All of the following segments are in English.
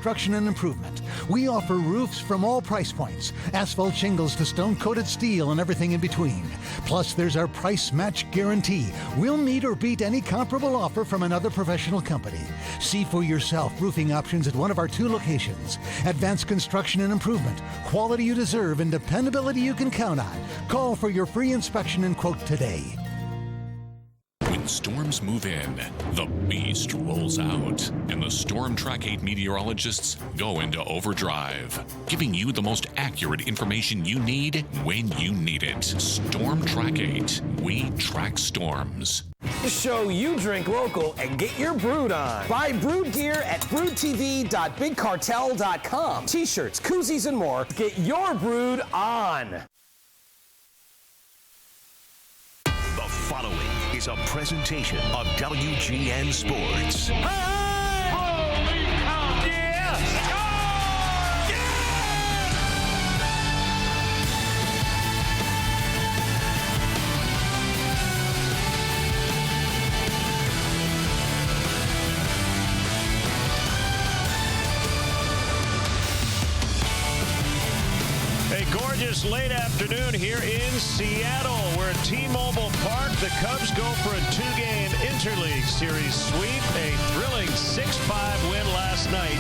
Construction and Improvement. We offer roofs from all price points, asphalt shingles to stone-coated steel and everything in between. Plus, there's our price match guarantee. We'll meet or beat any comparable offer from another professional company. See for yourself roofing options at one of our 2 locations. Advanced Construction and Improvement. Quality you deserve and dependability you can count on. Call for your free inspection and quote today. When storms move in, the beast rolls out, and the Storm Track 8 meteorologists go into overdrive, giving you the most accurate information you need when you need it. Storm Track 8. We track storms. Show you drink local and get your brood on. Buy brood gear at broodtv.bigcartel.com. T-shirts, koozies, and more. Get your brood on. The following is a presentation of WGN Sports. Holy cow! Yeah! A gorgeous late afternoon here in Seattle. We're at T-Mobile Park. The Cubs go for a 2-game Interleague Series sweep. A thrilling 6-5 win last night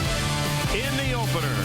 in the opener.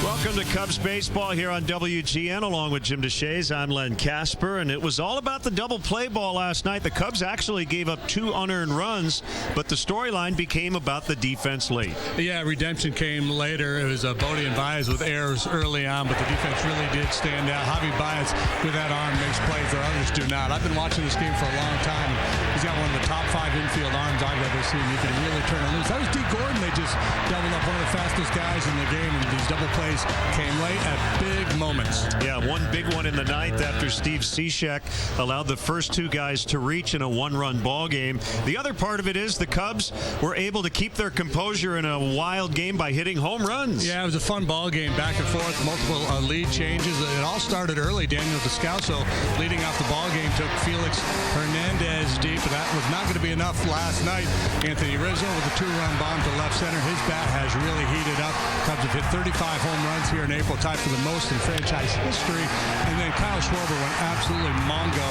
Welcome to Cubs baseball here on WGN, along with Jim DeShays. I'm Len Casper, and it was all about the double play ball last night. The Cubs actually gave up 2 unearned runs, but the storyline became about the defense late. Yeah, redemption came later. It was Bodie and Baez with errors early on, but the defense really did stand out. Javi Baez with that arm makes plays that others do not. I've been watching this game for a long time. He's got one of the top 5 infield arms I've ever seen. You can really turn it loose. That was D. Gordon. They just doubled up one of the fastest guys in the game, and these double plays came late at big moments. Yeah, one big one in the ninth after Steve Cishek allowed the first 2 guys to reach in a 1-run ball game. The other part of it is the Cubs were able to keep their composure in a wild game by hitting home runs. Yeah, it was a fun ball game, back and forth, multiple lead changes. It all started early. Daniel Descalso leading off the ball game took Felix Hernandez deep, but that was not going to be enough last night. Anthony Rizzo with a 2-run bomb to left center. His bat has really heated up. Cubs have hit 35 home runs here in April, tied for the most in franchise history. And then Kyle Schwarber went absolutely mongo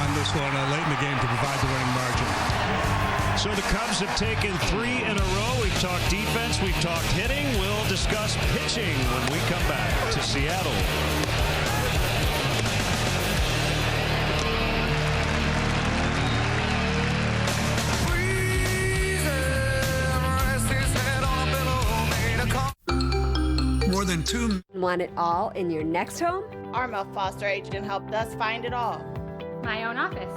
on this one late in the game to provide the winning margin. So the Cubs have taken 3 in a row. We've talked defense, we've talked hitting. We'll discuss pitching when we come back to Seattle. More than 2. Want it all in your next home? Our Milk Foster agent helped us find it all. My own office.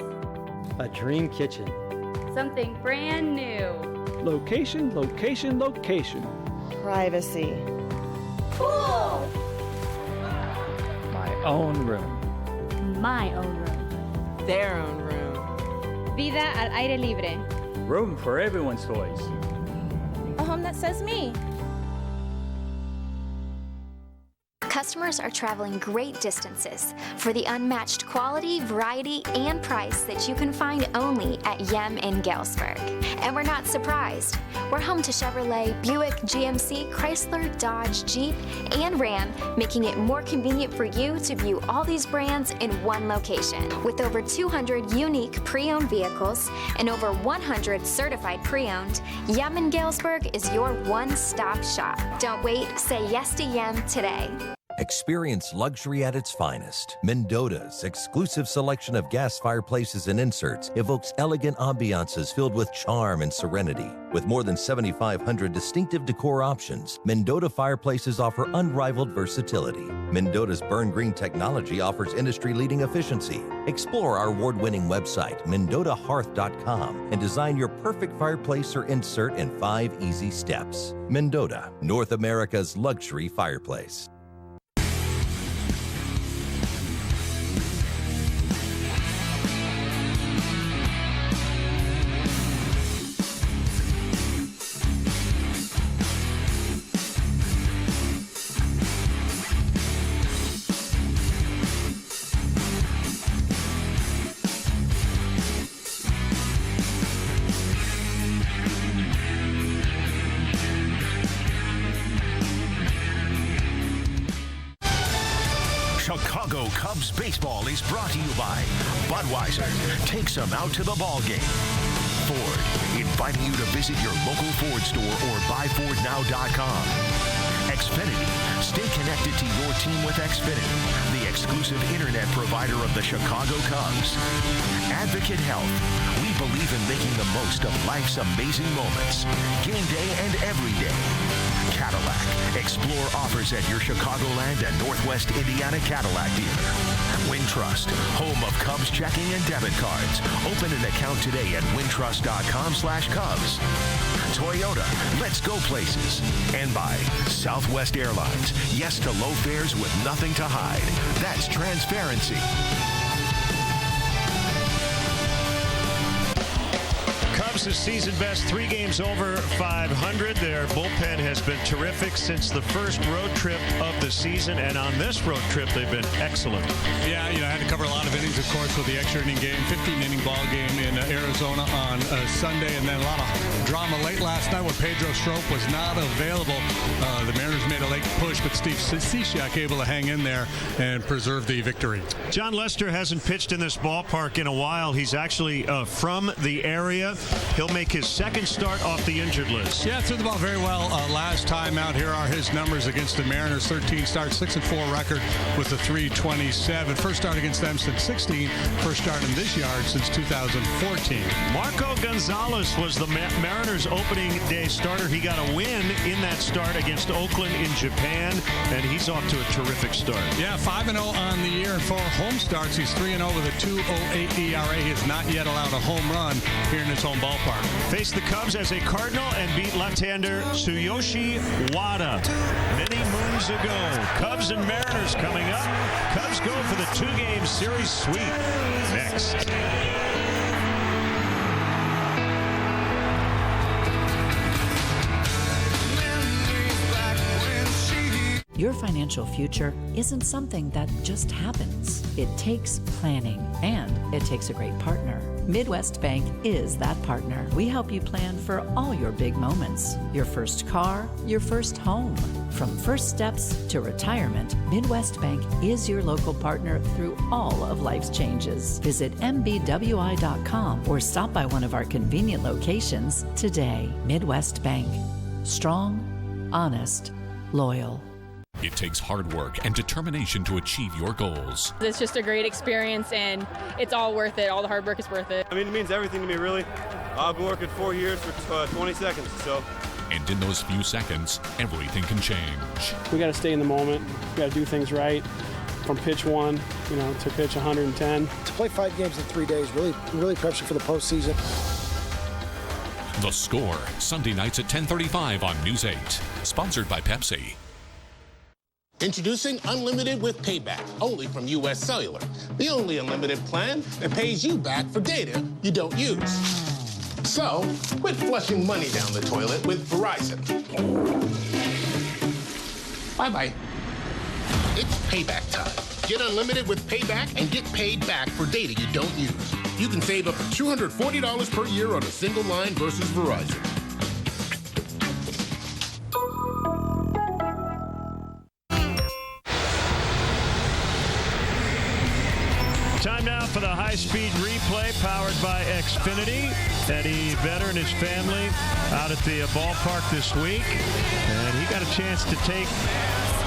A dream kitchen. Something brand new. Location, location, location. Privacy. Cool! My own room. My own room. Their own room. Vida al aire libre. Room for everyone's toys. A home that says me. Customers are traveling great distances for the unmatched quality, variety, and price that you can find only at Yem in Galesburg. And we're not surprised. We're home to Chevrolet, Buick, GMC, Chrysler, Dodge, Jeep, and Ram, making it more convenient for you to view all these brands in one location. With over 200 unique pre-owned vehicles and over 100 certified pre-owned, Yem in Galesburg is your one-stop shop. Don't wait, say yes to Yem today. Experience luxury at its finest. Mendota's exclusive selection of gas fireplaces and inserts evokes elegant ambiances filled with charm and serenity. With more than 7,500 distinctive decor options, Mendota fireplaces offer unrivaled versatility. Mendota's Burn Green technology offers industry-leading efficiency. Explore our award-winning website, mendotahearth.com, and design your perfect fireplace or insert in 5 easy steps. Mendota, North America's luxury fireplace. Chicago Cubs baseball is brought to you by Budweiser. Takes them out to the ball game. Ford, inviting you to visit your local Ford store or buyfordnow.com. Xfinity, stay connected to your team with Xfinity, the exclusive internet provider of the Chicago Cubs. Advocate Health, we believe in making the most of life's amazing moments, game day and every day. Cadillac, explore offers at your Chicagoland and Northwest Indiana Cadillac dealer. Wintrust, home of Cubs checking and debit cards. Open an account today at wintrust.com/Cubs. Toyota, let's go places. And by Southwest Airlines, yes to low fares with nothing to hide. That's transparency. Cubs' season best, 3 games over 500. Their bullpen has been terrific since the first road trip of the season, and on this road trip, they've been excellent. Yeah, I had to cover a lot of innings, of course, with the extra inning game, 15-inning ball game in Arizona on Sunday, and then a lot of drama late last night when Pedro Strop was not available. The Mariners made a late push, but Steve Cishek able to hang in there and preserve the victory. John Lester hasn't pitched in this ballpark in a while. He's actually from the area. He'll make his second start off the injured list. Yeah, threw the ball very well last time out. Here are his numbers against the Mariners. 13 starts, 6-4 record with a 3.27. First start against them since 16. First start in this yard since 2014. Marco Gonzalez was the Mariners opening day starter. He got a win in that start against Oakland in Japan, and he's off to a terrific start. Yeah, 5-0 on the year and 4 home starts. He's 3-0 with a 2.08 ERA. He has not yet allowed a home run here in his home ballpark. Faced the Cubs as a Cardinal and beat left-hander Tsuyoshi Wada many moons ago. Cubs and Mariners coming up. Cubs go for the 2-game series sweep next. Your financial future isn't something that just happens. It takes planning, and it takes a great partner. Midwest Bank is that partner. We help you plan for all your big moments. Your first car, your first home. From first steps to retirement, Midwest Bank is your local partner through all of life's changes. Visit mbwi.com or stop by one of our convenient locations today. Midwest Bank. Strong, honest, loyal. It takes hard work and determination to achieve your goals. It's just a great experience, and it's all worth it. All the hard work is worth it. I mean, it means everything to me, really. I've been working 4 years for 20 seconds, so. And in those few seconds, everything can change. We got to stay in the moment. We got to do things right. From pitch 1, to pitch 110. To play 5 games in 3 days really preps you for the postseason. The Score, Sunday nights at 10:35 on News 8. Sponsored by Pepsi. Introducing Unlimited with Payback, only from U.S. Cellular. The only unlimited plan that pays you back for data you don't use. So, quit flushing money down the toilet with Verizon. Bye-bye. It's payback time. Get unlimited with Payback and get paid back for data you don't use. You can save up to $240 per year on a single line versus Verizon. Time now for the high-speed replay powered by Xfinity. Eddie Vedder and his family out at the ballpark this week. And he got a chance to take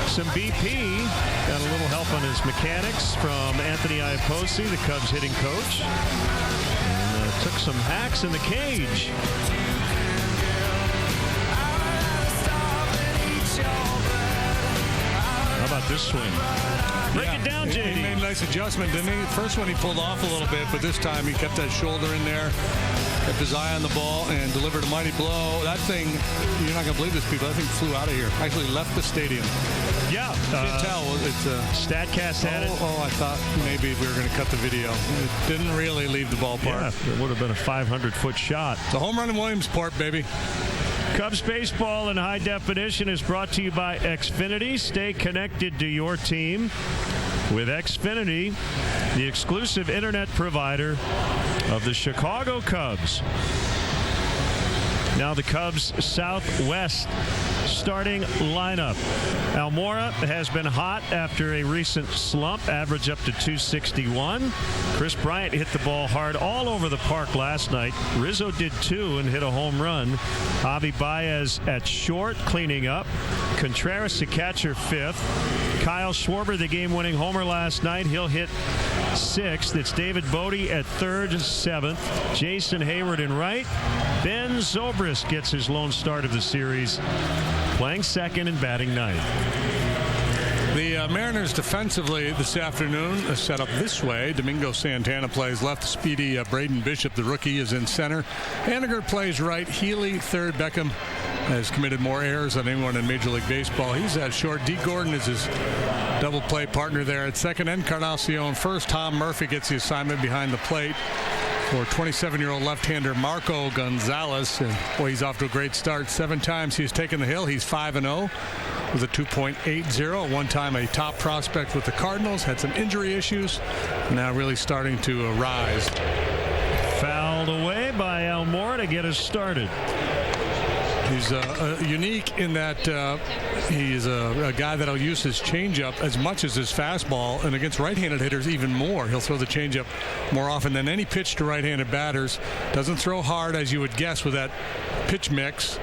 some BP. Got a little help on his mechanics from Anthony Iapoce, the Cubs hitting coach. And took some hacks in the cage. How about this swing? Break it down, JD. He made a nice adjustment, didn't he? First one he pulled off a little bit, but this time he kept that shoulder in there, kept his eye on the ball, and delivered a mighty blow. That thing, you're not going to believe this, people. That thing flew out of here. Actually left the stadium. Yeah. Can't tell. It's StatCast had it. Oh, I thought maybe we were going to cut the video. It didn't really leave the ballpark. Yeah, it would have been a 500-foot shot. It's a home run in Williamsport, baby. Cubs baseball in high definition is brought to you by Xfinity. Stay connected to your team with Xfinity, the exclusive internet provider of the Chicago Cubs. Now the Cubs Southwest starting lineup. Almora has been hot after a recent slump, average up to 261. Chris Bryant hit the ball hard all over the park last night. Rizzo did too and hit a home run. Javi Baez at short, cleaning up. Contreras, the catcher, fifth. Kyle Schwarber, the game-winning homer last night. He'll hit sixth. It's David Bodie at third, seventh. Jason Hayward in right. Ben Zobrist gets his lone start of the series, playing second and batting ninth. The Mariners defensively this afternoon is set up this way. Domingo Santana plays left. Speedy Braden Bishop, the rookie, is in center. Haniger plays right. Healy third. Beckham has committed more errors than anyone in Major League Baseball. He's at short. D. Gordon is his double play partner there at second. Encarnacion first. Tom Murphy gets the assignment behind the plate for 27-year-old left-hander Marco Gonzalez. And boy, he's off to a great start. 7 times he's taken the hill. He's 5-0 with a 2.80. At one time a top prospect with the Cardinals. Had some injury issues. Now really starting to rise. Fouled away by Almora to get us started. He's unique in that he's a guy that'll use his changeup as much as his fastball, and against right-handed hitters even more. He'll throw the changeup more often than any pitch to right-handed batters. Doesn't throw hard, as you would guess, with that pitch mix.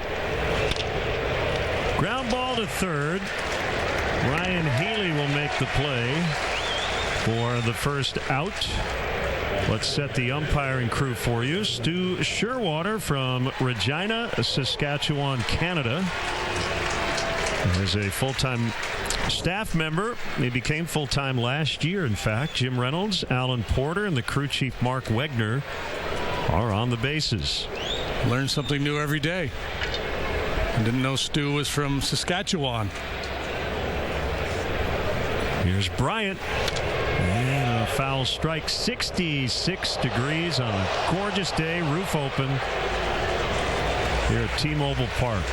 Ground ball to third. Ryan Healy will make the play for the first out. Let's set the umpiring crew for you. Stu Sherwater from Regina, Saskatchewan, Canada. As a full-time staff member, he became full-time last year, in fact. Jim Reynolds, Alan Porter, and the crew chief Mark Wegner are on the bases. Learn something new every day. I didn't know Stu was from Saskatchewan. Here's Bryant. And a foul strike. 66 degrees on a gorgeous day. Roof open here at T-Mobile Park.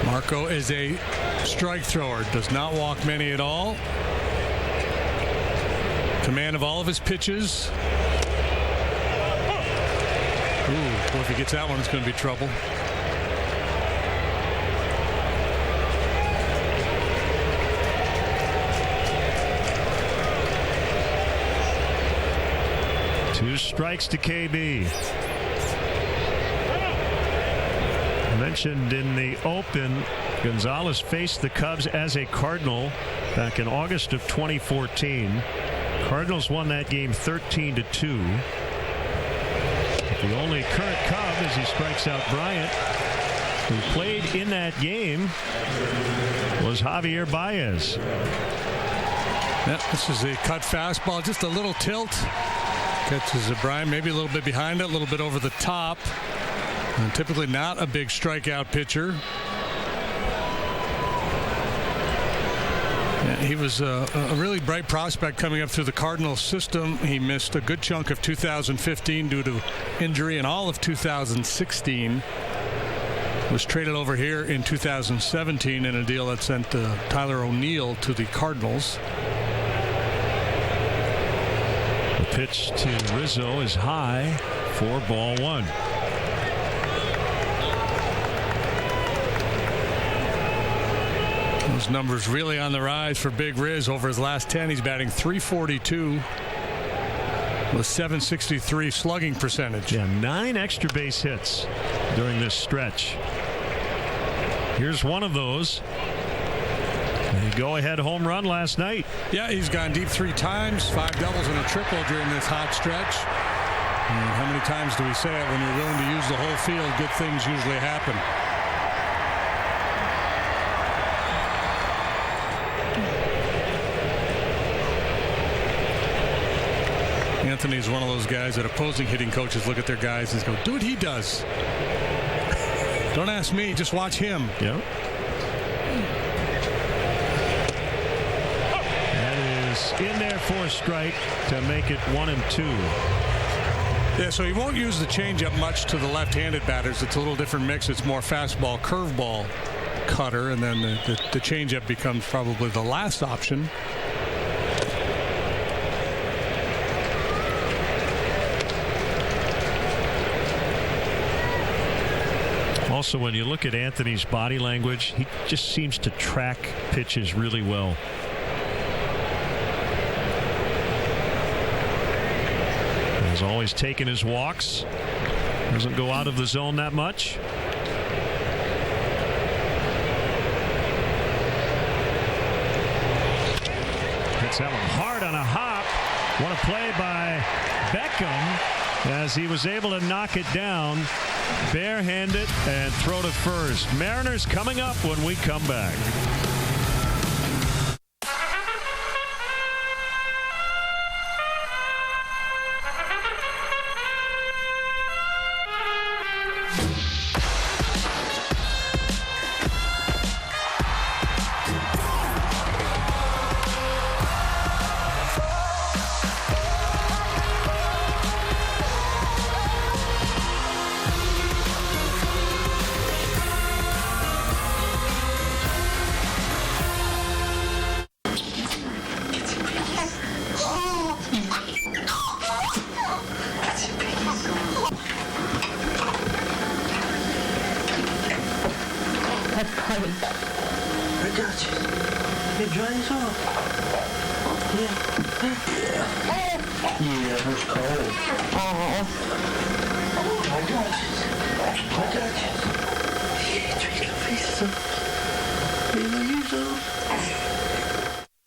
Marco is a strike thrower. Does not walk many at all. Command of all of his pitches. Ooh, boy, if he gets that one, it's going to be trouble. Two strikes to KB. Mentioned in the open, Gonzalez faced the Cubs as a Cardinal back in August of 2014. Cardinals won that game 13-2. The only current Cub as he strikes out Bryant, who played in that game, was Javier Baez. Yeah, this is a cut fastball, just a little tilt. Catches Bryant maybe a little bit behind it, a little bit over the top. And typically not a big strikeout pitcher. Yeah, he was a really bright prospect coming up through the Cardinals system. He missed a good chunk of 2015 due to injury, and all of 2016. Was traded over here in 2017 in a deal that sent Tyler O'Neill to the Cardinals. The pitch to Rizzo is high for ball one. Those numbers really on the rise for Big Riz. Over his last 10, he's batting .342 with .763 slugging percentage. Yeah, 9 extra base hits during this stretch. Here's one of those. A go-ahead home run last night. Yeah, he's gone deep 3 times, 5 doubles and a triple during this hot stretch. And how many times do we say it? When you're willing to use the whole field, good things usually happen. Anthony's one of those guys that opposing hitting coaches look at their guys and go, do what he does. Don't ask me, just watch him. Yep. That is in there for a strike to make it 1-2. Yeah, so he won't use the changeup much to the left-handed batters. It's a little different mix. It's more fastball, curveball, cutter, and then the changeup becomes probably the last option. Also, when you look at Anthony's body language, he just seems to track pitches really well. He's always taking his walks. Doesn't go out of the zone that much. Hits that one hard on a hop. What a play by Beckham as he was able to knock it down, barehanded, and throw to first. Mariners coming up when we come back.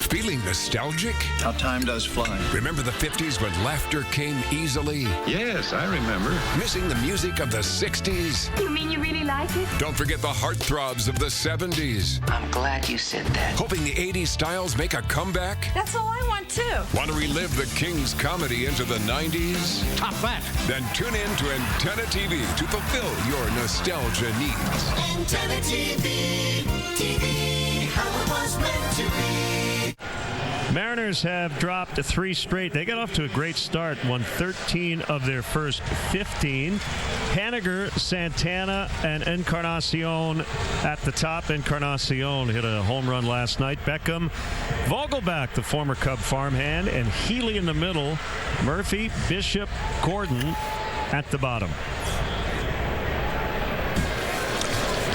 Feeling nostalgic? How time does fly. Remember the 50s when laughter came easily? Yes, I remember. Missing the music of the 60s? You mean you really like it? Don't forget the heartthrobs of the 70s. I'm glad you said that. Hoping the 80s styles make a comeback? That's all I want too. Want to relive the King's comedy into the 90s? Top that. Then tune in to Antenna TV to fulfill your nostalgia needs. Antenna TV, TV, how it was meant to be. Mariners have dropped 3 straight. They got off to a great start, won 13 of their first 15. Haniger, Santana, and Encarnacion at the top. Encarnacion hit a home run last night. Beckham, Vogelbach, the former Cub farmhand, and Healy in the middle. Murphy, Bishop, Gordon at the bottom.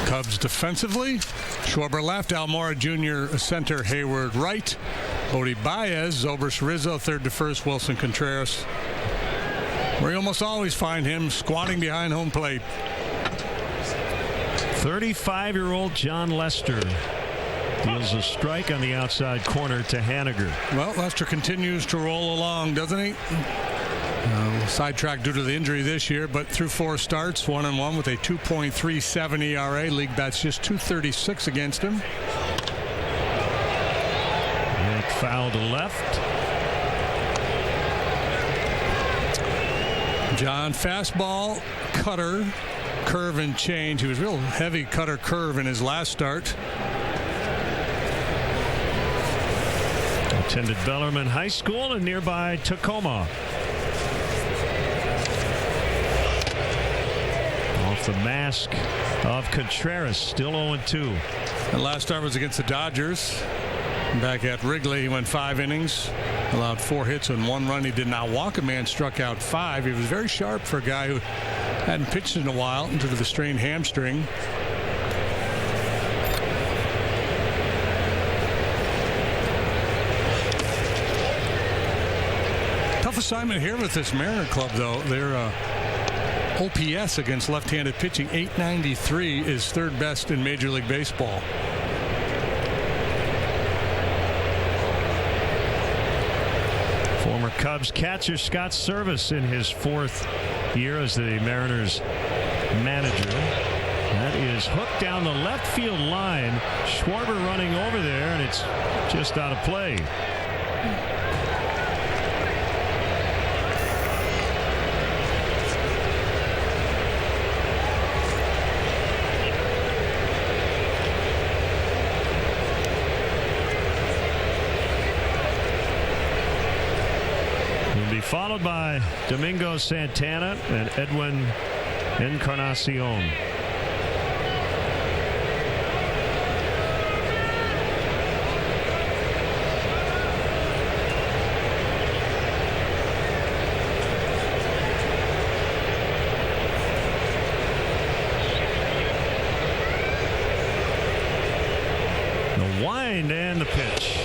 Cubs defensively. Schwarber left, Almora Jr. center, Hayward right. Bodie Baez, Zobrist Rizzo third to first, Wilson Contreras, where you almost always find him squatting behind home plate. 35-year-old John Lester deals a strike on the outside corner to Haniger. Well, Lester continues to roll along, doesn't he? Sidetracked due to the injury this year, but through 4 starts, 1-1 with a 2.37 ERA. League bats just .236 against him. Nick foul to left. John, fastball, cutter, curve, and change. He was real heavy cutter curve in his last start. Attended Bellarmine High School in nearby Tacoma. Off the mask of Contreras, still 0-2. The last start was against the Dodgers. Back at Wrigley, he went 5 innings, allowed 4 hits and 1 run. He did not walk a man, struck out 5. He was very sharp for a guy who hadn't pitched in a while due to the strained hamstring. Tough assignment here with this Mariner club, though. Their OPS against left-handed pitching, .893, is third best in Major League Baseball. Former Cubs catcher Scott Service in his 4th year as the Mariners manager. That is hooked down the left field line. Schwarber running over there, and it's just out of play. Followed by Domingo Santana and Edwin Encarnacion. wind and the pitch.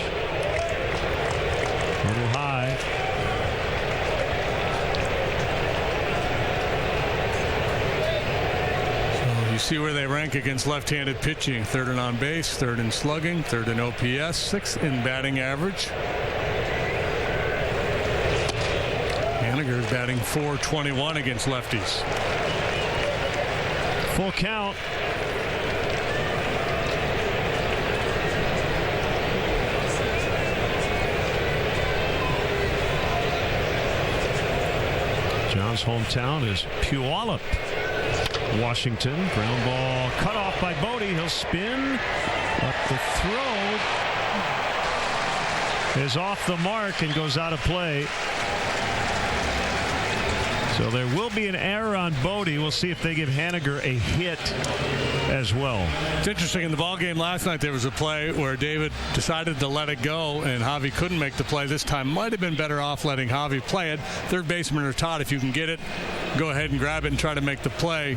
A little high. So you see where they rank against left-handed pitching. 3rd in on base, 3rd in slugging, 3rd in OPS, 6th in batting average. Haniger's batting .421 against lefties. Full count. John's hometown is Puyallup, Washington. Ground ball cut off by Bodie. He'll spin, but the throw is off the mark and goes out of play. So there will be an error on Bodie. We'll see if they give Haniger a hit as well. It's interesting. In the ballgame last night, there was a play where David decided to let it go, and Javi couldn't make the play this time. Might have been better off letting Javi play it. Third basemen are taught if you can get it, go ahead and grab it and try to make the play.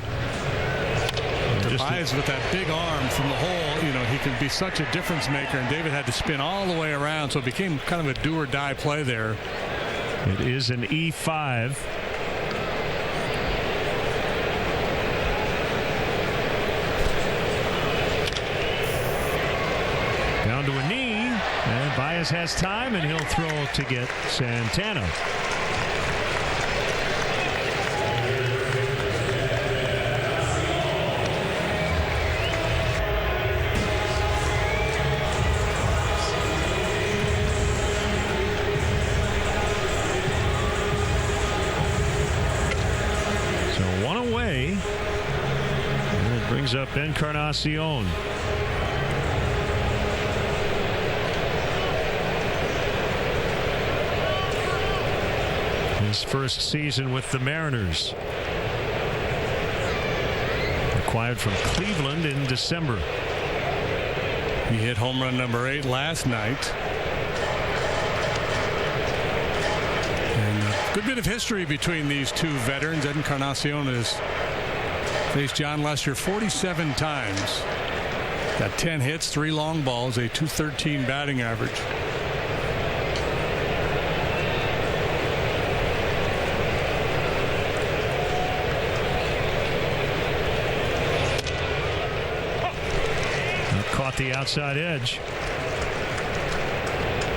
Tobias with that big arm from the hole, he can be such a difference maker, and David had to spin all the way around, so it became kind of a do-or-die play there. It is an E5. Down to a knee, and Baez has time, and he'll throw to get Santana. So one away, and it brings up Encarnacion. His first season with the Mariners. Acquired from Cleveland in December. He hit home run number 8 last night. And a good bit of history between these two veterans. Encarnacion has faced John Lester 47 times. Got 10 hits, 3 long balls, a .213 batting average. Caught the outside edge.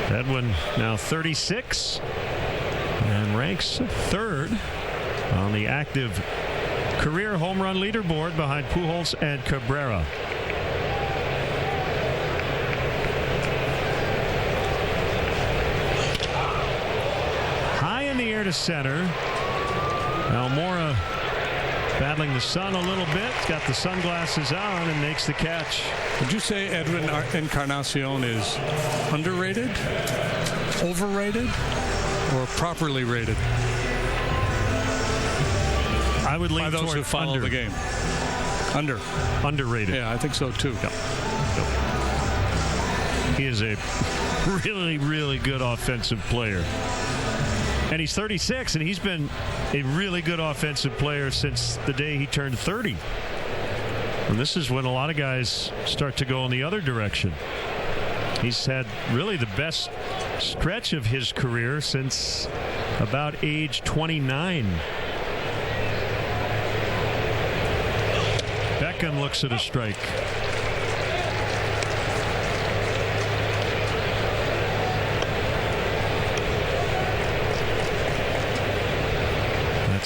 Edwin now 36 and ranks 3rd on the active career home run leaderboard behind Pujols and Cabrera. High in the air to center. Almora battling the sun a little bit. He's got the sunglasses on and makes the catch. Would you say Edwin Encarnacion is underrated, overrated, or properly rated? I would lean by those toward who follow under. the game. Underrated. Yeah, I think so too. Yep. He is a really, really good offensive player. And he's 36, and he's been a really good offensive player since the day he turned 30. And this is when a lot of guys start to go in the other direction. He's had really the best stretch of his career since about age 29. Beckham looks at a strike.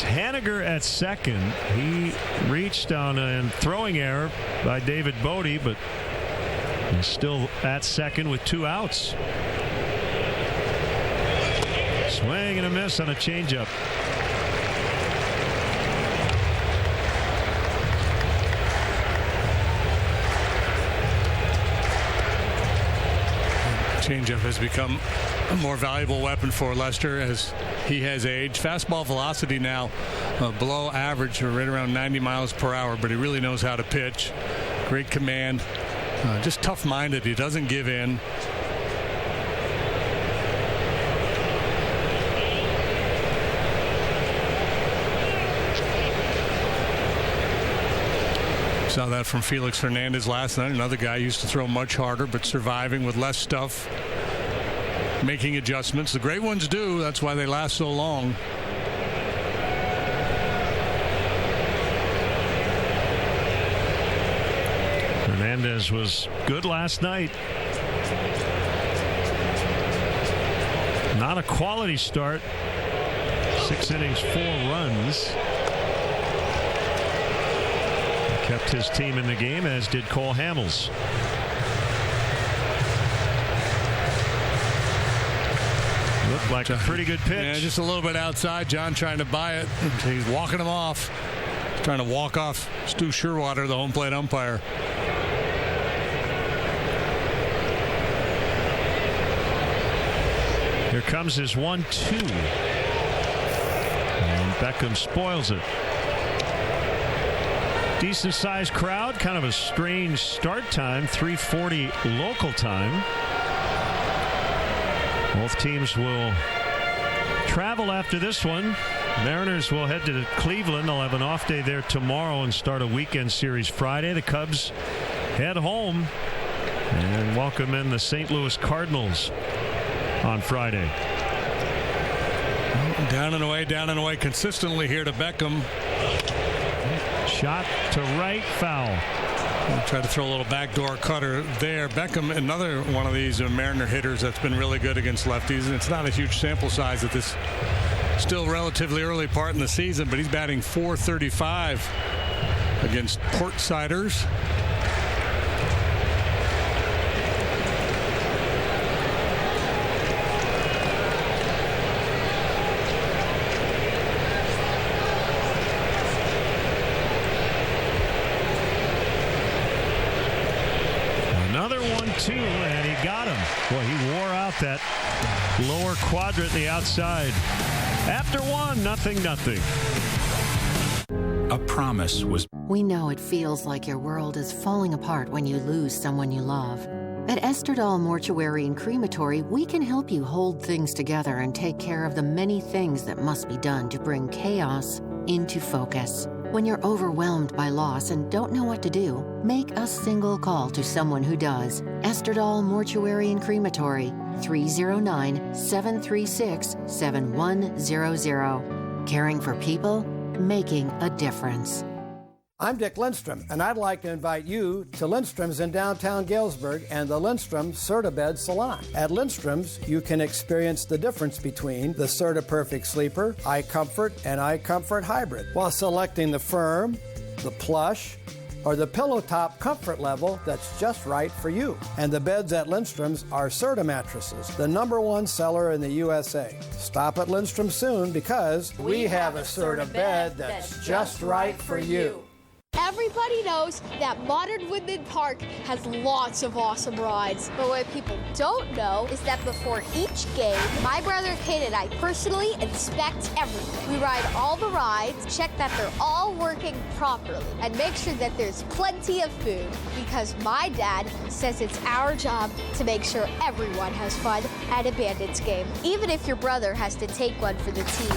Haniger at second. He reached on a throwing error by David Bodie, but he's still at second with 2 outs. Swing and a miss on a changeup. Changeup has become a more valuable weapon for Lester as he has aged. Fastball velocity now below average, or right around 90 miles per hour, but he really knows how to pitch. Great command. Just tough-minded. He doesn't give in. Saw that from Felix Hernandez last night. Another guy used to throw much harder, but surviving with less stuff, making adjustments. The great ones do. That's why they last so long. Hernandez was good last night. Not a quality start. 6 innings, 4 runs. Kept his team in the game, as did Cole Hamels. Looked like a pretty good pitch. Yeah, just a little bit outside. John trying to buy it. He's walking him off. Trying to walk off Stu Sherwater, the home plate umpire. Here comes his 1-2. And Beckham spoils it. Decent sized crowd, kind of a strange start time, 3:40 local time. Both teams will travel after this one. Mariners will head to Cleveland. They'll have an off day there tomorrow and start a weekend series Friday. The Cubs head home and welcome in the St. Louis Cardinals on Friday. Down and away consistently here to Beckham. Shot to right, foul. Try to throw a little backdoor cutter there. Beckham, another one of these Mariner hitters that's been really good against lefties. And it's not a huge sample size at this still relatively early part in the season, but he's batting .435 against Portsiders. And he got him. Boy, he wore out that lower quadrant, the outside. After 1, 0-0. A promise was. We know it feels like your world is falling apart when you lose someone you love. At Esterdal Mortuary and Crematory, we can help you hold things together and take care of the many things that must be done to bring chaos into focus. When you're overwhelmed by loss and don't know what to do, make a single call to someone who does. Esterdal Mortuary and Crematory, 309-736-7100. Caring for people, making a difference. I'm Dick Lindstrom, and I'd like to invite you to Lindstrom's in downtown Galesburg and the Lindstrom CertaBed Salon. At Lindstrom's, you can experience the difference between the Certa Perfect Sleeper, iComfort, and iComfort Hybrid while selecting the firm, the plush, or the pillow top comfort level that's just right for you. And the beds at Lindstrom's are Certa mattresses, the #1 seller in the USA. Stop at Lindstrom soon because we have a Certa bed that's just right for you. Everybody knows that Modern Woodland Park has lots of awesome rides. But what people don't know is that before each game, my brother Kate and I personally inspect everything. We ride all the rides, check that they're all working properly, and make sure that there's plenty of food. Because my dad says it's our job to make sure everyone has fun at a Bandits game, even if your brother has to take one for the team.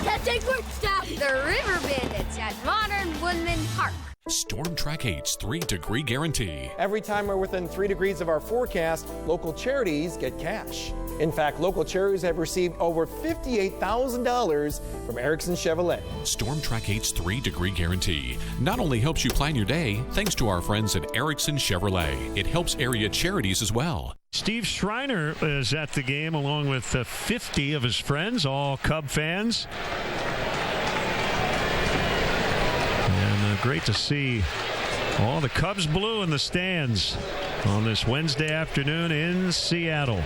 That takes work, staff. The River Bandits at Modern Woodland Park. Storm Track 8's 3-degree guarantee. Every time we're within 3 degrees of our forecast, local charities get cash. In fact, local charities have received over $58,000 from Erickson Chevrolet. Storm Track 8's 3-degree guarantee not only helps you plan your day, thanks to our friends at Erickson Chevrolet, it helps area charities as well. Steve Schreiner is at the game along with 50 of his friends, all Cub fans. Great to see all the Cubs blue in the stands on this Wednesday afternoon in Seattle.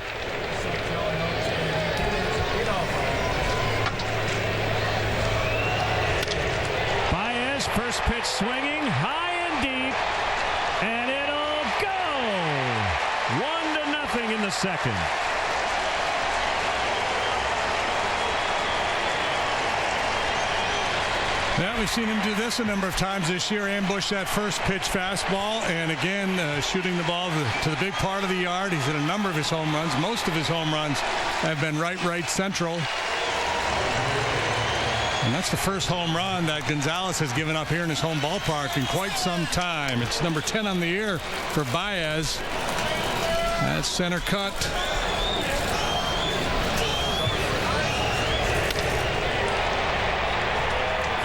Baez, first pitch swinging, high and deep, and it'll go. 1-0 in the second. Yeah, we've seen him do this a number of times this year. Ambush that first pitch fastball, and again, shooting the ball to the big part of the yard. He's hit a number of his home runs. Most of his home runs have been right central. And that's the first home run that Gonzalez has given up here in his home ballpark in quite some time. It's number 10 on the year for Baez. That's center cut.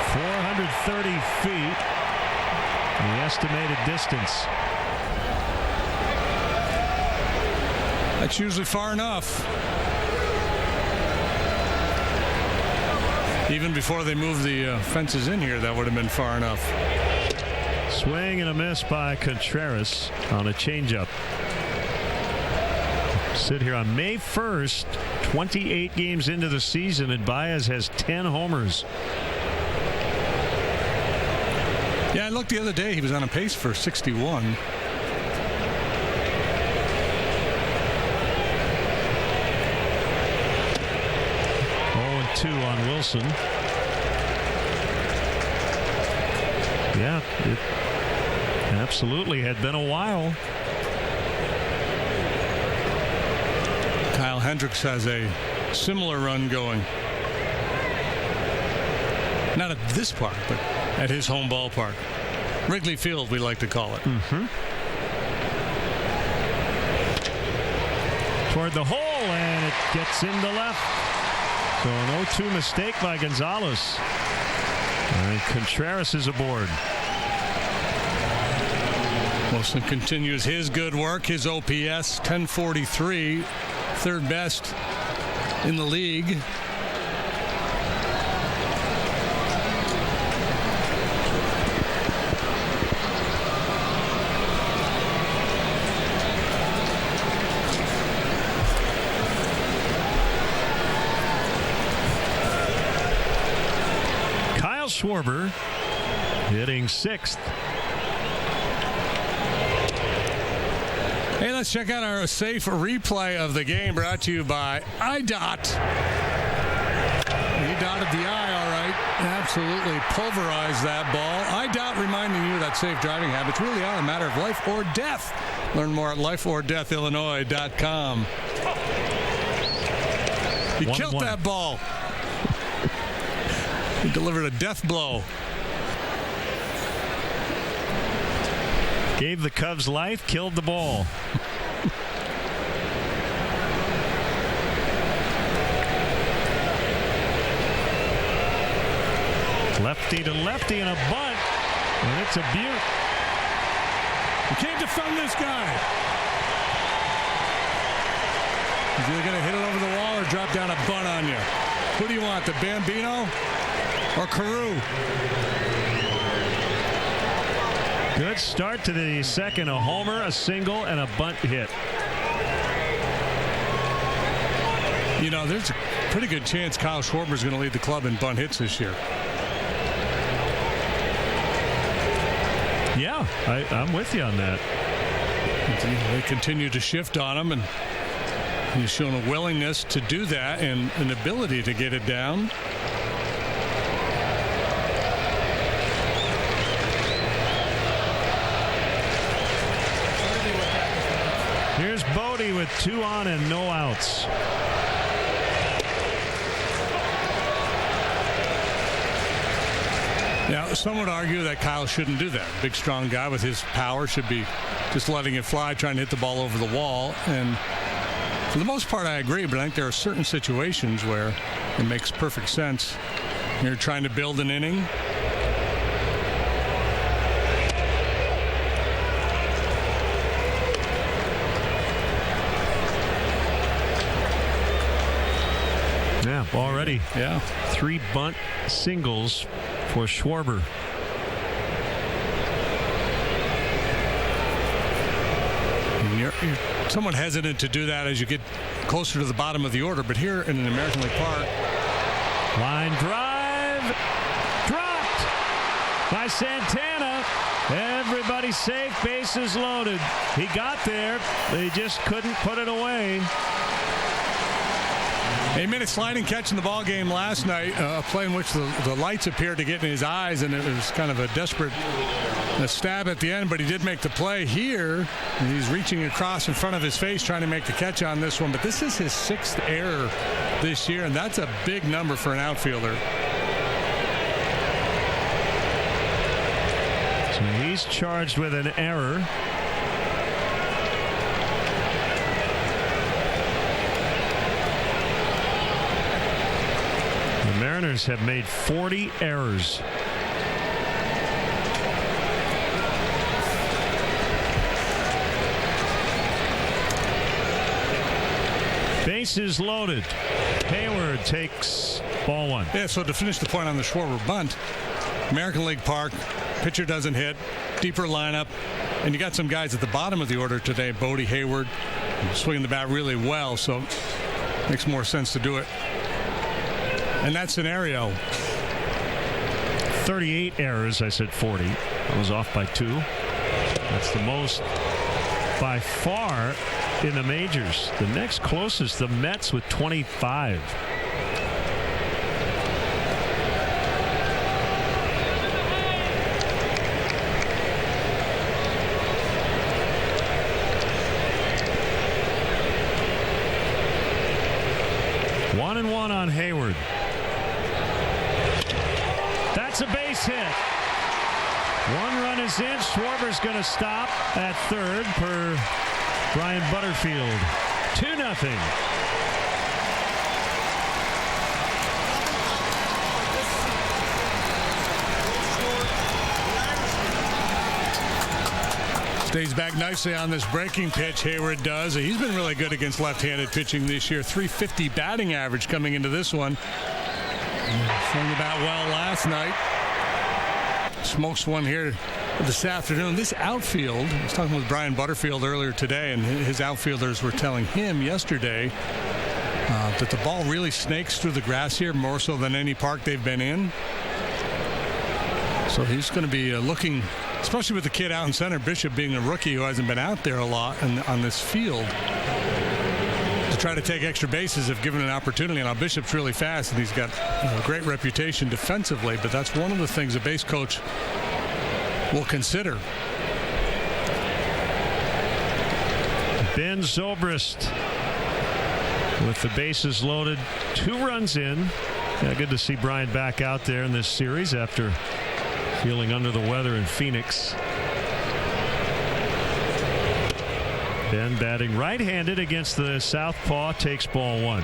430 feet. The estimated distance. That's usually far enough. Even before they moved the fences in here, that would have been far enough. Swing and a miss by Contreras on a changeup. Sit here on May 1st, 28 games into the season, and Baez has 10 homers. Yeah, I looked the other day. He was on a pace for 61. Two on Wilson. Yeah, it absolutely had been a while. Kyle Hendricks has a similar run going. Not at this park, but at his home ballpark. Wrigley Field, we like to call it. Toward the hole, and it gets into left. So an 0-2 mistake by Gonzalez. And Contreras is aboard. Wilson continues his good work. His OPS, 1043, third best in the league. Schwarber hitting 6th. Hey, let's check out our safe replay of the game brought to you by IDOT. He dotted the I, all right. Absolutely pulverized that ball. IDOT reminding you that safe driving habits really are a matter of life or death. Learn more at lifeordeathillinois.com. He killed that ball. He delivered a death blow. Gave the Cubs life, killed the ball. Lefty to lefty and a bunt. And it's a beaut. You can't defend this guy. He's either going to hit it over the wall or drop down a bunt on you. Who do you want, the Bambino or Carew? Good start to the second. A homer, a single, and a bunt hit. You know, there's a pretty good chance Kyle Schwarber is going to lead the club in bunt hits this year. Yeah, I'm with you on that. They continue to shift on him, and he's shown a willingness to do that and an ability to get it down. Here's Bodie with 2 on and no outs. Now, some would argue that Kyle shouldn't do that. Big, strong guy with his power should be just letting it fly, trying to hit the ball over the wall. And for the most part, I agree, but I think there are certain situations where it makes perfect sense. You're trying to build an inning. Yeah, already. Yeah. 3 bunt singles for Schwarber. You're somewhat hesitant to do that as you get closer to the bottom of the order, but here in an American League Park. Line drive. Dropped by Santana. Everybody safe, bases loaded. He got there. They just couldn't put it away. He made a sliding catch in the ball game last night, a play in which the lights appeared to get in his eyes, and it was kind of a desperate stab at the end, but he did make the play here. He's reaching across in front of his face trying to make the catch on this one, but this is his 6th error this year, and that's a big number for an outfielder. So he's charged with an error. The Mariners have made 40 errors. Bases loaded. Hayward takes ball one. Yeah, so to finish the point on the Schwarber bunt, American League Park, pitcher doesn't hit, deeper lineup, and you got some guys at the bottom of the order today, Bodie, Hayward, swinging the bat really well, so makes more sense to do it. In that scenario, 38 errors, I said 40. I was off by 2. That's the most by far in the majors. The next closest, the Mets with 25. One and one on Hayward. That's a base hit. One run is in. Schwarber's going to stop at third per Brian Butterfield. 2-0. Stays back nicely on this breaking pitch, Hayward does. He's been really good against left-handed pitching this year. .350 batting average coming into this one. Swung the bat well last night. Smokes one here this afternoon. This outfield, I was talking with Brian Butterfield earlier today, and his outfielders were telling him yesterday that the ball really snakes through the grass here more so than any park they've been in. So he's going to be looking, especially with the kid out in center, Bishop being a rookie who hasn't been out there a lot on this field, to try to take extra bases if given an opportunity. Now Bishop's really fast and he's got a great reputation defensively, but that's one of the things a base coach will consider. Ben Zobrist with the bases loaded, 2 runs in. Yeah, good to see Brian back out there in this series after feeling under the weather in Phoenix. Ben batting right-handed against the southpaw, takes ball one.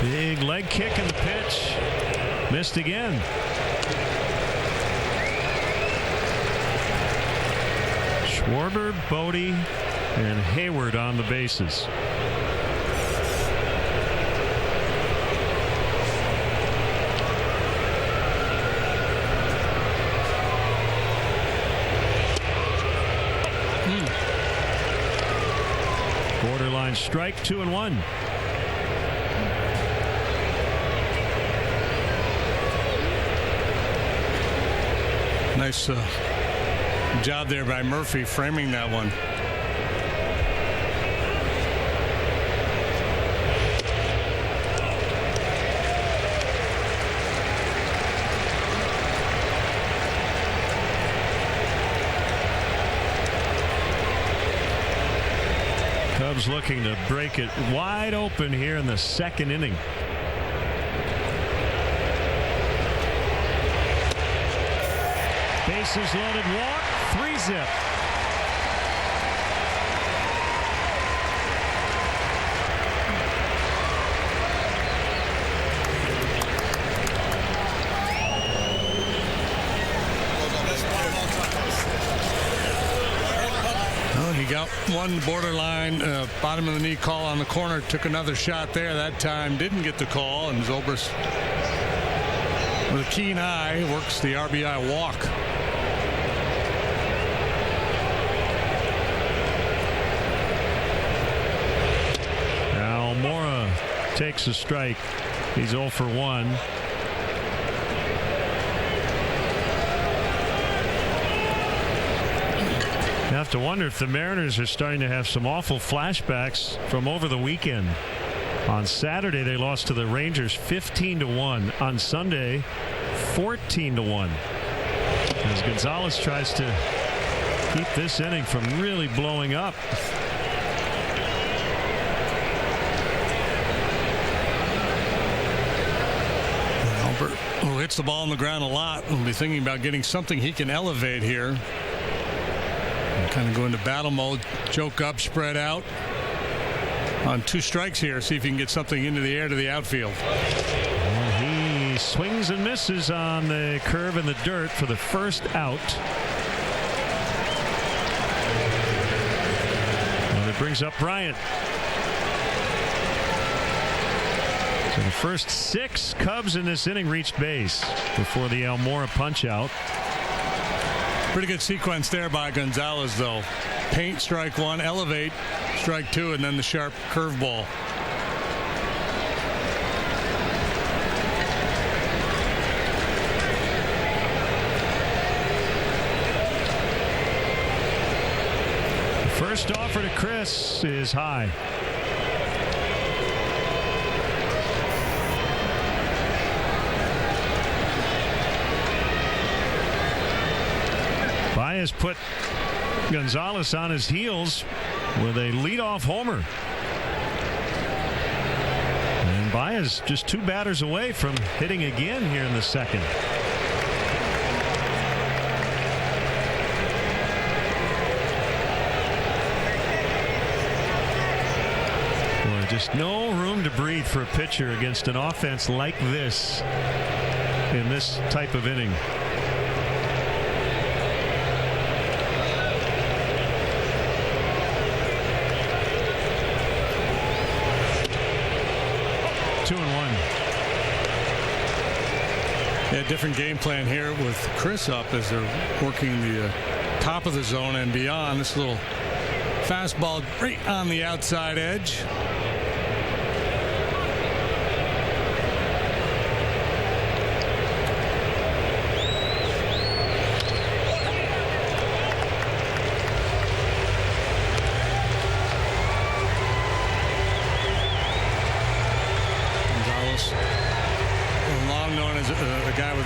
Big leg kick in the pitch. Missed again. Schwarber, Bodie, and Hayward on the bases. Borderline strike, 2-1. Nice job there by Murphy framing that one. Cubs looking to break it wide open here in the second inning. Bases loaded, walk, 3-zip. Well, he got one borderline bottom of the knee call on the corner, took another shot there. That time didn't get the call, and Zobrist with a keen eye works the RBI walk. Almora takes a strike. He's 0 for 1. You have to wonder if the Mariners are starting to have some awful flashbacks from over the weekend. On Saturday, they lost to the Rangers 15-1. On Sunday, 14-1. As Gonzalez tries to keep this inning from really blowing up. Albert, who hits the ball on the ground a lot, will be thinking about getting something he can elevate here. And kind of go into battle mode, choke up, spread out. On 2 strikes here, see if he can get something into the air to the outfield. And he swings and misses on the curve in the dirt for the first out. And it brings up Bryant. So the first 6 Cubs in this inning reached base before the Almora punch out. Pretty good sequence there by Gonzalez, though. Paint, strike 1, elevate, strike 2, and then the sharp curveball. First offer to Chris is high. Baez put Gonzalez on his heels with a leadoff homer. And Baez just 2 batters away from hitting again here in the second. Boy, just no room to breathe for a pitcher against an offense like this in this type of inning. Yeah, different game plan here with Chris up as they're working the top of the zone and beyond. This little fastball right on the outside edge.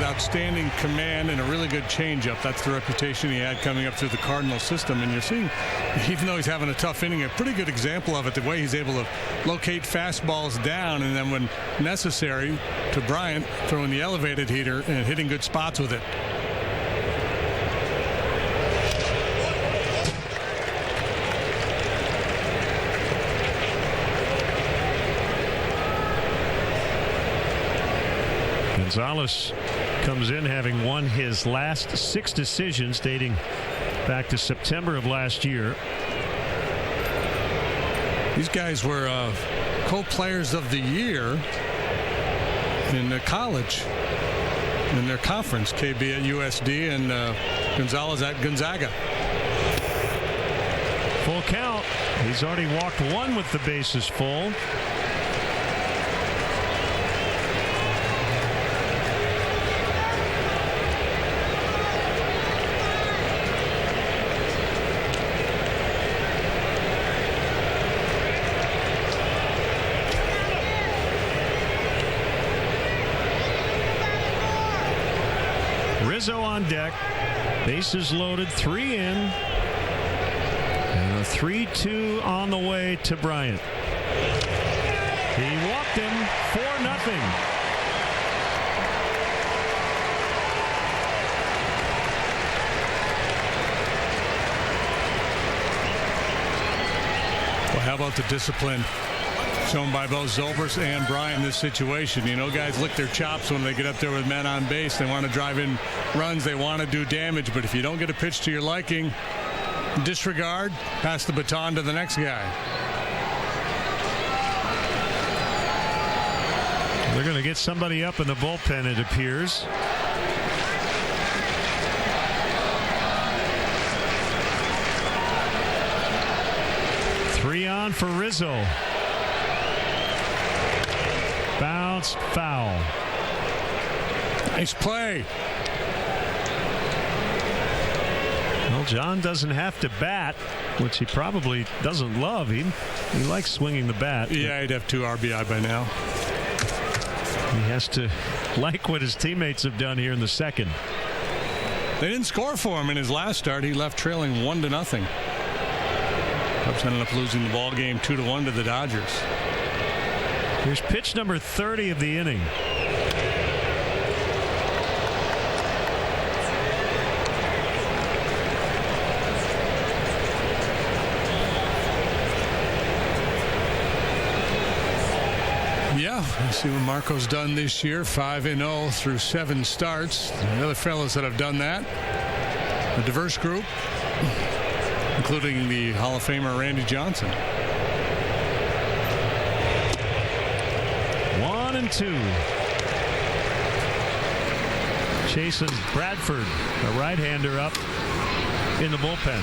Outstanding command and a really good changeup. That's the reputation he had coming up through the Cardinal system. And you're seeing, even though he's having a tough inning, a pretty good example of it, the way he's able to locate fastballs down and then when necessary to Bryant throwing the elevated heater and hitting good spots with it. Gonzalez comes in having won his last 6 decisions dating back to September of last year. These guys were co-players of the year in college in their conference. KB at USD and Gonzalez at Gonzaga. Full count. He's already walked 1 with the bases full. Rizzo on deck, bases loaded, 3 in, and a 3-2 on the way to Bryant. He walked him 4-0. Well, how about the discipline shown by both Zobrist and Bryant in this situation? You know, guys lick their chops when they get up there with men on base. They want to drive in runs. They want to do damage. But if you don't get a pitch to your liking, disregard, pass the baton to the next guy. They're going to get somebody up in the bullpen, it appears. Three on for Rizzo. Bounce foul. Nice play. Well, John doesn't have to bat, which he probably doesn't love. He likes swinging the bat. Yeah, he'd have 2 RBI by now. He has to like what his teammates have done here in the second. They didn't score for him in his last start. He left trailing 1-0. Cubs ended up losing the ball game 2-1 to the Dodgers. Here's pitch number 30 of the inning. Yeah, you see what Marco's done this year, 5-0 through 7 starts. The other fellows that have done that, a diverse group, including the Hall of Famer Randy Johnson. 1-2. Chasing Bradford, a right-hander, up in the bullpen.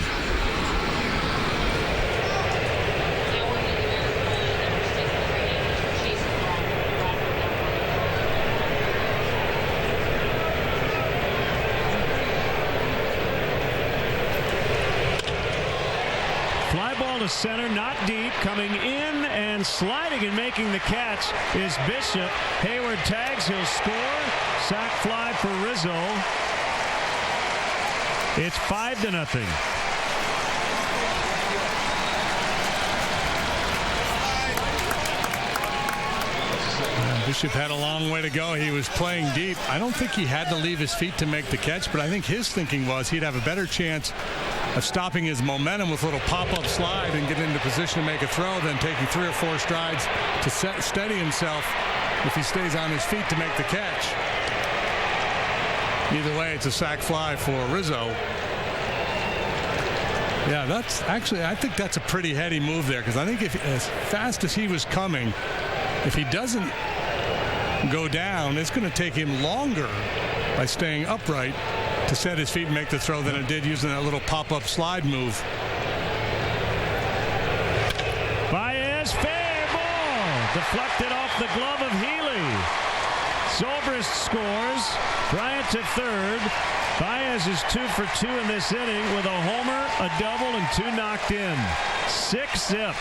To center, not deep, coming in and sliding and making the catch is Bishop. Hayward tags, he'll score. Sac fly for Rizzo. It's 5-0. Bishop had a long way to go. He was playing deep. I don't think he had to leave his feet to make the catch, but I think his thinking was he'd have a better chance of stopping his momentum with a little pop-up slide and get into position to make a throw than taking 3 or 4 strides to steady himself if he stays on his feet to make the catch. Either way, it's a sac fly for Rizzo. Yeah, that's actually, I think that's a pretty heady move there, because I think if as fast as he was coming, if he doesn't go down, it's going to take him longer by staying upright to set his feet and make the throw than it did using that little pop-up slide move. Baez, fair ball, deflected off the glove of Healy. Zobrist scores. Bryant to third. Baez is 2 for 2 in this inning with a homer, a double, and 2 knocked in. 6-zip.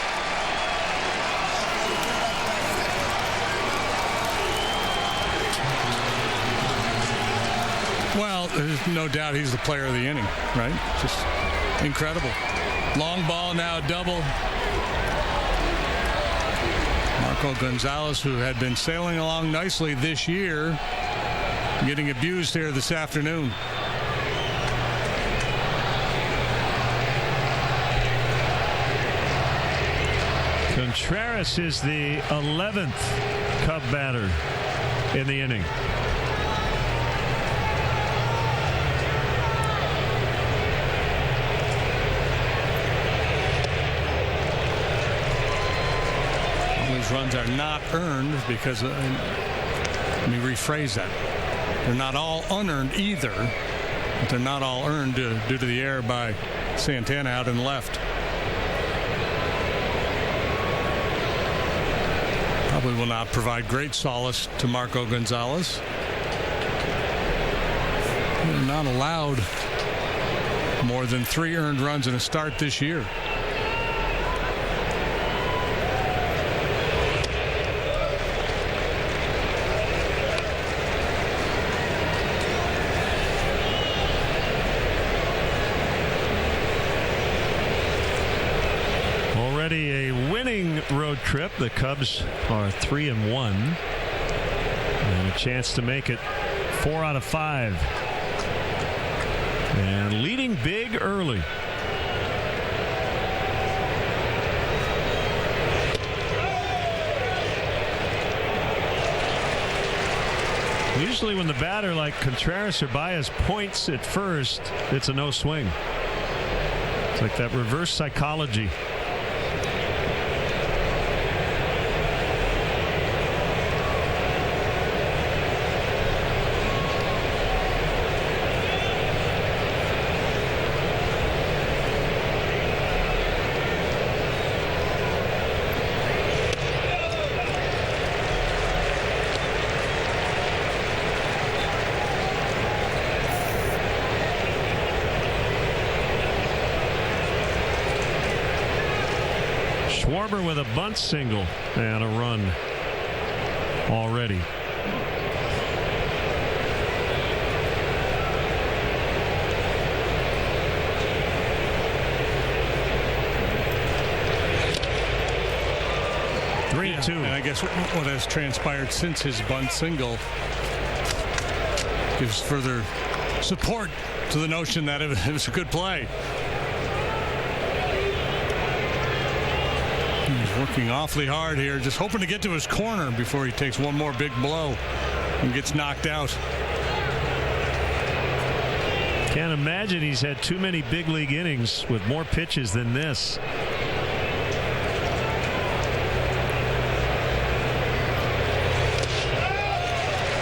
Well, there's no doubt he's the player of the inning, right? Just incredible. Long ball, now double. Marco Gonzalez, who had been sailing along nicely this year, getting abused here this afternoon. Contreras is the 11th Cub batter in the inning. Runs are not earned because, let me rephrase that. They're not all unearned either, but they're not all earned due to the error by Santana out in left. Probably will not provide great solace to Marco Gonzalez. They're not allowed more than 3 earned runs in a start this year. Road trip. The Cubs are 3-1 and a chance to make it 4 out of 5 and leading big early. Usually when the batter like Contreras or Baez points at first, it's a no swing. It's like that reverse psychology. Schwarber with a bunt single and a run already. 3-2. And I guess what has transpired since his bunt single gives further support to the notion that it was a good play. He's working awfully hard here, just hoping to get to his corner before he takes one more big blow and gets knocked out. Can't imagine he's had too many big league innings with more pitches than this.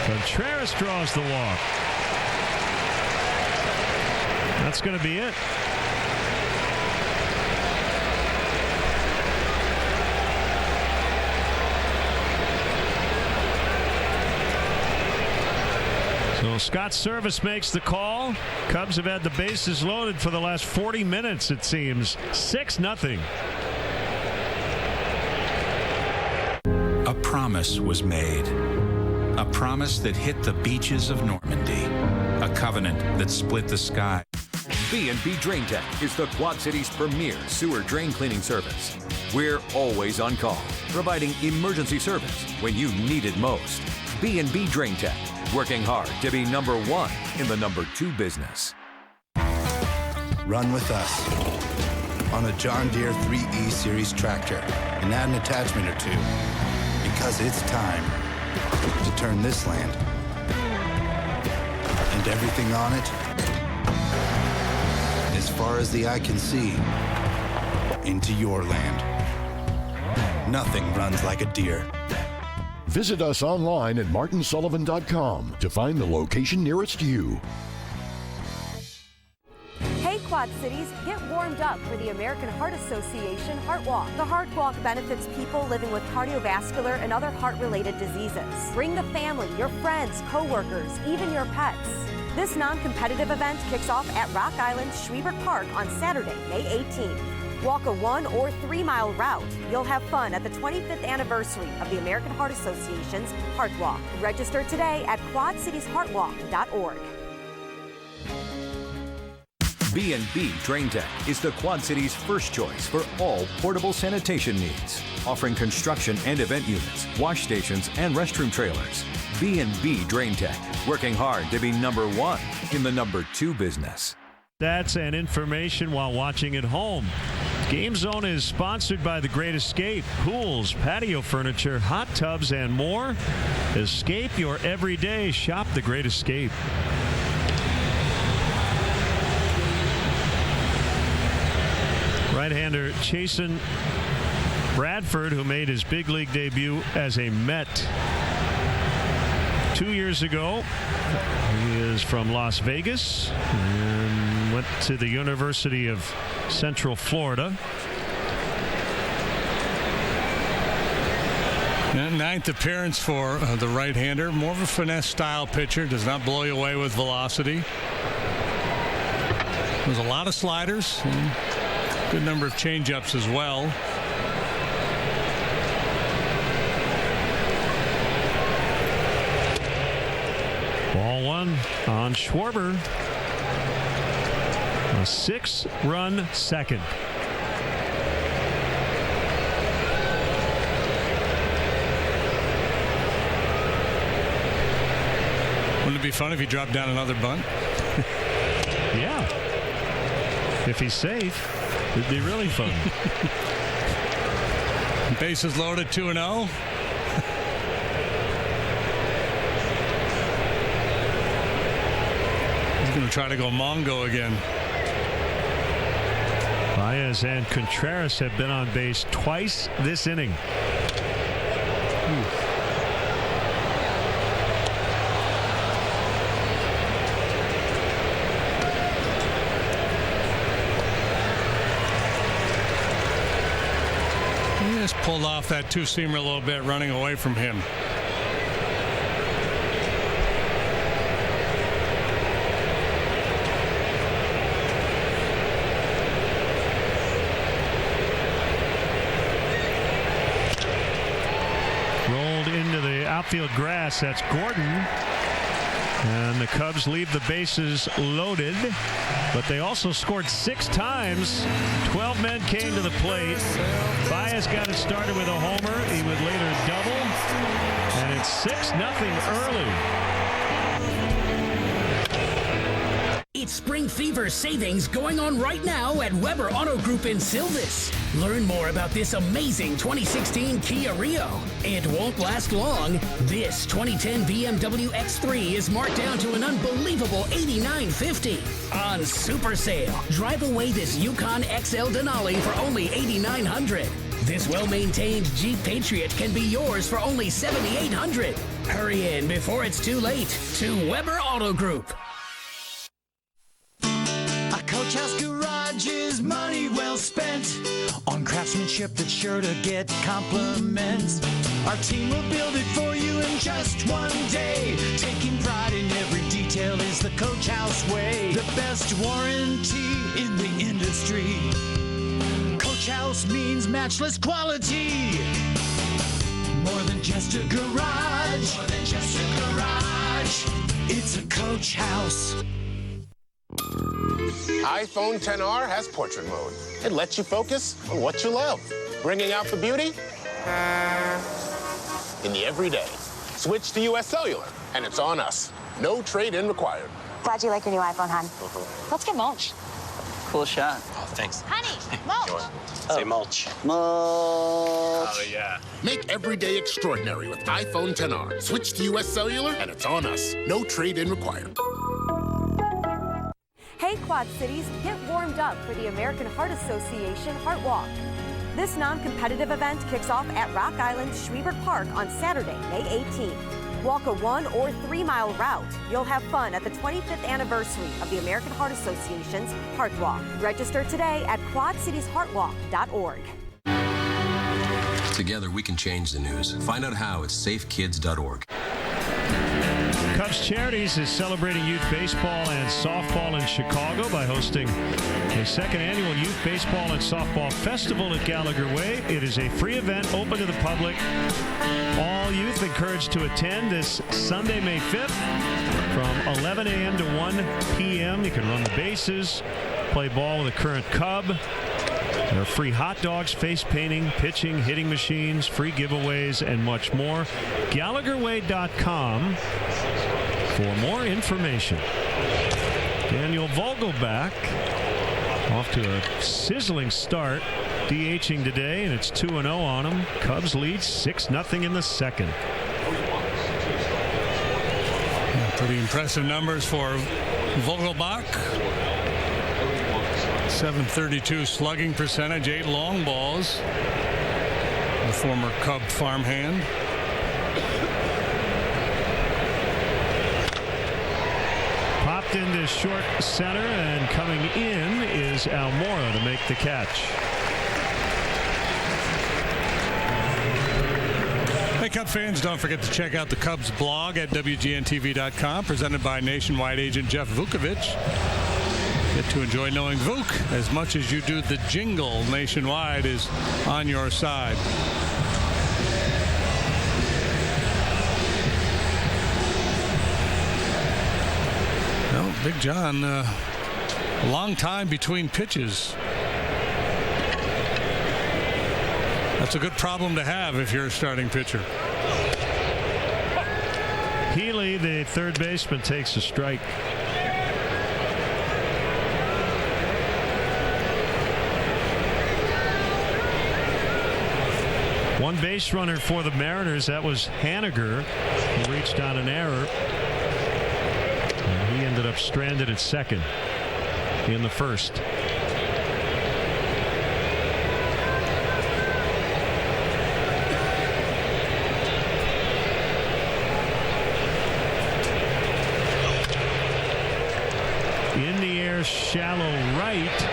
Contreras draws the walk. That's going to be it. So Scott Service makes the call. Cubs have had the bases loaded for the last 40 minutes, it seems. 6-0. A promise was made. A promise that hit the beaches of Normandy. A covenant that split the sky. B&B Drain Tech is the Quad City's premier sewer drain cleaning service. We're always on call, providing emergency service when you need it most. B&B Drain Tech, working hard to be number one in the number 2 business. Run with us on a John Deere 3E Series tractor and add an attachment or 2, because it's time to turn this land and everything on it, as far as the eye can see, into your land. Nothing runs like a Deere. Visit us online at martinsullivan.com to find the location nearest you. Hey Quad Cities, get warmed up for the American Heart Association Heart Walk. The Heart Walk benefits people living with cardiovascular and other heart-related diseases. Bring the family, your friends, co-workers, even your pets. This non-competitive event kicks off at Rock Island Schwiebert Park on Saturday, May 18th. Walk a 1 or 3 mile route. You'll have fun at the 25th anniversary of the American Heart Association's Heart Walk. Register today at quadcitiesheartwalk.org. B&B Drain Tech is the Quad City's first choice for all portable sanitation needs, offering construction and event units, wash stations, and restroom trailers. B&B Drain Tech, working hard to be number 1 in the number 2 business. Stats and information while watching at home. Game Zone is sponsored by The Great Escape. Pools, patio furniture, hot tubs, and more. Escape your everyday. Shop The Great Escape. Right-hander Chasen Bradford, who made his big league debut as a Met 2 years ago. He is from Las Vegas and went to the University of Central Florida. And 9th appearance for the right-hander. More of a finesse-style pitcher. Does not blow you away with velocity. There's a lot of sliders. Good number of change-ups as well. Ball 1 on Schwarber. A 6-run second. Wouldn't it be fun if he dropped down another bunt? Yeah. If he's safe, it'd be really fun. Bases loaded, 2-0. He's going to try to go Mongo again. Baez and Contreras have been on base twice this inning. He just pulled off that two-seamer a little bit, running away from him. Rolled into the outfield grass. That's Gordon. And the Cubs leave the bases loaded. But they also scored 6 times. 12 men came to the plate. Baez got it started with a homer. He would later double. And it's 6-0 early. It's Spring Fever savings going on right now at Weber Auto Group in Silvis. Learn more about this amazing 2016 Kia Rio. It won't last long. This 2010 BMW X3 is marked down to an unbelievable $89.50 on super sale. Drive away this Yukon XL Denali for only $8,900. This well-maintained Jeep Patriot can be yours for only $7,800. Hurry in before it's too late to Weber Auto Group. Coach House Garage is money well spent on craftsmanship that's sure to get compliments. Our team will build it for you in just one day. Taking pride in every detail is the Coach House way. The best warranty in the industry. Coach House means matchless quality. More than just a garage. More than just a garage. It's a Coach House. iPhone XR has portrait mode. It lets you focus on what you love, bringing out the beauty in the everyday. Switch to US Cellular, and it's on us. No trade-in required. Glad you like your new iPhone, hon. Let's get mulch. Cool shot. Oh, thanks. Honey, mulch. Say mulch. Mulch. Oh, yeah. Make every day extraordinary with iPhone XR. Switch to US Cellular, and it's on us. No trade-in required. Hey, Quad Cities, get warmed up for the American Heart Association Heart Walk. This non-competitive event kicks off at Rock Island Schwiebert Park on Saturday, May 18th. Walk a 1 or 3 mile route. You'll have fun at the 25th anniversary of the American Heart Association's Heart Walk. Register today at quadcitiesheartwalk.org. Together we can change the news. Find out how at safekids.org. Cubs Charities is celebrating youth baseball and softball in Chicago by hosting a second annual Youth Baseball and Softball Festival at Gallagher Way. It is a free event open to the public. All youth encouraged to attend this Sunday, May 5th from 11 a.m. to 1 p.m. You can run the bases, play ball with a current Cub. There are free hot dogs, face painting, pitching, hitting machines, free giveaways, and much more. GallagherWay.com for more information. Daniel Vogelbach off to a sizzling start, DHing today, and it's 2-0 on him. Cubs lead 6-0 in the second. Pretty impressive numbers for Vogelbach. 732 slugging percentage, 8 long balls. The former Cub farmhand. Popped into short center, and coming in is Almora to make the catch. Hey, Cub fans, don't forget to check out the Cubs blog at WGNTV.com, presented by Nationwide agent Jeff Vukovich. Get to enjoy knowing Vuk as much as you do the jingle. Nationwide is on your side. Well, Big John, a long time between pitches. That's a good problem to have if you're a starting pitcher. Healy, the third baseman, takes a strike. One base runner for the Mariners, that was Haniger, who reached on an error. And he ended up stranded at second in the first. In the air, shallow right.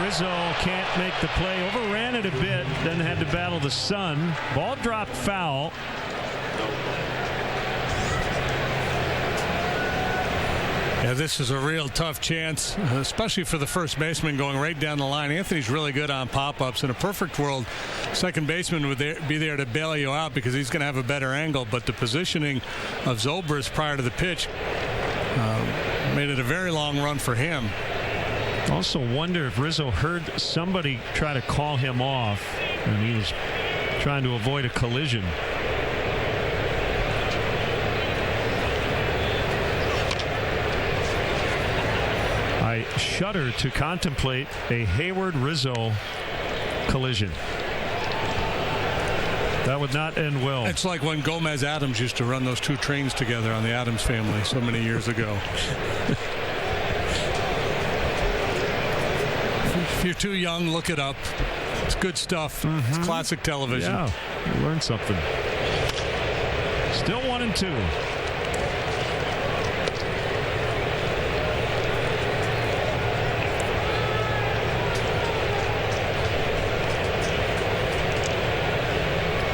Rizzo can't make the play. Overran it a bit, then had to battle the sun. Ball dropped foul. Yeah, this is a real tough chance, especially for the first baseman going right down the line. Anthony's really good on pop-ups. In a perfect world, second baseman would be there to bail you out because he's going to have a better angle. But the positioning of Zobrist prior to the pitch Made it a very long run for him. Also wonder if Rizzo heard somebody try to call him off, and he was trying to avoid a collision. I shudder to contemplate a Hayward-Rizzo collision. That would not end well. It's like when Gomez Adams used to run those two trains together on the Adams Family so many years ago. If you're too young, look it up. It's good stuff. It's classic television. Yeah, you learn something. Still 1-2.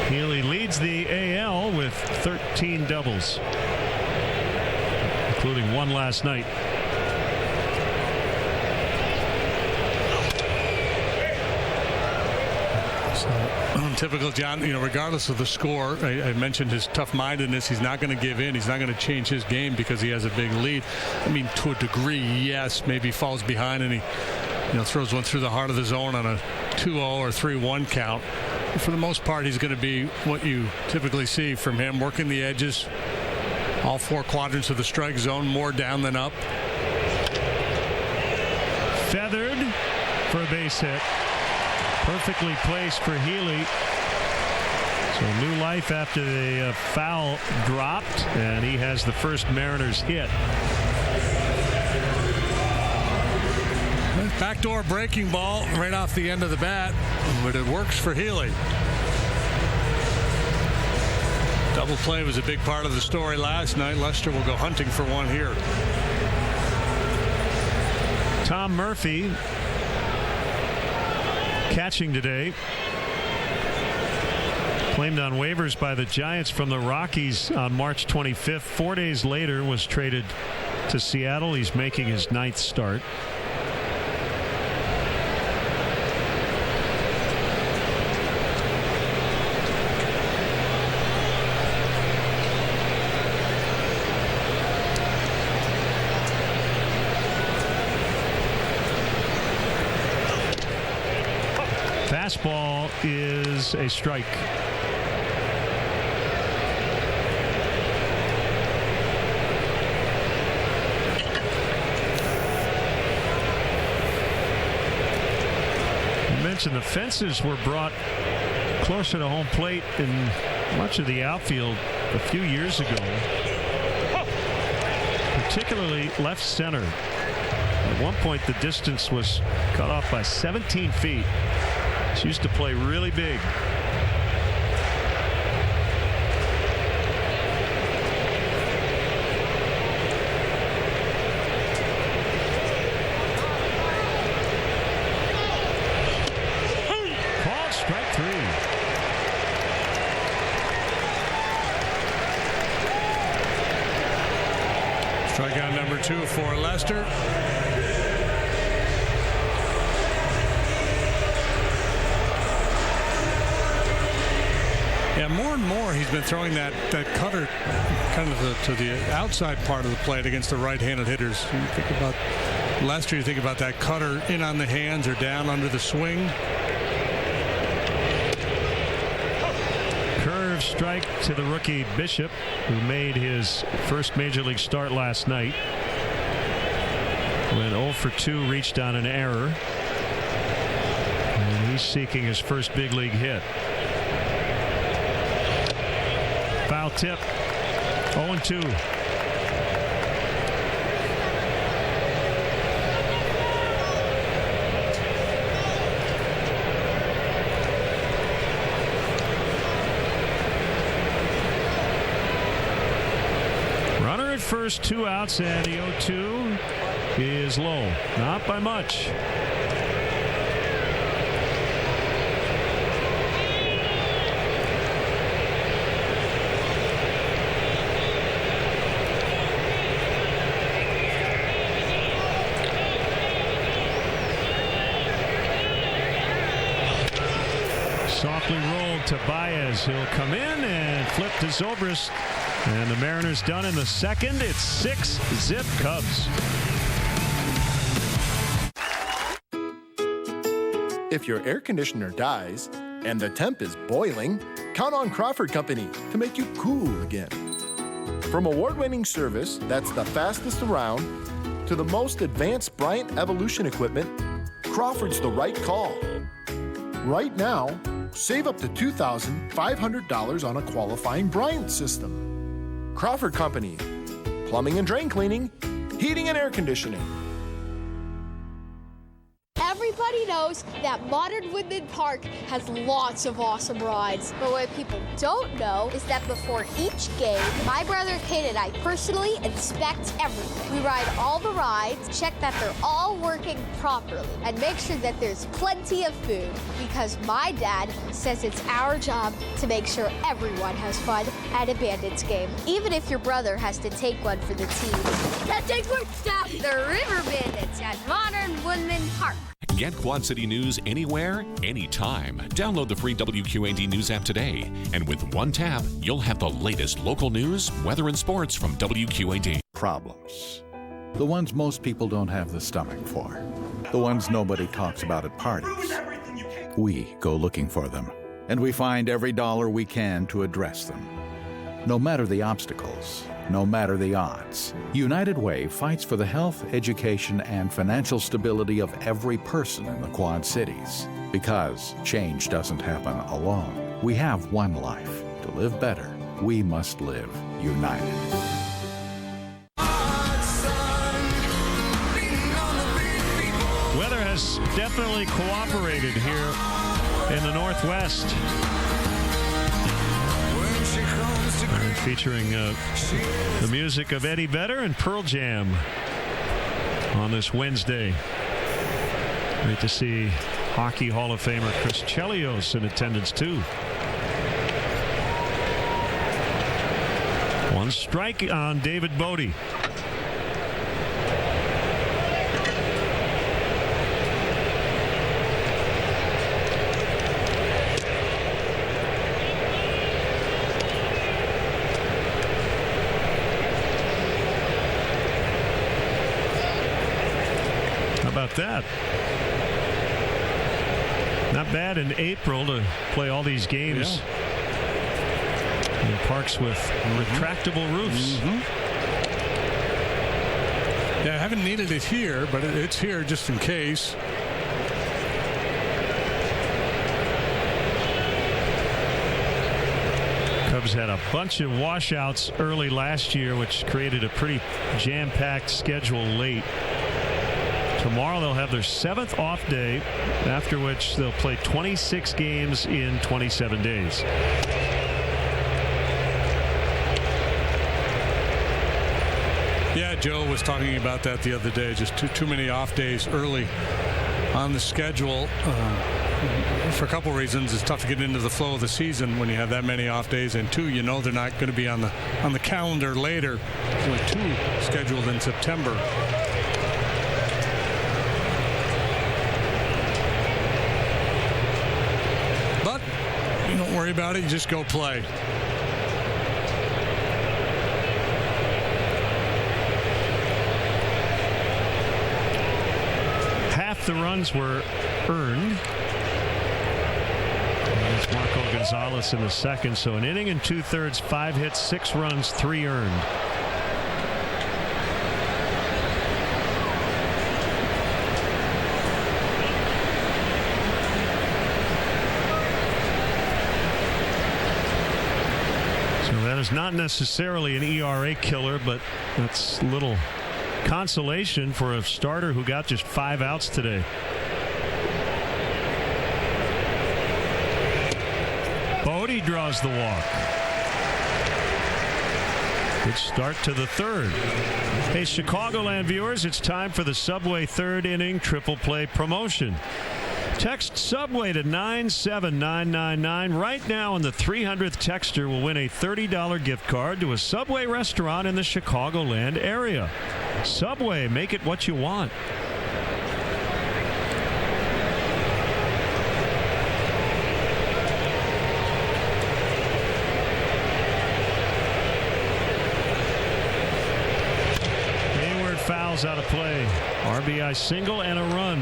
Healy leads the AL with 13 doubles, including one last night. Typical John, regardless of the score, I mentioned his tough-mindedness. He's not going to give in. He's not going to change his game because he has a big lead. I mean, to a degree, yes, maybe falls behind and he throws one through the heart of the zone on a 2-0 or 3-1 count. But for the most part, he's going to be what you typically see from him, working the edges, all four quadrants of the strike zone, more down than up. Feathered for a base hit. Perfectly placed for Healy. So new life after the foul dropped, and he has the first Mariners hit. Backdoor breaking ball right off the end of the bat, but it works for Healy. Double play was a big part of the story last night. Lester will go hunting for one here. Tom Murphy catching today. Claimed on waivers by the Giants from the Rockies on March 25th. 4 days later was traded to Seattle. He's making his 9th start. Fastball is a strike. You mentioned the fences were brought closer to home plate in much of the outfield a few years ago, particularly left center. At one point, the distance was cut off by 17 feet. She used to play really big. Call strike 3. Strikeout number 2 for Lester. Yeah, more and more he's been throwing that cutter kind of to the outside part of the plate against the right-handed hitters. You think about Lester, you think about that cutter in on the hands or down under the swing. Curve strike to the rookie Bishop, who made his first major league start last night when 0 for 2 reached on an error. And he's seeking his first big league hit. Foul tip. 0-2. Runner at first, 2 outs, and the 0-2 is low. Not by much. Softly rolled to Baez. He'll come in and flip to Zobrist And the Mariners done in the second. It's 6-zip Cubs. If your air conditioner dies and the temp is boiling, count on Crawford Company to make you cool again. From award-winning service that's the fastest around to the most advanced Bryant Evolution equipment, Crawford's the right call. Right now, save up to $2,500 on a qualifying Bryant system. Crawford Company, plumbing and drain cleaning, heating and air conditioning. Everybody knows that Modern Woodland Park has lots of awesome rides. But what people don't know is that before each game, my brother Kate and I personally inspect everything. We ride all the rides, check that they're all working properly, and make sure that there's plenty of food. Because my dad says it's our job to make sure everyone has fun at a Bandits game. Even if your brother has to take one for the team. Let's take one down the River Bandits at Modern Woodland Park. Get Quad City News anywhere, anytime. Download the free WQAD News app today. And with one tap, you'll have the latest local news, weather, and sports from WQAD. Problems. The ones most people don't have the stomach for. The ones nobody talks about at parties. We go looking for them. And we find every dollar we can to address them. No matter the obstacles, no matter the odds, United Way fights for the health, education, and financial stability of every person in the Quad Cities. Because change doesn't happen alone. We have one life. To live better, we must live united. Weather has definitely cooperated here in the Northwest. Featuring the music of Eddie Vedder and Pearl Jam on this Wednesday. Great to see Hockey Hall of Famer Chris Chelios in attendance too. One strike on David Bodie. About that. Not bad in April to play all these games in parks with retractable roofs. Yeah, I haven't needed it here, but it's here just in case. Cubs had a bunch of washouts early last year, which created a pretty jam-packed schedule late. Tomorrow they'll have their 7th off day, after which they'll play 26 games in 27 days. Yeah, Joe was talking about that the other day. Just too many off days early on the schedule. For a couple reasons. It's tough to get into the flow of the season when you have that many off days, and two, you know they're not going to be on the calendar later. There's only 2 scheduled in September. But you don't worry about it. You just go play. Half the runs were earned. It's Marco Gonzalez in the second. So an inning and 2/3, 5 hits, 6 runs, 3 earned. So that is not necessarily an ERA killer, but that's little consolation for a starter who got just 5 outs today. Bodie draws the walk. Good start to the 3rd. Hey, Chicagoland viewers, it's time for the Subway 3rd inning triple play promotion. Text Subway to 97999 right now, and the 300th texter will win a $30 gift card to a Subway restaurant in the Chicagoland area. Subway, make it what you want. ball's out of play. RBI single and a run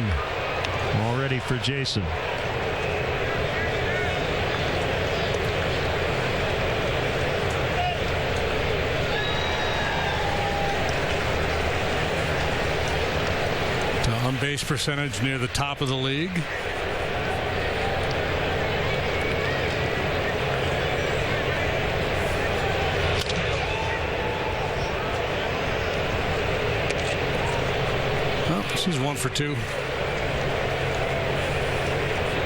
already for Jason. The on-base percentage near the top of the league. He's 1 for 2.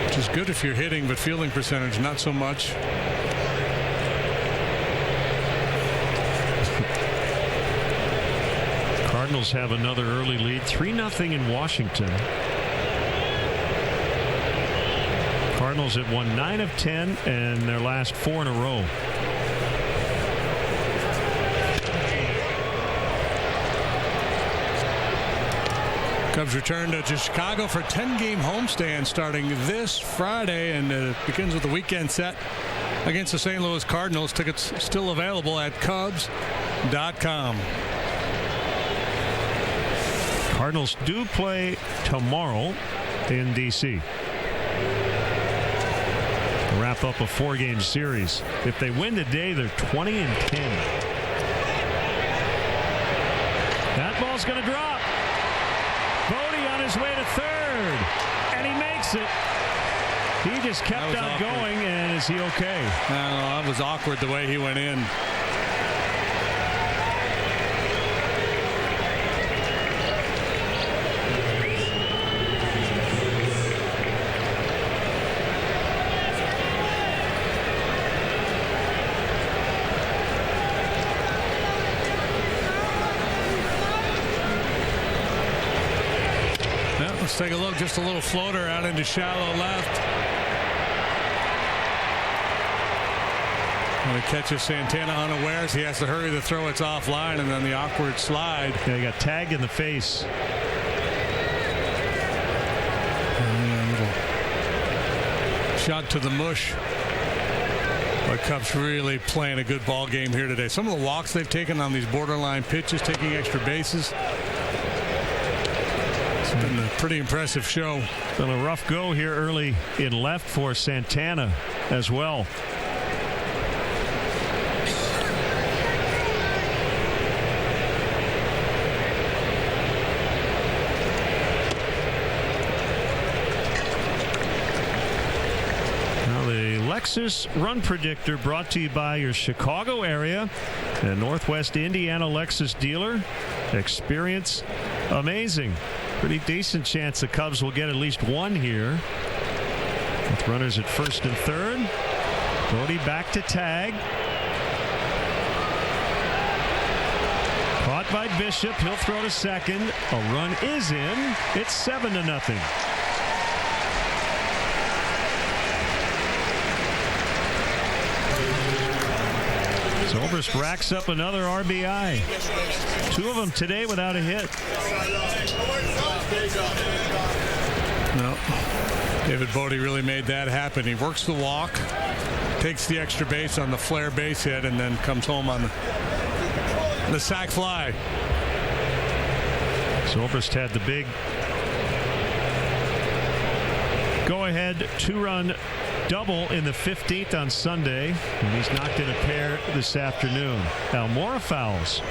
Which is good if you're hitting, but fielding percentage, not so much. Cardinals have another early lead, 3-0 in Washington. Cardinals have won 9 of 10 and their last 4 in a row. Cubs return to Chicago for 10-game homestand starting this Friday, and it begins with the weekend set against the St. Louis Cardinals. Tickets still available at Cubs.com. Cardinals do play tomorrow in D.C. Wrap up a 4-game series. If they win today, they're 20-10. That ball's going to drop. His way to third, and he makes it. He just kept on going, and is he okay? I don't know, that was awkward the way he went in. Let's take a look. Just a little floater out into shallow left. When it catches Santana unawares, he has to hurry to throw. It's offline, and then the awkward slide. Yeah, he got tagged in the face. Shot to the mush. But Cubs really playing a good ball game here today. Some of the walks they've taken on these borderline pitches, taking extra bases. It's been a pretty impressive show. Been a rough go here early in left for Santana as well. Now the Lexus Run Predictor brought to you by your Chicago area and Northwest Indiana Lexus dealer. Experience amazing. Pretty decent chance the Cubs will get at least one here. With runners at first and third. Brody back to tag. Caught by Bishop. He'll throw to second. A run is in. It's 7-0. Zobrist racks up another RBI. 2 of them today without a hit. No. David Bodie really made that happen. He works the walk, takes the extra base on the flare base hit, and then comes home on the sac fly. Zobrist had the big go-ahead 2-run double in the 15th on Sunday, and he's knocked in a pair this afternoon. Almora fouls.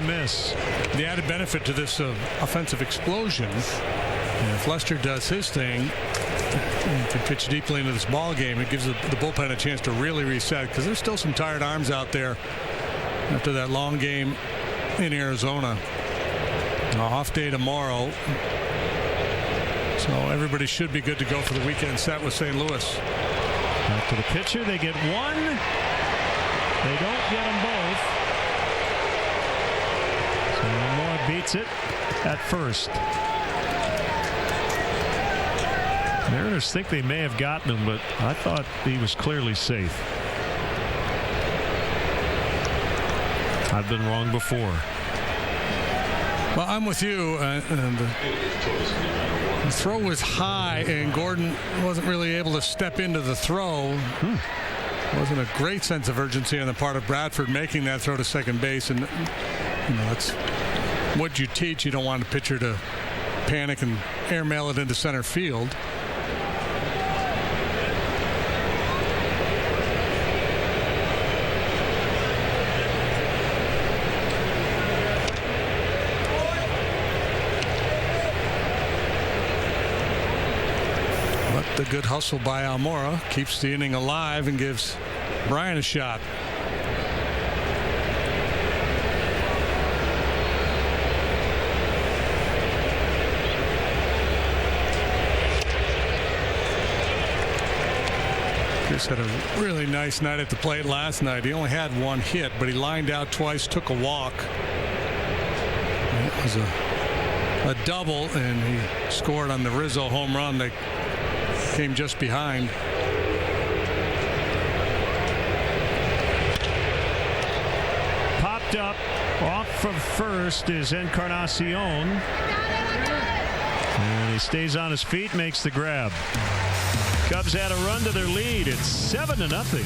Miss. The added benefit to this offensive explosion, if Lester does his thing and can pitch deeply into this ball game, it gives the bullpen a chance to really reset, because there's still some tired arms out there after that long game in Arizona. An off day tomorrow, so everybody should be good to go for the weekend set with St. Louis. Back to the pitcher. They get one. They don't get them both. Beats it at first. Mariners think they may have gotten him, but I thought he was clearly safe. I've been wrong before. Well, I'm with you. The throw was high, and Gordon wasn't really able to step into the throw. Wasn't a great sense of urgency on the part of Bradford making that throw to second base, and that's what you teach. You don't want a pitcher to panic and airmail it into center field. The good hustle by Almora keeps the inning alive and gives Brian a shot. Chris had a really nice night at the plate last night. He only had one hit, but he lined out twice, took a walk. It was a double, and he scored on the Rizzo home run that came just behind. Popped up off from first is Encarnacion. And he stays on his feet, makes the grab. Cubs add a run to their lead. It's 7-0.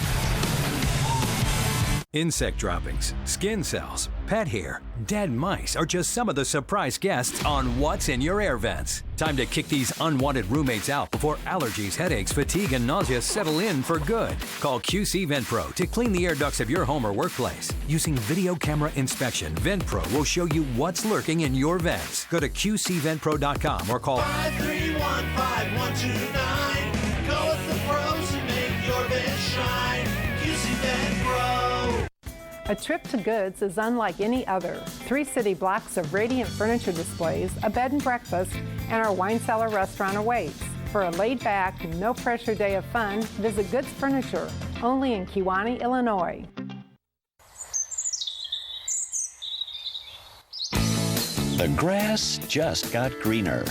Insect droppings, skin cells, pet hair, dead mice are just some of the surprise guests on What's in Your Air Vents. Time to kick these unwanted roommates out before allergies, headaches, fatigue, and nausea settle in for good. Call QC Vent Pro to clean the air ducts of your home or workplace. Using video camera inspection, Vent Pro will show you what's lurking in your vents. Go to QCVentPro.com or call 5315129. Go with the pros and make your vents shine. QC Vent Pro. A trip to Goods is unlike any other. 3 city blocks of radiant furniture displays, a bed and breakfast, and our wine cellar restaurant awaits. For a laid-back, no-pressure day of fun, visit Goods Furniture, only in Kewanee, Illinois. The grass just got greener.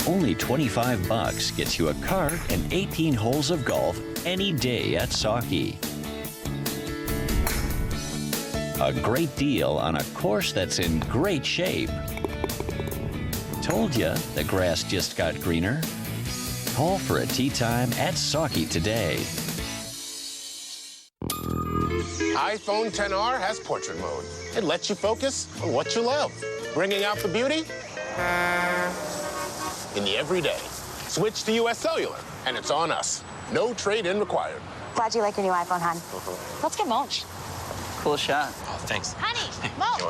Only $25 gets you a cart and 18 holes of golf any day at Sauchy. A great deal on a course that's in great shape. Told you the grass just got greener. Call for a tee time at Sauchy today. iPhone XR has portrait mode. It lets you focus on what you love, bringing out the beauty in the everyday. Switch to US Cellular, and it's on us. No trade-in required. Glad you like your new iPhone, hon. Let's get mulch. Cool shot. Oh, thanks. Honey, mulch.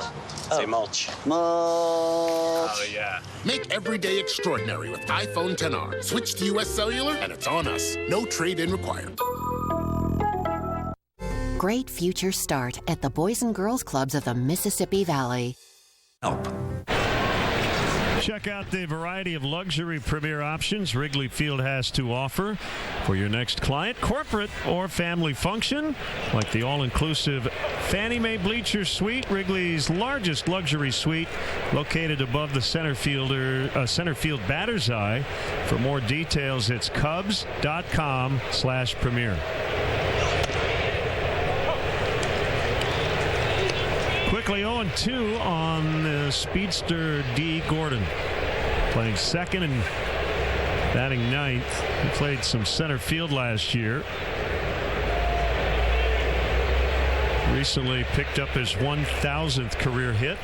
Say mulch. Oh, yeah. Make every day extraordinary with iPhone XR. Switch to US Cellular, and it's on us. No trade-in required. Great futures start at the Boys and Girls Clubs of the Mississippi Valley. Check out the variety of luxury premier options Wrigley Field has to offer for your next client, corporate or family function, like the all-inclusive Fannie Mae Bleacher Suite, Wrigley's largest luxury suite, located above the center field batter's eye. For more details, it's Cubs.com/premier. Quickly 0-2 on the speedster D. Gordon. Playing second and batting ninth. He played some center field last year. Recently picked up his 1,000th career hit.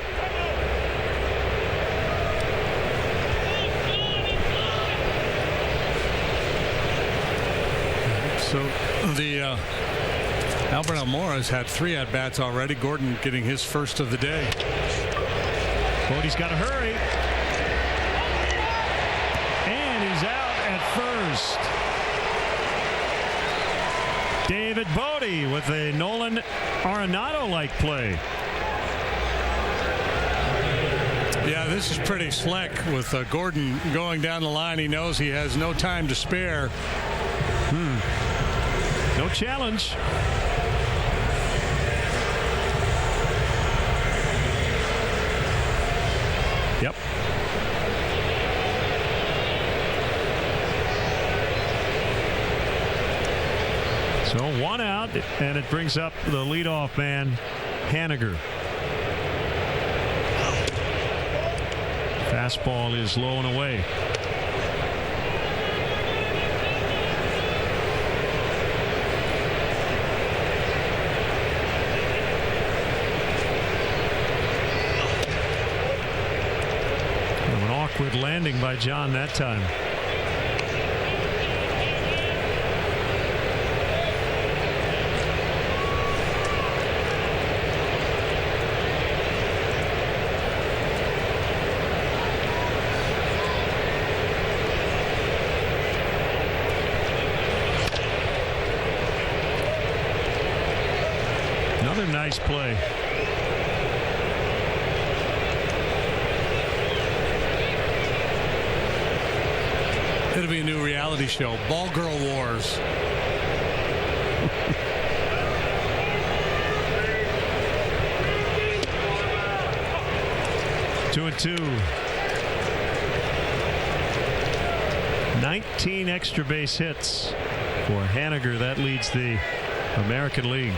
So the Albert Almora has had 3 at-bats already. Gordon getting his first of the day. Cody's got to hurry. And he's out at first. David Bodie with a Nolan Arenado-like play. Yeah, this is pretty slick with Gordon going down the line. He knows he has no time to spare. No challenge. Yep. So 1 out, and it brings up the leadoff man, Haniger. Fastball is low and away. An awkward landing by John that time. Nice play. It'll be a new reality show, Ball Girl Wars. Two and two. 19 extra base hits for Haniger. That leads the American League.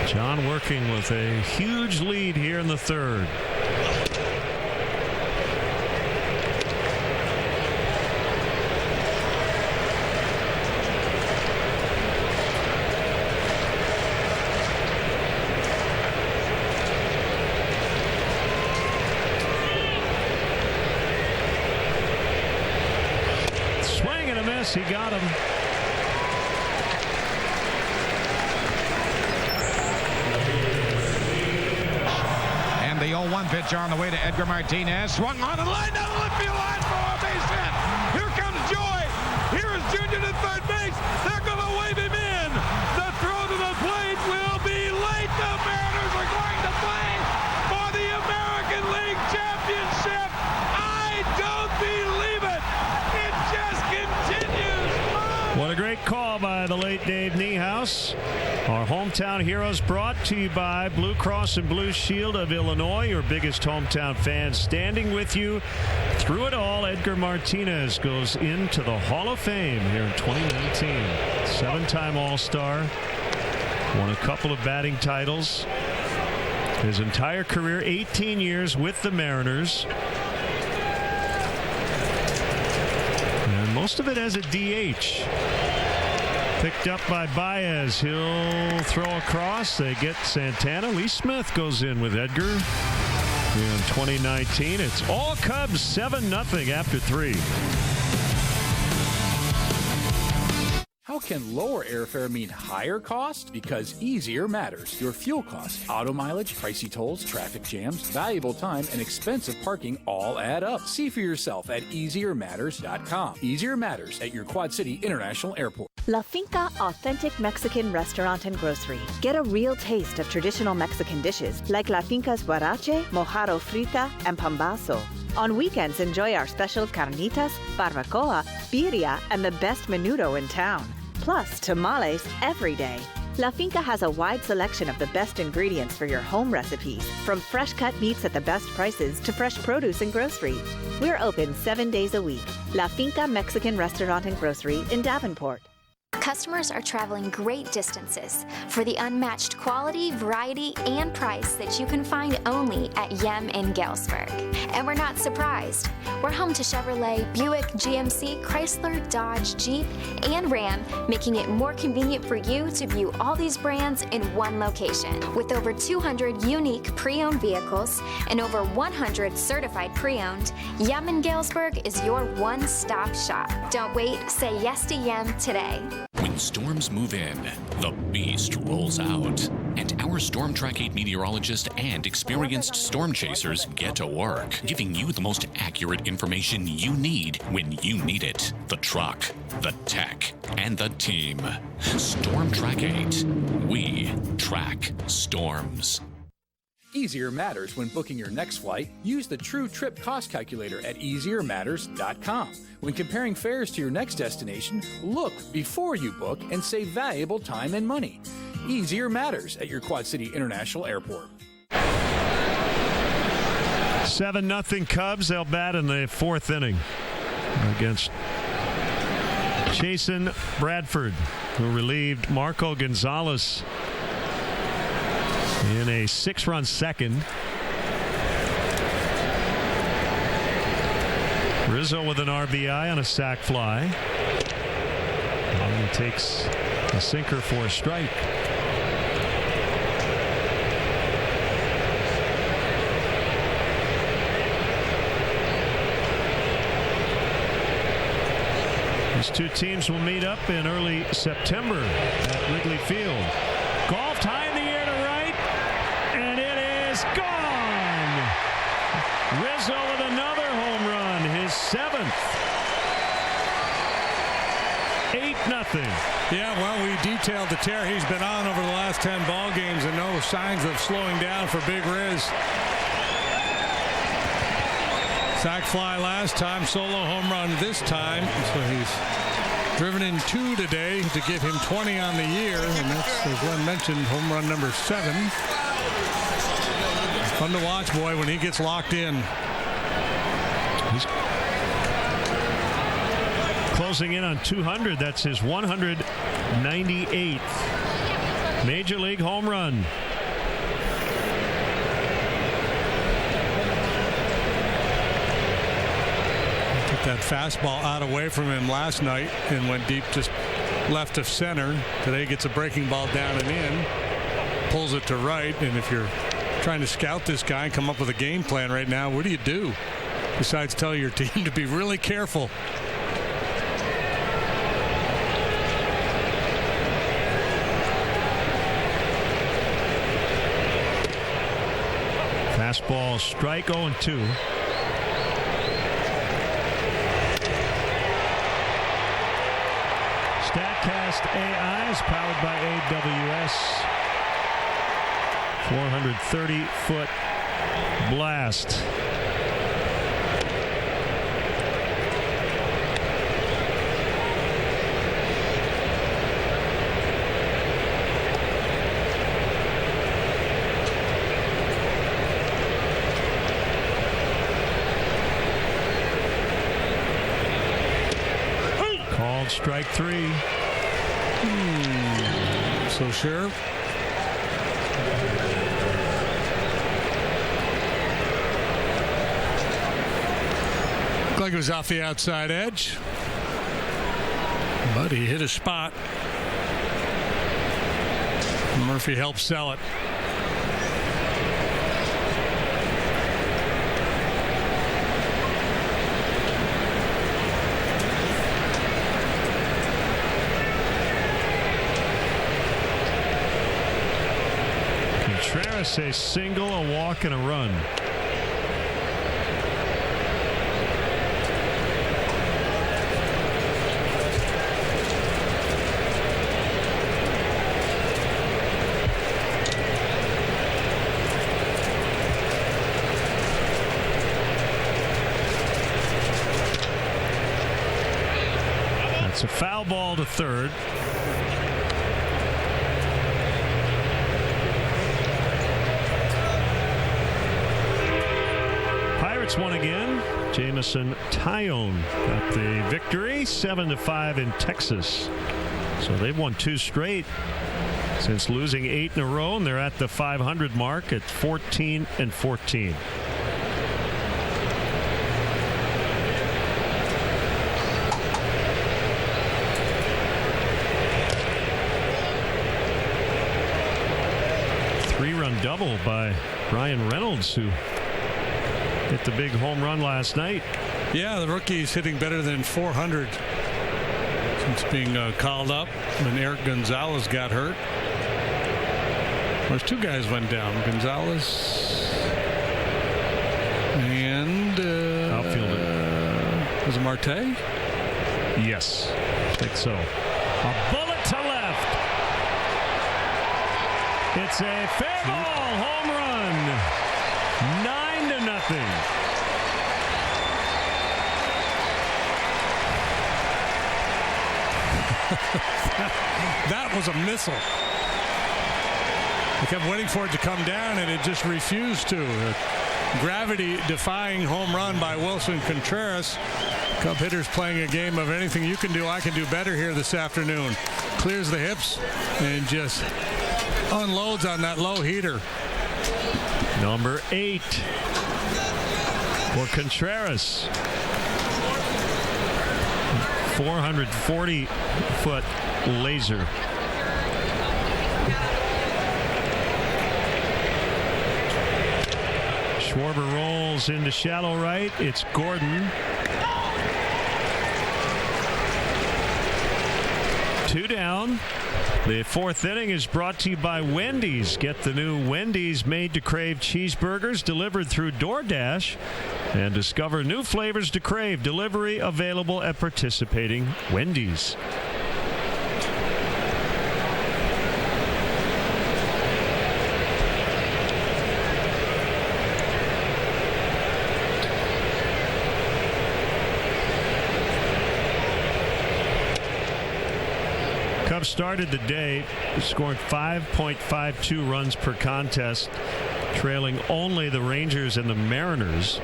John working with a huge lead here in the third. Swing and a miss. He got him. The 0-1 pitch on the way to Edgar Martinez. Swung on the line down the left field line for a base hit. Here comes Joy. Here is Junior to third base. They're going to wave him in. The throw to the plate will be late. The Mariners are going to play for the American League Championship. I don't believe it. It just continues. What a great call by the late Dave Niehaus. Our hometown heroes brought to you by Blue Cross and Blue Shield of Illinois, your biggest hometown fans standing with you through it all. Edgar Martinez goes into the Hall of Fame here in 2019. 7-time All-Star, won a couple of batting titles. His entire career, 18 years with the Mariners. And most of it as a DH. Picked up by Baez. He'll throw across. They get Santana. Lee Smith goes in with Edgar. In 2019, it's all Cubs 7-0 after 3. How can lower airfare mean higher cost? Because easier matters. Your fuel costs, auto mileage, pricey tolls, traffic jams, valuable time, and expensive parking all add up. See for yourself at easiermatters.com. Easier Matters at your Quad City International Airport. La Finca Authentic Mexican Restaurant and Grocery. Get a real taste of traditional Mexican dishes like La Finca's huarache, mojarra frita, and pambazo. On weekends, enjoy our special carnitas, barbacoa, birria, and the best menudo in town. Plus, tamales every day. La Finca has a wide selection of the best ingredients for your home recipes, from fresh-cut meats at the best prices to fresh produce and grocery. We're open 7 days a week. La Finca Mexican Restaurant and Grocery in Davenport. Customers are traveling great distances for the unmatched quality, variety, and price that you can find only at Yem in Galesburg. And we're not surprised. We're home to Chevrolet, Buick, GMC, Chrysler, Dodge, Jeep, and Ram, making it more convenient for you to view all these brands in one location. With over 200 unique pre-owned vehicles and over 100 certified pre-owned, Yem in Galesburg is your one-stop shop. Don't wait, say yes to Yem today. When storms move in, the beast rolls out. And our Storm Track 8 meteorologist and experienced storm chasers get to work, giving you the most accurate information you need when you need it. The truck, the tech, and the team. Storm Track 8. We track storms. Easier Matters when booking your next flight. Use the True Trip Cost Calculator at easiermatters.com. When comparing fares to your next destination, look before you book and save valuable time and money. Easier Matters at your Quad City International Airport. 7-0 Cubs. They'll bat in the fourth inning against Chasen Bradford, who relieved Marco Gonzalez in a 6-run second. Rizzo with an RBI on a sac fly. And he takes a sinker for a strike. These two teams will meet up in early September at Wrigley Field. Golfed high in the air to right, and it is gone. Rizzo with another home run, his 7th. 8-0. Yeah, well, we detailed the tear he's been on over the last 10 ball games, and no signs of slowing down for Big Riz. Sac fly last time, solo home run this time. So he's driven in 2 today to give him 20 on the year. And that's, as Len mentioned, home run number 7. Fun to watch, boy, when he gets locked in. He's closing in on 200. That's his 198th Major League home run. That fastball out away from him last night and went deep just left of center. Today gets a breaking ball down and in, pulls it to right. And if you're trying to scout this guy and come up with a game plan right now, what do you do besides tell your team to be really careful? Fastball strike, 0-2. StatCast AI is powered by AWS. 430-foot blast. Called strike 3. So sure. Looked like it was off the outside edge, but he hit a spot. Murphy helped sell it. Contreras a single, a walk, and a run. That's a foul ball to third. Pirates won again. Jamison Tyone got the victory, 7-5 in Texas. So they've won 2 straight since losing 8 in a row, and they're at the 500 mark at 14-14. Three-run double by Ryan Reynolds, who hit the big home run last night. Yeah, the rookie's hitting better than 400 since being called up when Eric Gonzalez got hurt. There's 2 guys went down, Gonzalez and outfielder. Was it Marte? Yes, I think so. A bullet to left. It's a fair ball home run. 9-0. That was a missile. I kept waiting for it to come down, and it just refused to. A gravity-defying home run by Wilson Contreras. Cub hitters playing a game of anything you can do, I can do better here this afternoon. Clears the hips and just unloads on that low heater. Number 8 for Contreras. 440-foot laser. Schwarber rolls into shallow right. It's Gordon. 2 down. The 4th inning is brought to you by Wendy's. Get the new Wendy's Made to Crave cheeseburgers delivered through DoorDash and discover new flavors to crave. Delivery available at participating Wendy's. Cubs started the day scoring 5.52 runs per contest, trailing only the Rangers and the Mariners,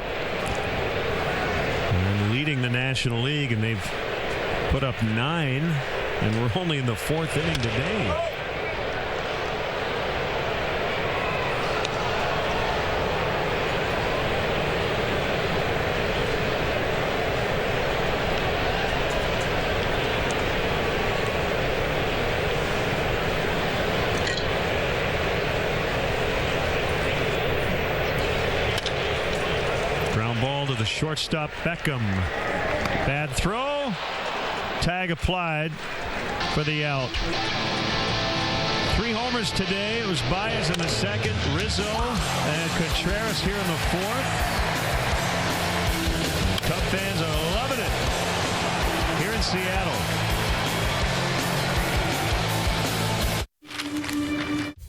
and leading the National League, and they've put up 9, and we're only in the 4th inning today. The shortstop Beckham. Bad throw. Tag applied for the out. 3 homers today. It was Baez in the 2nd, Rizzo and Contreras here in the 4th. Cub fans are loving it here in Seattle.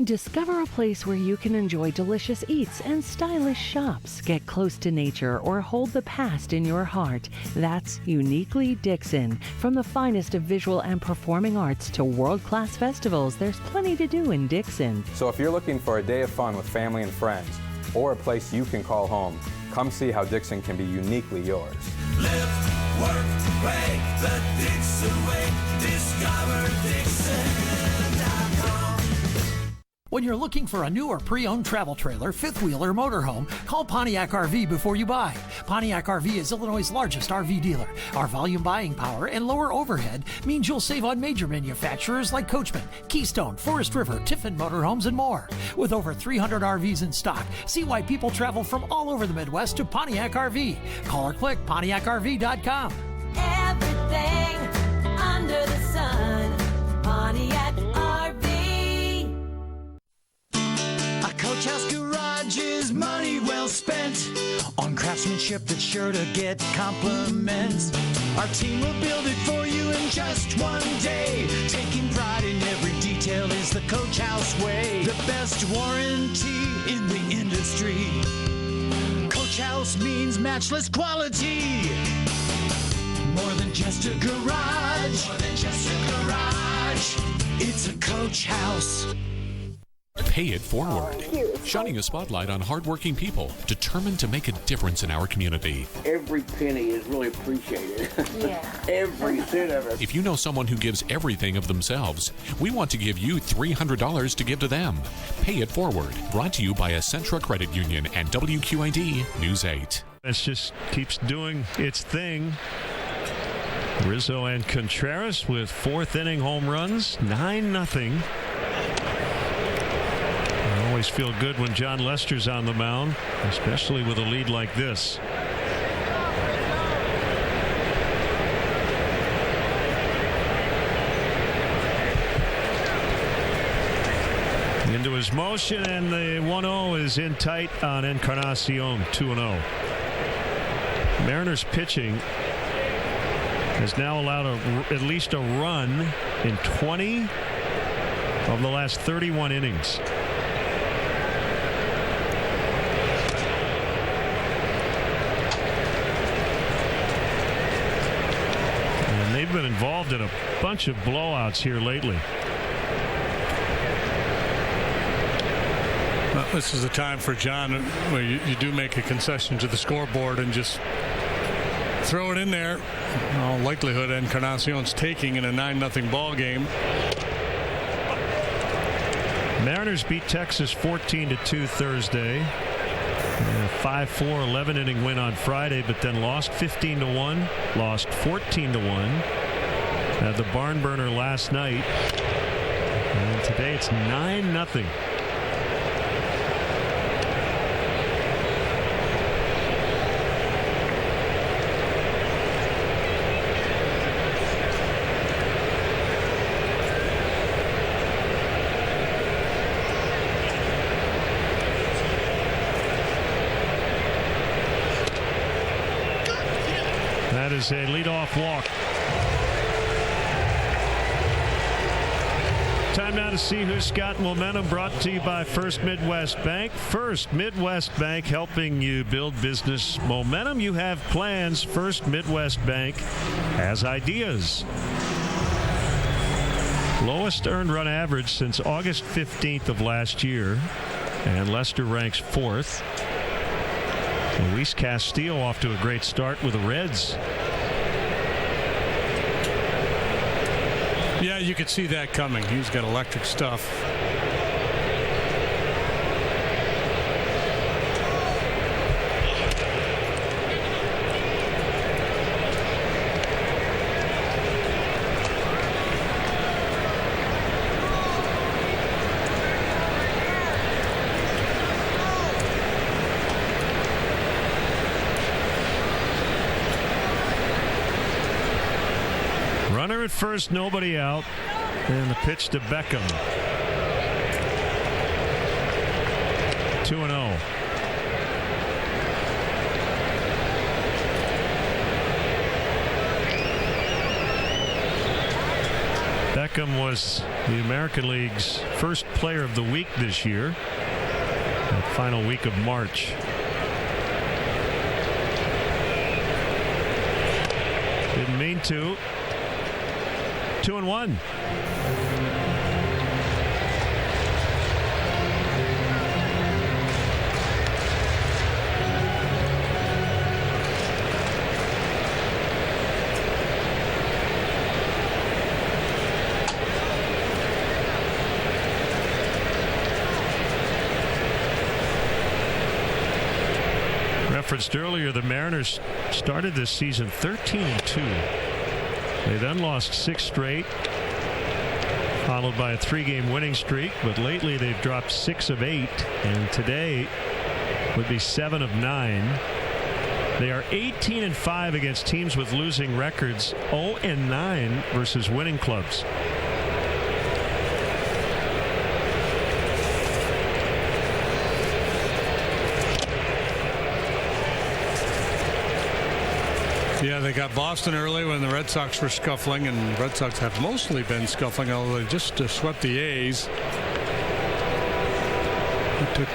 Discover a place where you can enjoy delicious eats and stylish shops. Get close to nature or hold the past in your heart. That's Uniquely Dixon. From the finest of visual and performing arts to world-class festivals, there's plenty to do in Dixon. So if you're looking for a day of fun with family and friends, or a place you can call home, come see how Dixon can be uniquely yours. Live, work, play the Dixon way. Discover Dixon.com. When you're looking for a new or pre-owned travel trailer, fifth wheel, or motorhome, call Pontiac RV before you buy. Pontiac RV is Illinois' largest RV dealer. Our volume buying power and lower overhead means you'll save on major manufacturers like Coachman, Keystone, Forest River, Tiffin Motorhomes, and more. With over 300 RVs in stock, see why people travel from all over the Midwest to Pontiac RV. Call or click PontiacRV.com. Everything under the sun. Pontiac RV. A Coach House garage is money well spent on craftsmanship that's sure to get compliments. Our team will build it for you in just one day. Taking pride in every detail is the Coach House way. The best warranty in the industry. Coach House means matchless quality. More than just a garage. More than just a garage. It's a Coach House. Pay it forward. Shining a spotlight on hardworking people determined to make a difference in our community. Every penny is really appreciated. Yeah. Every cent of it. If you know someone who gives everything of themselves, we want to give you $300 to give to them. Pay it forward. Brought to you by Essentra Credit Union and WQAD News 8. This just keeps doing its thing. Rizzo and Contreras with 4th inning home runs, 9-0. Always feel good when John Lester's on the mound, especially with a lead like this. Into his motion, and the 1-0 is in tight on Encarnacion, 2-0. Mariners pitching has now allowed at least a run in 20 of the last 31 innings. They've been involved in a bunch of blowouts here lately. Well, this is the time for John where you do make a concession to the scoreboard and just throw it in there. In all likelihood, Encarnacion's taking in a 9-0 ball game. Mariners beat Texas 14-2 Thursday. 5-4 11-inning win on Friday, but then lost 15-1, lost 14-1. Had the barn burner last night, and today it's 9-0. That is a leadoff walk. Time now to see who's got momentum, brought to you by First Midwest Bank. First Midwest Bank, helping you build business momentum. You have plans. First Midwest Bank has ideas. Lowest earned run average since August 15th of last year, and Lester ranks 4th. Luis Castillo off to a great start with the Reds. Yeah, you could see that coming. He's got electric stuff. Runner at first, nobody out. And the pitch to Beckham. 2-0. Beckham was the American League's first player of the week this year. That final week of March. Didn't mean to. 2-1. Referenced earlier, the Mariners started this season 13-2. They then lost 6 straight, followed by a 3-game winning streak, but lately they've dropped 6 of 8, and today would be 7 of 9. They are 18-5 against teams with losing records, 0-9 versus winning clubs. Yeah, they got Boston early when the Red Sox were scuffling, and Red Sox have mostly been scuffling, although they just swept the A's. It took,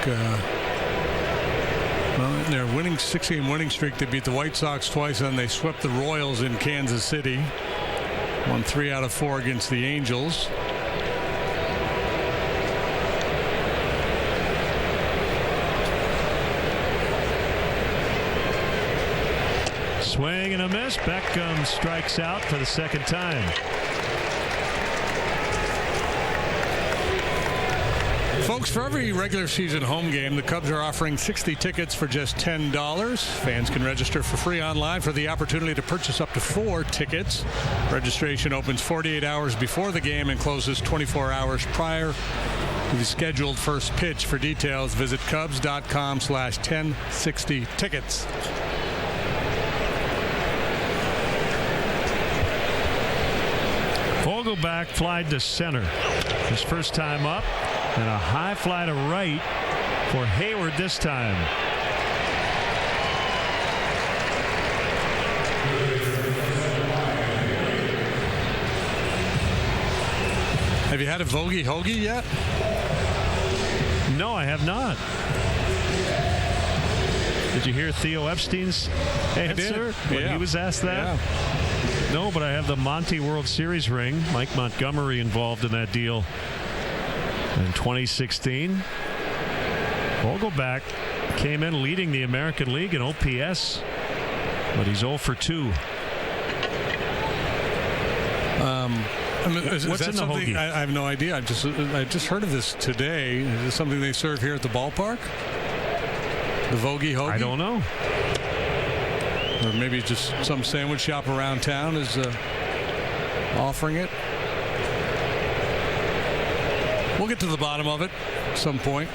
well, in their winning 6-game winning streak, they beat the White Sox twice, and they swept the Royals in Kansas City. Won 3 out of 4 against the Angels. Swing and a miss. Beckham strikes out for the second time. Folks, for every regular season home game, the Cubs are offering 60 tickets for just $10. Fans can register for free online for the opportunity to purchase up to 4 tickets. Registration opens 48 hours before the game and closes 24 hours prior to the scheduled first pitch. For details, visit Cubs.com/1060tickets. Vogelbach flied to center. His first time up, and a high fly to right for Hayward this time. Have you had a Vogie Hoagie yet? No, I have not. Did you hear Theo Epstein's answer when he was asked that? Yeah. No, but I have the Monty World Series ring. Mike Montgomery involved in that deal in 2016. Vogelbach came in leading the American League in OPS, but he's 0 for 2. Is What's that in the something? hoagie? I have no idea. I just heard of this today. Is this something they serve here at the ballpark? The Vogie hoagie? I don't know. Or maybe just some sandwich shop around town is offering it. We'll get to the bottom of it at some point.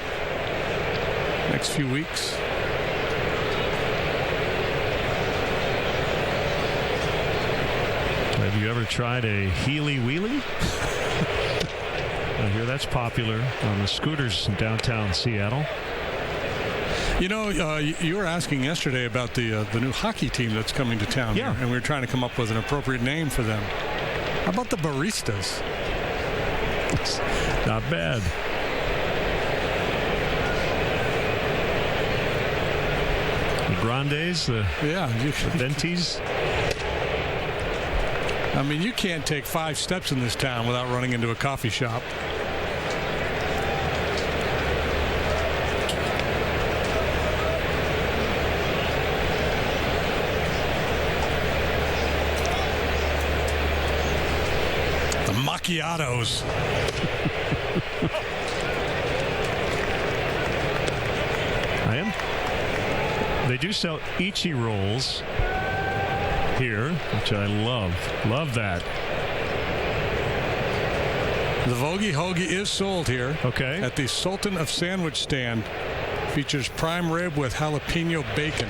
Next few weeks. Have you ever tried a Healy Wheelie? I hear that's popular on the scooters in downtown Seattle. You know, you were asking yesterday about the new hockey team that's coming to town here, and we were trying to come up with an appropriate name for them. How about the Baristas? Not bad. The Grandes, the Ventis. I mean, you can't take 5 steps in this town without running into a coffee shop. The macchiatos. I am. They do sell Ichi rolls here, which I love. Love that. The Vogie Hoagie is sold here. Okay. At the Sultan of Sandwich stand. Features prime rib with jalapeno bacon.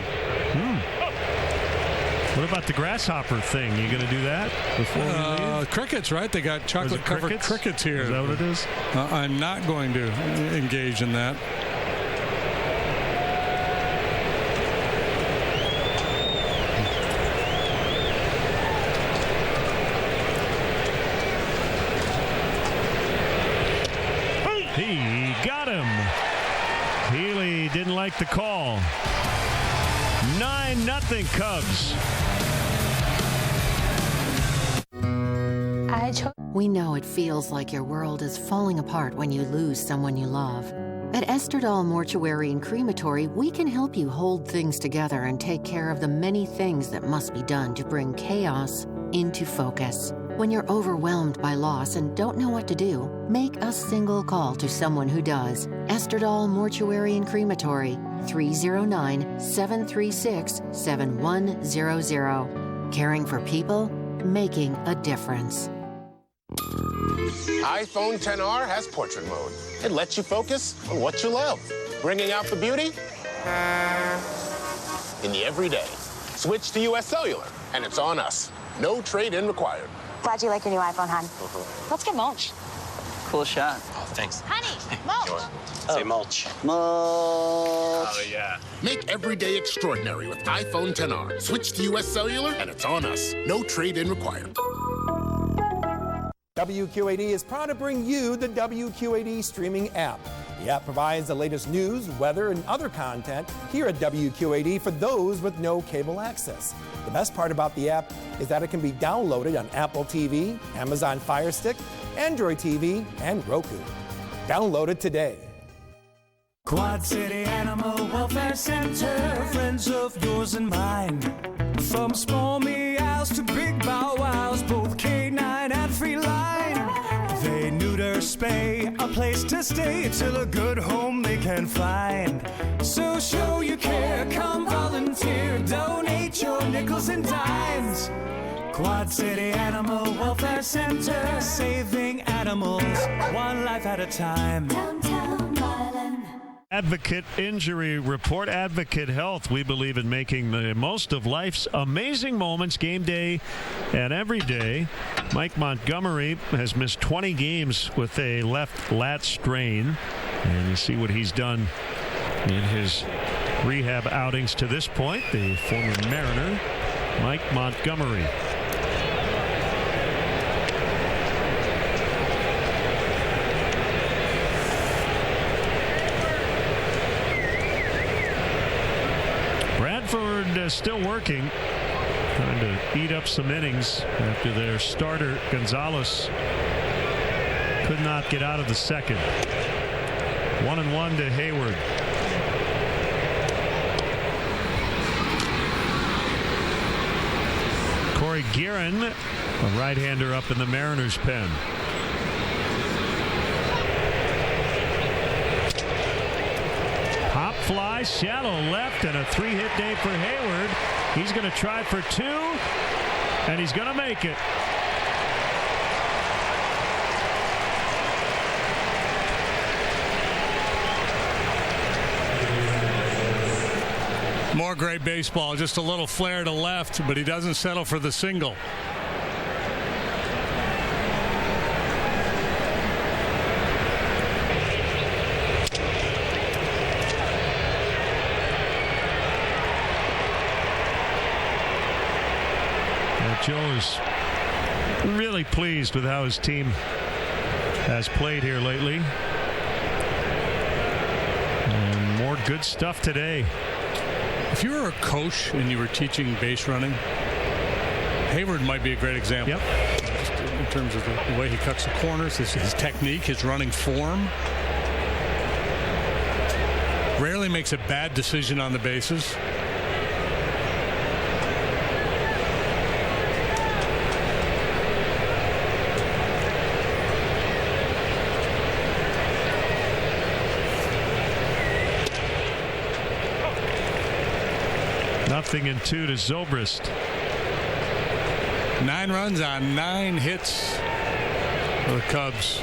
What about the grasshopper thing? You going to do that before we leave? Crickets, right? They got chocolate-covered crickets here. Is that what it is? I'm not going to engage in that. He got him. Healy didn't like the call. 9-0 Cubs. We know it feels like your world is falling apart when you lose someone you love. At Esterdal Mortuary and Crematory, we can help you hold things together and take care of the many things that must be done to bring chaos into focus. When you're overwhelmed by loss and don't know what to do, make a single call to someone who does. Esterdal Mortuary and Crematory, 309-736-7100. Caring for people, making a difference. iPhone XR has portrait mode. It lets you focus on what you love, bringing out the beauty in the everyday. Switch to US Cellular, and it's on us. No trade-in required. Glad you like your new iPhone, hon. Let's get mulch. Cool shot. Oh, thanks. Honey, mulch. Say mulch. Oh, yeah. Make every day extraordinary with iPhone XR. Switch to US Cellular, and it's on us. No trade-in required. WQAD is proud to bring you the WQAD streaming app. The app provides the latest news, weather, and other content here at WQAD for those with no cable access. The best part about the app is that it can be downloaded on Apple TV, Amazon Fire Stick, Android TV, and Roku. Download it today. Quad City Animal Welfare Center, friends of yours and mine. From small meows to big bow wows, both canine and feline. They neuter, spay, a place to stay till a good home they can find. So show your care, come volunteer, donate your nickels and dimes. Quad City Animal Welfare Center, saving animals one life at a time. Downtown Island. Advocate Injury Report. Advocate Health. We believe in making the most of life's amazing moments, game day and every day. Mike Montgomery has missed 20 games with a left lat strain. And you see what he's done in his rehab outings to this point. The former Mariner, Mike Montgomery. is still working, trying to eat up some innings after their starter, Gonzalez, could not get out of the second. 1-1 to Hayward. Corey Guerin, a right-hander up in the Mariners' pen. Pop fly, shallow left, and a 3-hit day for Hayward. He's going to try for 2, and he's going to make it. More great baseball, just a little flare to left, but he doesn't settle for the single. Joe is really pleased with how his team has played here lately. And more good stuff today. If you were a coach and you were teaching base running, Hayward might be a great example. Yep. Just in terms of the way he cuts the corners, his technique, his running form. Rarely makes a bad decision on the bases. Nothing in 2 to Zobrist. 9 runs on 9 hits for the Cubs.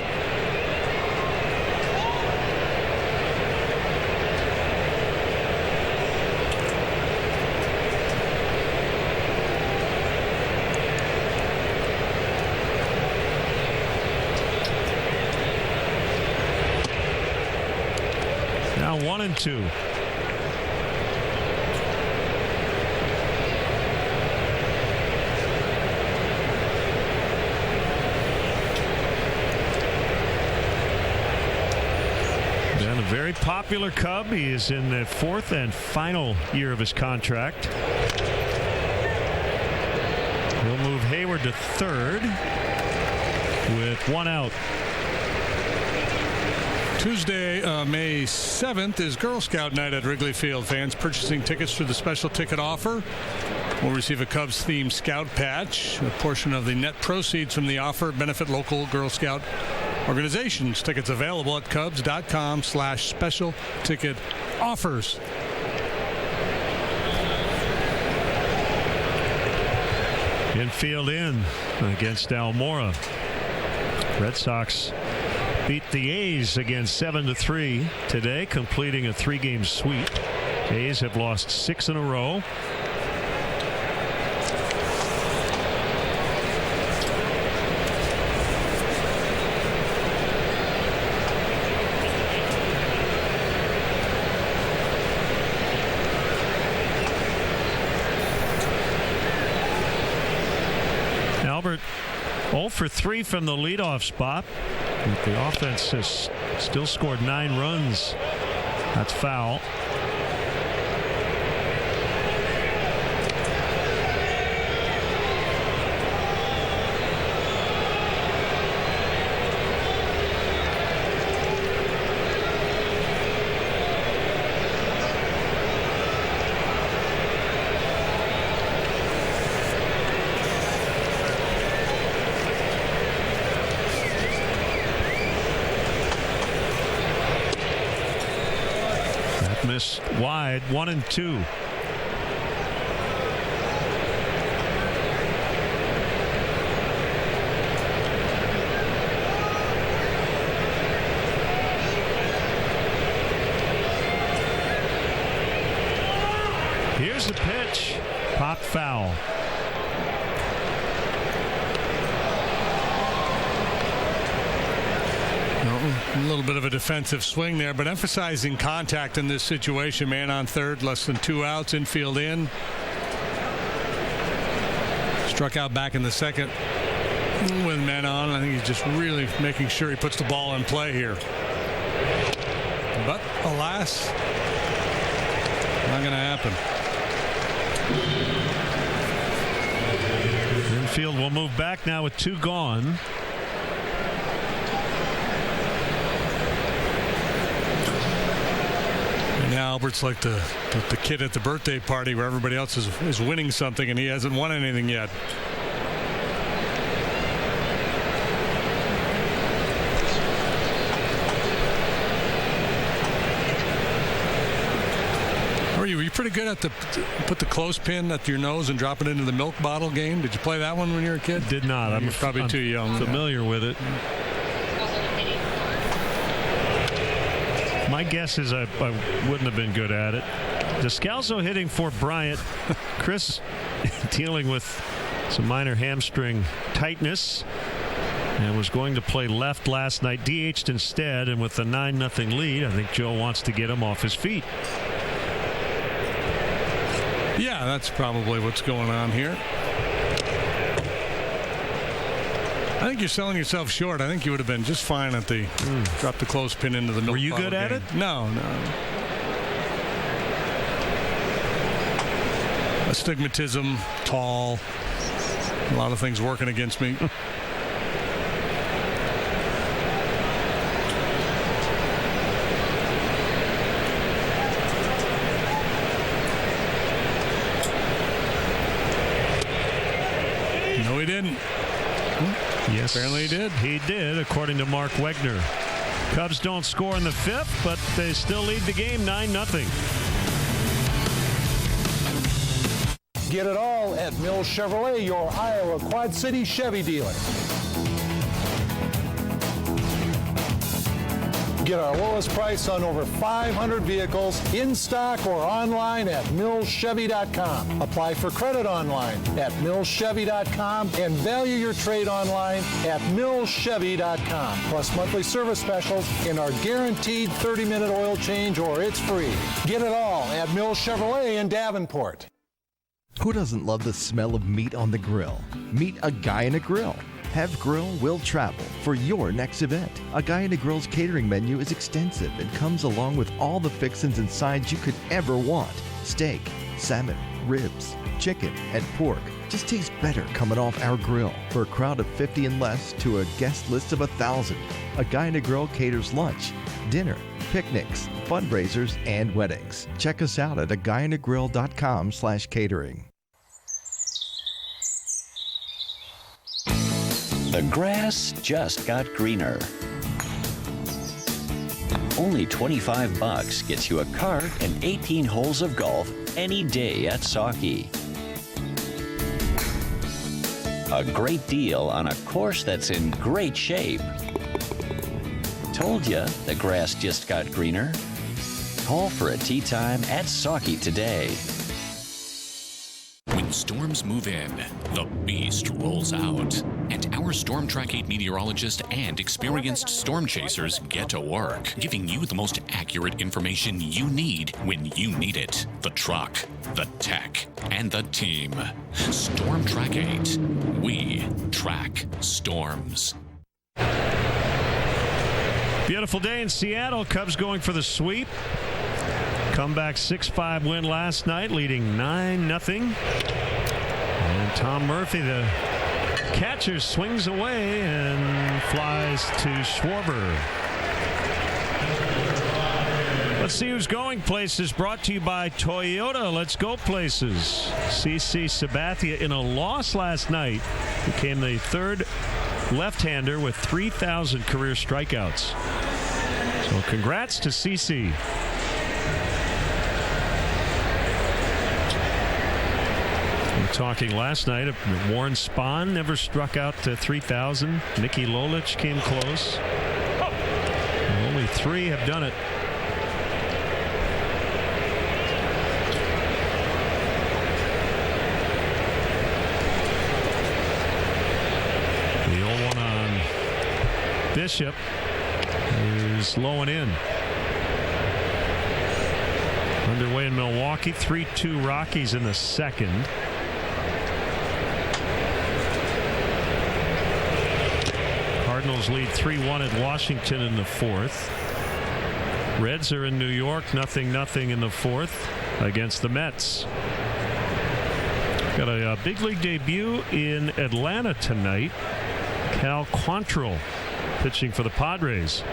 Now 1-2. Very popular Cub. He is in the 4th and final year of his contract. He'll move Hayward to 3rd with 1 out. Tuesday, May 7th is Girl Scout night at Wrigley Field. Fans purchasing tickets through the special ticket offer will receive a Cubs-themed Scout patch. A portion of the net proceeds from the offer benefit local Girl Scout organizations. Tickets available at Cubs.com/special ticket offers. Infield in against Almora. Red Sox beat the A's again 7-3 today, completing a 3-game sweep. A's have lost 6 in a row. Albert 0 for 3 from the leadoff spot. But the offense has still scored 9 runs. That's foul. Missed wide. 1-2. Here's the pitch. Pop foul. A little bit of a defensive swing there, but emphasizing contact in this situation. Man on third, less than 2 outs, infield in. Struck out back in the second with men on. I think he's just really making sure he puts the ball in play here. But alas, not going to happen. Infield will move back now with 2 gone. And now Albert's like the kid at the birthday party where everybody else is winning something and he hasn't won anything yet. Were you pretty good at put the clothespin at your nose and drop it into the milk bottle game? Did you play that one when you were a kid? Did not. I'm probably too young. Familiar with it. My guess is I wouldn't have been good at it. Descalso hitting for Bryant. Chris dealing with some minor hamstring tightness and was going to play left last night. DH'd instead, and with the 9-0 lead, I think Joe wants to get him off his feet. Yeah, that's probably what's going on here. I think you're selling yourself short. I think you would have been just fine at the drop the clothespin into the milk. Were you good at it? No. Astigmatism, tall, a lot of things working against me. No, he didn't. Yes, apparently he did. He did, according to Mark Wegner. Cubs don't score in the 5th, but they still lead the game 9-0. Get it all at Mills Chevrolet, your Iowa Quad City Chevy dealer. Get our lowest price on over 500 vehicles in stock or online at millschevy.com. Apply for credit online at millschevy.com and value your trade online at millschevy.com. Plus monthly service specials and our guaranteed 30-minute oil change or it's free. Get it all at Mills Chevrolet in Davenport. Who doesn't love the smell of meat on the grill? Meet A Guy in a Grill. Have Grill will travel for your next event. A Guy in a Grill's catering menu is extensive and comes along with all the fixins and sides you could ever want. Steak, salmon, ribs, chicken, and pork just taste better coming off our grill. For a crowd of 50 and less to a guest list of 1,000, A Guy in a Grill caters lunch, dinner, picnics, fundraisers, and weddings. Check us out at aguyinagrill.com/catering. The grass just got greener. Only $25 gets you a cart and 18 holes of golf any day at Sauchy. A great deal on a course that's in great shape. Told you the grass just got greener. Call for a tee time at Sauchy today. When storms move in, the beast rolls out. And our Storm Track 8 meteorologist and experienced storm chasers get to work, giving you the most accurate information you need when you need it. The truck, the tech, and the team. Storm Track 8. We track storms. Beautiful day in Seattle. Cubs going for the sweep. Comeback 6-5 win last night, leading 9-0. And Tom Murphy, the catcher, swings away and flies to Schwarber. Let's see who's going places, brought to you by Toyota. Let's go places. CC Sabathia, in a loss last night, became the third left-hander with 3,000 career strikeouts. So congrats to CC. Talking last night, Warren Spahn never struck out to 3,000. Nicky Lolich came close. Only 3 have done it. The 0-1 on Bishop is low and in. Underway in Milwaukee, 3-2 Rockies in the second. Cardinals lead 3-1 at Washington in the 4th. Reds are in New York, 0-0 in the 4th against the Mets. Got a big league debut in Atlanta tonight. Cal Quantrill pitching for the Padres.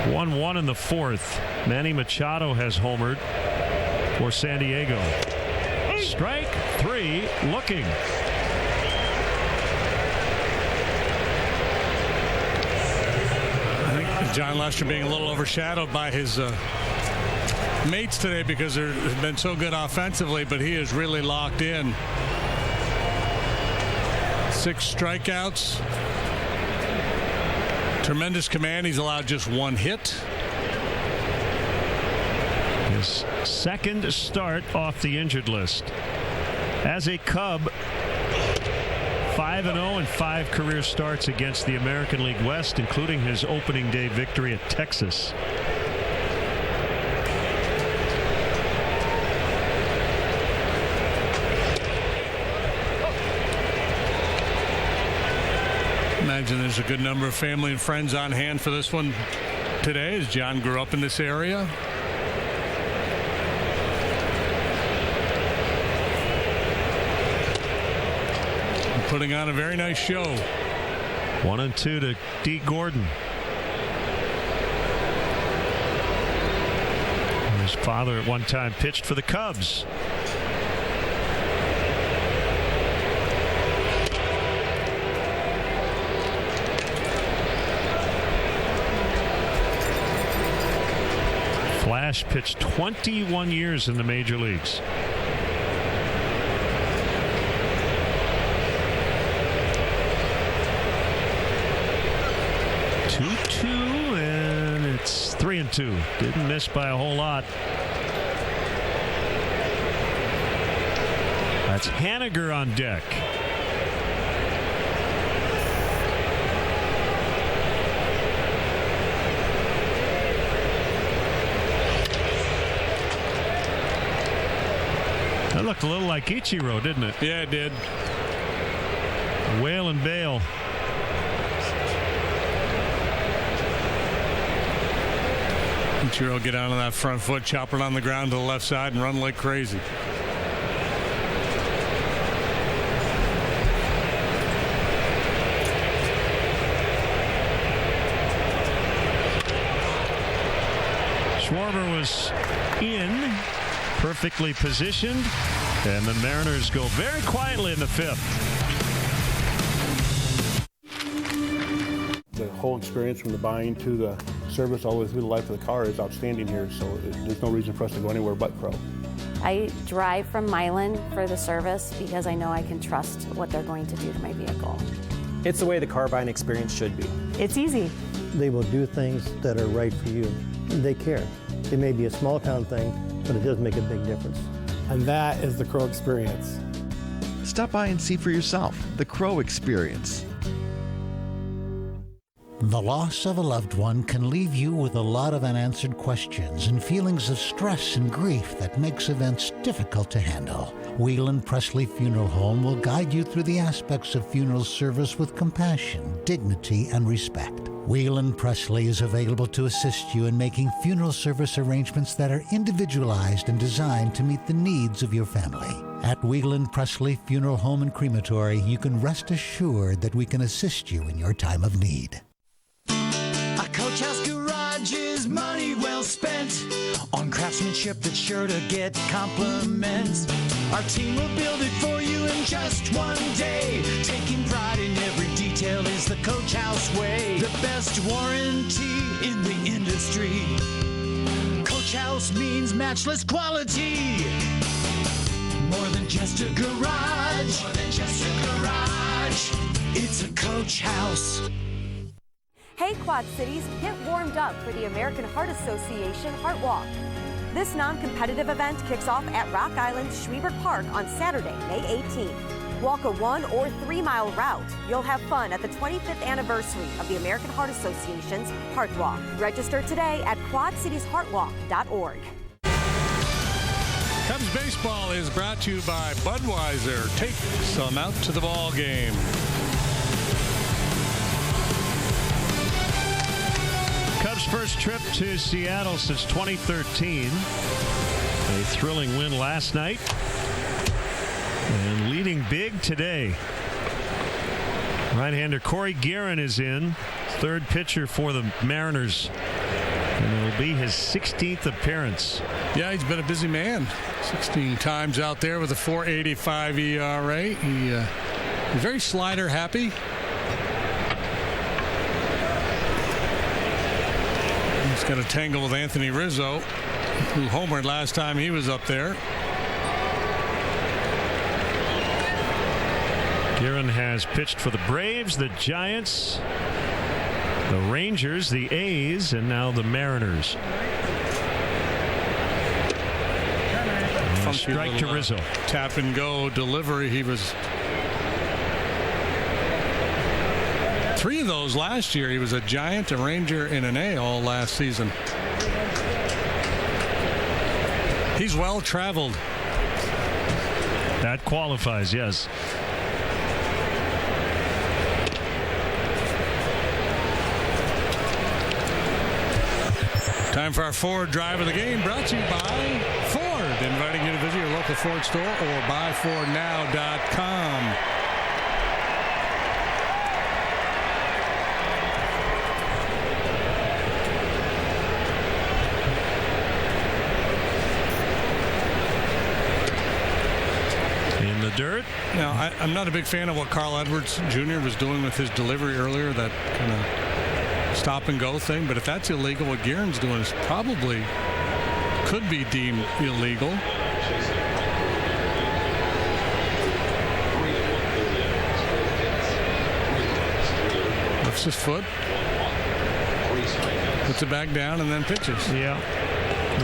1-1 in the fourth. Manny Machado has homered for San Diego. Strike 3, looking. I think John Lester being a little overshadowed by his mates today because they've been so good offensively, but he is really locked in. 6 strikeouts. Tremendous command. He's allowed just 1 hit. His second start off the injured list. As a Cub, 5-0 and 5 career starts against the American League West, including his opening day victory at Texas. Imagine there's a good number of family and friends on hand for this one today, as John grew up in this area. And putting on a very nice show. 1-2 to D. Gordon. His father at one time pitched for the Cubs. Flash pitched 21 years in the major leagues. And it's 3-2. Didn't miss by a whole lot. That's Haniger on deck. That looked a little like Ichiro, didn't it? Yeah, it did. Whale and bail. Ichiro get out on that front foot, chop it on the ground to the left side, and run like crazy. Schwarber was in, perfectly positioned, and the Mariners go very quietly in the 5th. The whole experience from the buying to the service all the way through the life of the car is outstanding here, so there's no reason for us to go anywhere but Pro. I drive from Milan for the service because I know I can trust what they're going to do to my vehicle. It's the way the car buying experience should be. It's easy. They will do things that are right for you. They care. It may be a small town thing, but it does make a big difference. And that is the Crow experience. Stop by and see for yourself the Crow experience. The loss of a loved one can leave you with a lot of unanswered questions and feelings of stress and grief that makes events difficult to handle. Whelan Presley Funeral Home will guide you through the aspects of funeral service with compassion, dignity, and respect. Whelan Presley is available to assist you in making funeral service arrangements that are individualized and designed to meet the needs of your family. At Whelan Presley Funeral Home and Crematory, you can rest assured that we can assist you in your time of need. A Coach House Garage is money well spent on craftsmanship that's sure to get compliments. Our team will build it for you in just one day. Taking pride in every detail is the Coach House way. The best warranty in the industry. Coach House means matchless quality. More than just a garage. More than just a garage. It's a Coach House. Hey Quad Cities, get warmed up for the American Heart Association Heart Walk. This non-competitive event kicks off at Rock Island Schwiebert Park on Saturday, May 18th. Walk a 1 or 3 mile route. You'll have fun at the 25th anniversary of the American Heart Association's Heart Walk. Register today at quadcitiesheartwalk.org. Cubs baseball is brought to you by Budweiser. Take some out to the ball game. Cubs' first trip to Seattle since 2013. A thrilling win last night. And leading big today. Right-hander Corey Guerin is in. Third pitcher for the Mariners. And it'll be his 16th appearance. Yeah, he's been a busy man. 16 times out there with a 4.85 ERA. He's very slider happy. He's got a tangle with Anthony Rizzo, who homered last time he was up there. Guerin has pitched for the Braves, the Giants, the Rangers, the A's, and now the Mariners. Strike to Rizzo. Tap and go delivery. He was 3 of those last year. He was a Giant, a Ranger, and an A all last season. He's well traveled. That qualifies, yes. Time for our Ford Drive of the Game, brought to you by Ford. Inviting you to visit your local Ford store or buyfordnow.com. In the dirt. Now, I'm not a big fan of what Carl Edwards Jr. was doing with his delivery earlier, that kind of stop and go thing, but if that's illegal, what Guerin's doing is probably could be deemed illegal. Lifts his foot, puts it back down, and then pitches. Yeah,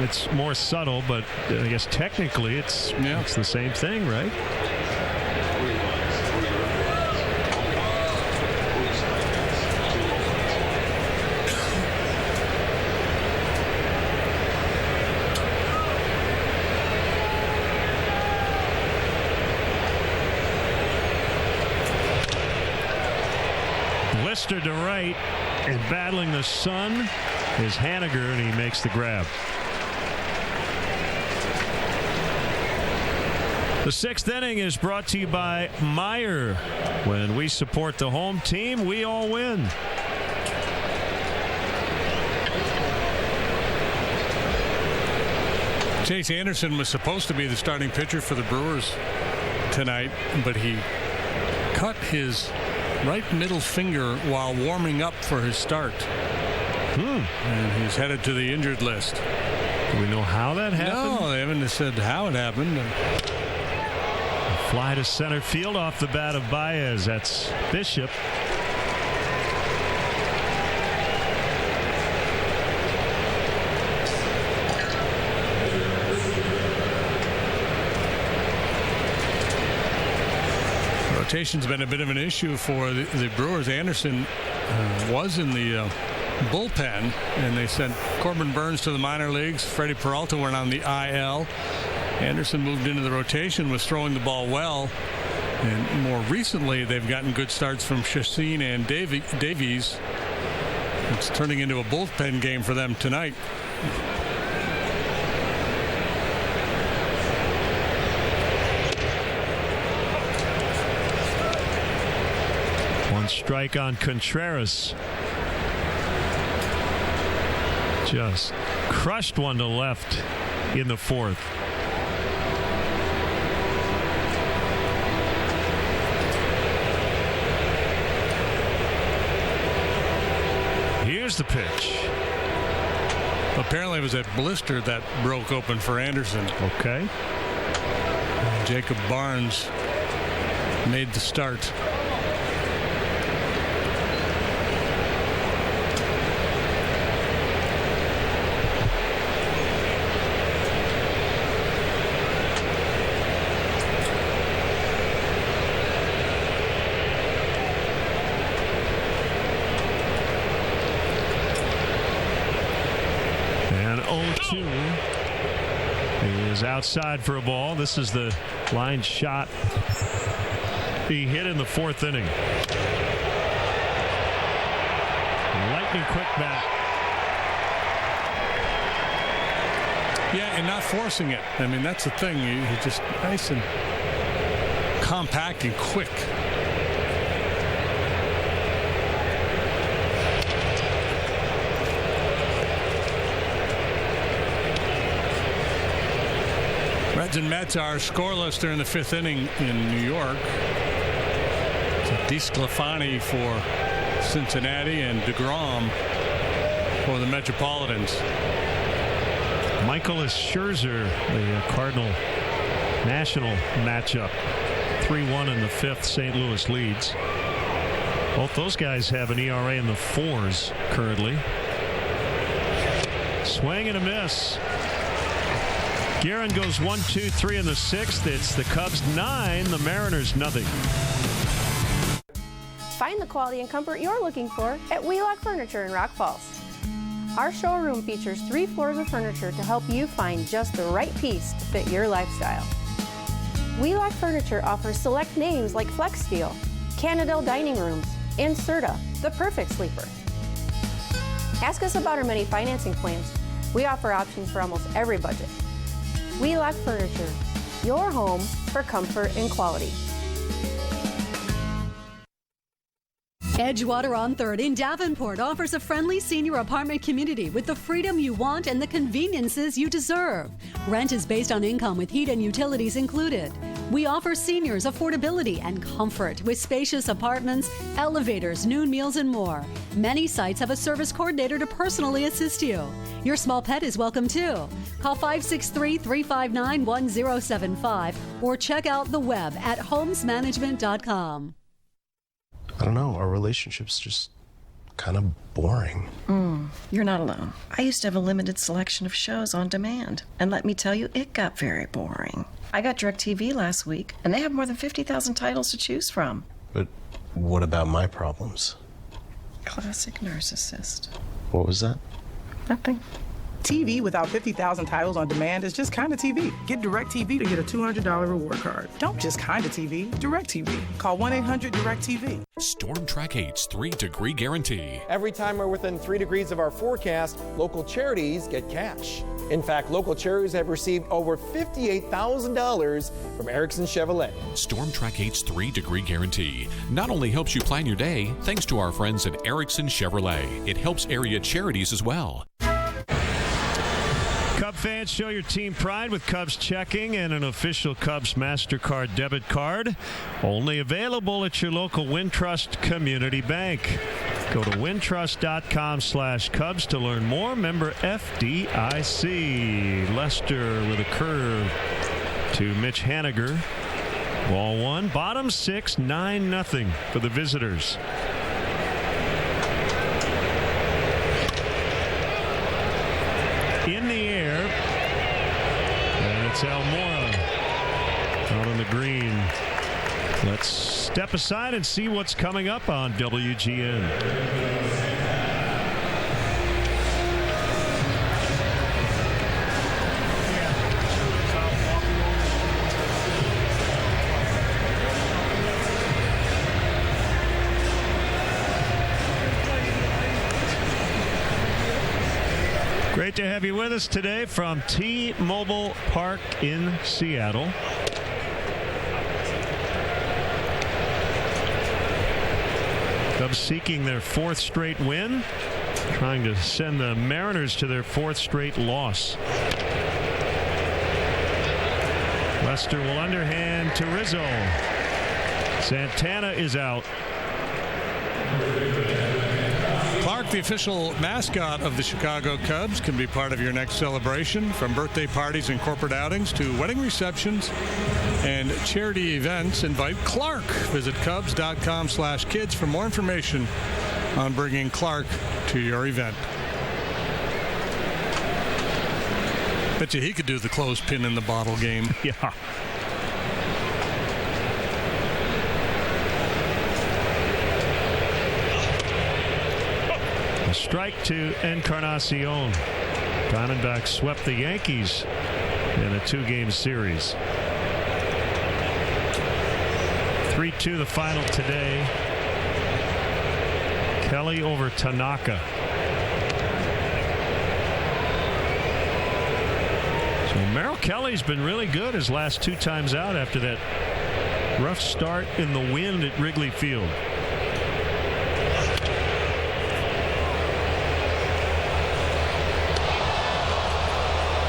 it's more subtle, but I guess technically it's the same thing, right? Blister to right, and battling the sun is Haniger, and he makes the grab. The 6th inning is brought to you by Meyer. When we support the home team, we all win. Chase Anderson was supposed to be the starting pitcher for the Brewers tonight, but he cut his right middle finger while warming up for his start. And he's headed to the injured list. Do we know how that happened? No, they haven't said how it happened. Fly to center field off the bat of Baez. That's Bishop. Rotation's been a bit of an issue for the Brewers. Anderson was in the bullpen, and they sent Corbin Burns to the minor leagues. Freddie Peralta went on the IL. Anderson moved into the rotation, was throwing the ball well, and more recently they've gotten good starts from Chacin and Davies. It's turning into a bullpen game for them tonight. One strike on Contreras. Just crushed one to left in the 4th. Here's the pitch. Apparently it was that blister that broke open for Anderson. Okay. Jacob Barnes made the start. Is outside for a ball. This is the line shot he hit in the 4th inning. Lightning quick bat. Yeah, and not forcing it. I mean, that's the thing. He just nice and compact and quick. Reds and Mets are scoreless during the 5th inning in New York. DeSclafani for Cincinnati and DeGrom for the Metropolitans. Michaelis Scherzer, the Cardinal National matchup. 3-1 in the 5th. St. Louis leads. Both those guys have an ERA in the 4s currently. Swing and a miss. Guerin goes 1-2-3 in the 6th. It's the Cubs 9, the Mariners nothing. Find the quality and comfort you're looking for at Wheelock Furniture in Rock Falls. Our showroom features 3 floors of furniture to help you find just the right piece to fit your lifestyle. Wheelock Furniture offers select names like Flex Steel, Canadell Dining Rooms, and Serta, the perfect sleeper. Ask us about our many financing plans. We offer options for almost every budget. Wheelock Furniture, your home for comfort and quality. Edgewater on 3rd in Davenport offers a friendly senior apartment community with the freedom you want and the conveniences you deserve. Rent is based on income with heat and utilities included. We offer seniors affordability and comfort with spacious apartments, elevators, noon meals, and more. Many sites have a service coordinator to personally assist you. Your small pet is welcome too. Call 563-359-1075 or check out the web at homesmanagement.com. I don't know, our relationship's just kind of boring. You're not alone. I used to have a limited selection of shows on demand, and let me tell you, it got very boring. I got DirecTV last week, and they have more than 50,000 titles to choose from. But what about my problems? Classic narcissist. What was that? Nothing. TV without 50,000 titles on demand is just kind of TV. Get DirecTV to get a $200 reward card. Don't just kind of TV, DirecTV. Call 1-800-DirecTV. Storm Track 8's 3-degree guarantee. Every time we're within 3 degrees of our forecast, local charities get cash. In fact, local charities have received over $58,000 from Erickson Chevrolet. Storm Track 8's 3-degree guarantee not only helps you plan your day, thanks to our friends at Erickson Chevrolet, it helps area charities as well. Cub fans, show your team pride with Cubs checking and an official Cubs MasterCard debit card. Only available at your local Wintrust Community Bank. Go to wintrust.com/Cubs to learn more. Member FDIC. Lester with a curve to Mitch Haniger. Ball 1. Bottom 6, 9-0 for the visitors. In the air, and it's Almora out on the green. Let's step aside and see what's coming up on WGN. Great to have you with us today from T-Mobile Park in Seattle. Cubs seeking their 4th straight win, trying to send the Mariners to their 4th straight loss. Lester will underhand to Rizzo. Santana is out. Clark, the official mascot of the Chicago Cubs, can be part of your next celebration. From birthday parties and corporate outings to wedding receptions and charity events, invite Clark. Visit Cubs.com/kids for more information on bringing Clark to your event. Bet you he could do the clothespin in the bottle game. Yeah. Strike to Encarnacion. Diamondbacks swept the Yankees in a 2-game series. 3-2 the final today. Kelly over Tanaka. So Merrill Kelly's been really good his last 2 times out after that Rough start in the wind at Wrigley Field.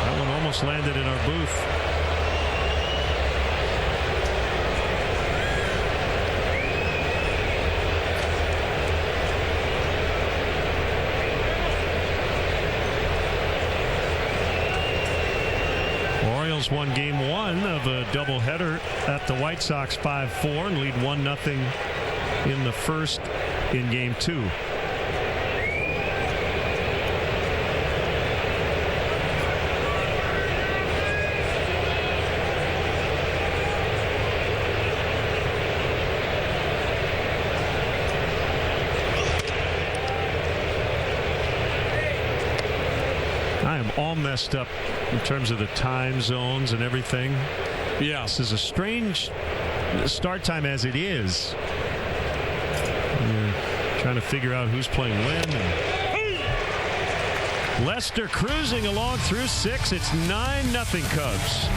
That one almost landed in our booth. Orioles won game 1 of a doubleheader at the White Sox 5-4 and lead 1-0 in the first in game 2. I am all messed up in terms of the time zones and everything. Yeah, this is a strange start time as it is. You're trying to figure out who's playing when. And Lester cruising along through 6. It's 9-0 Cubs.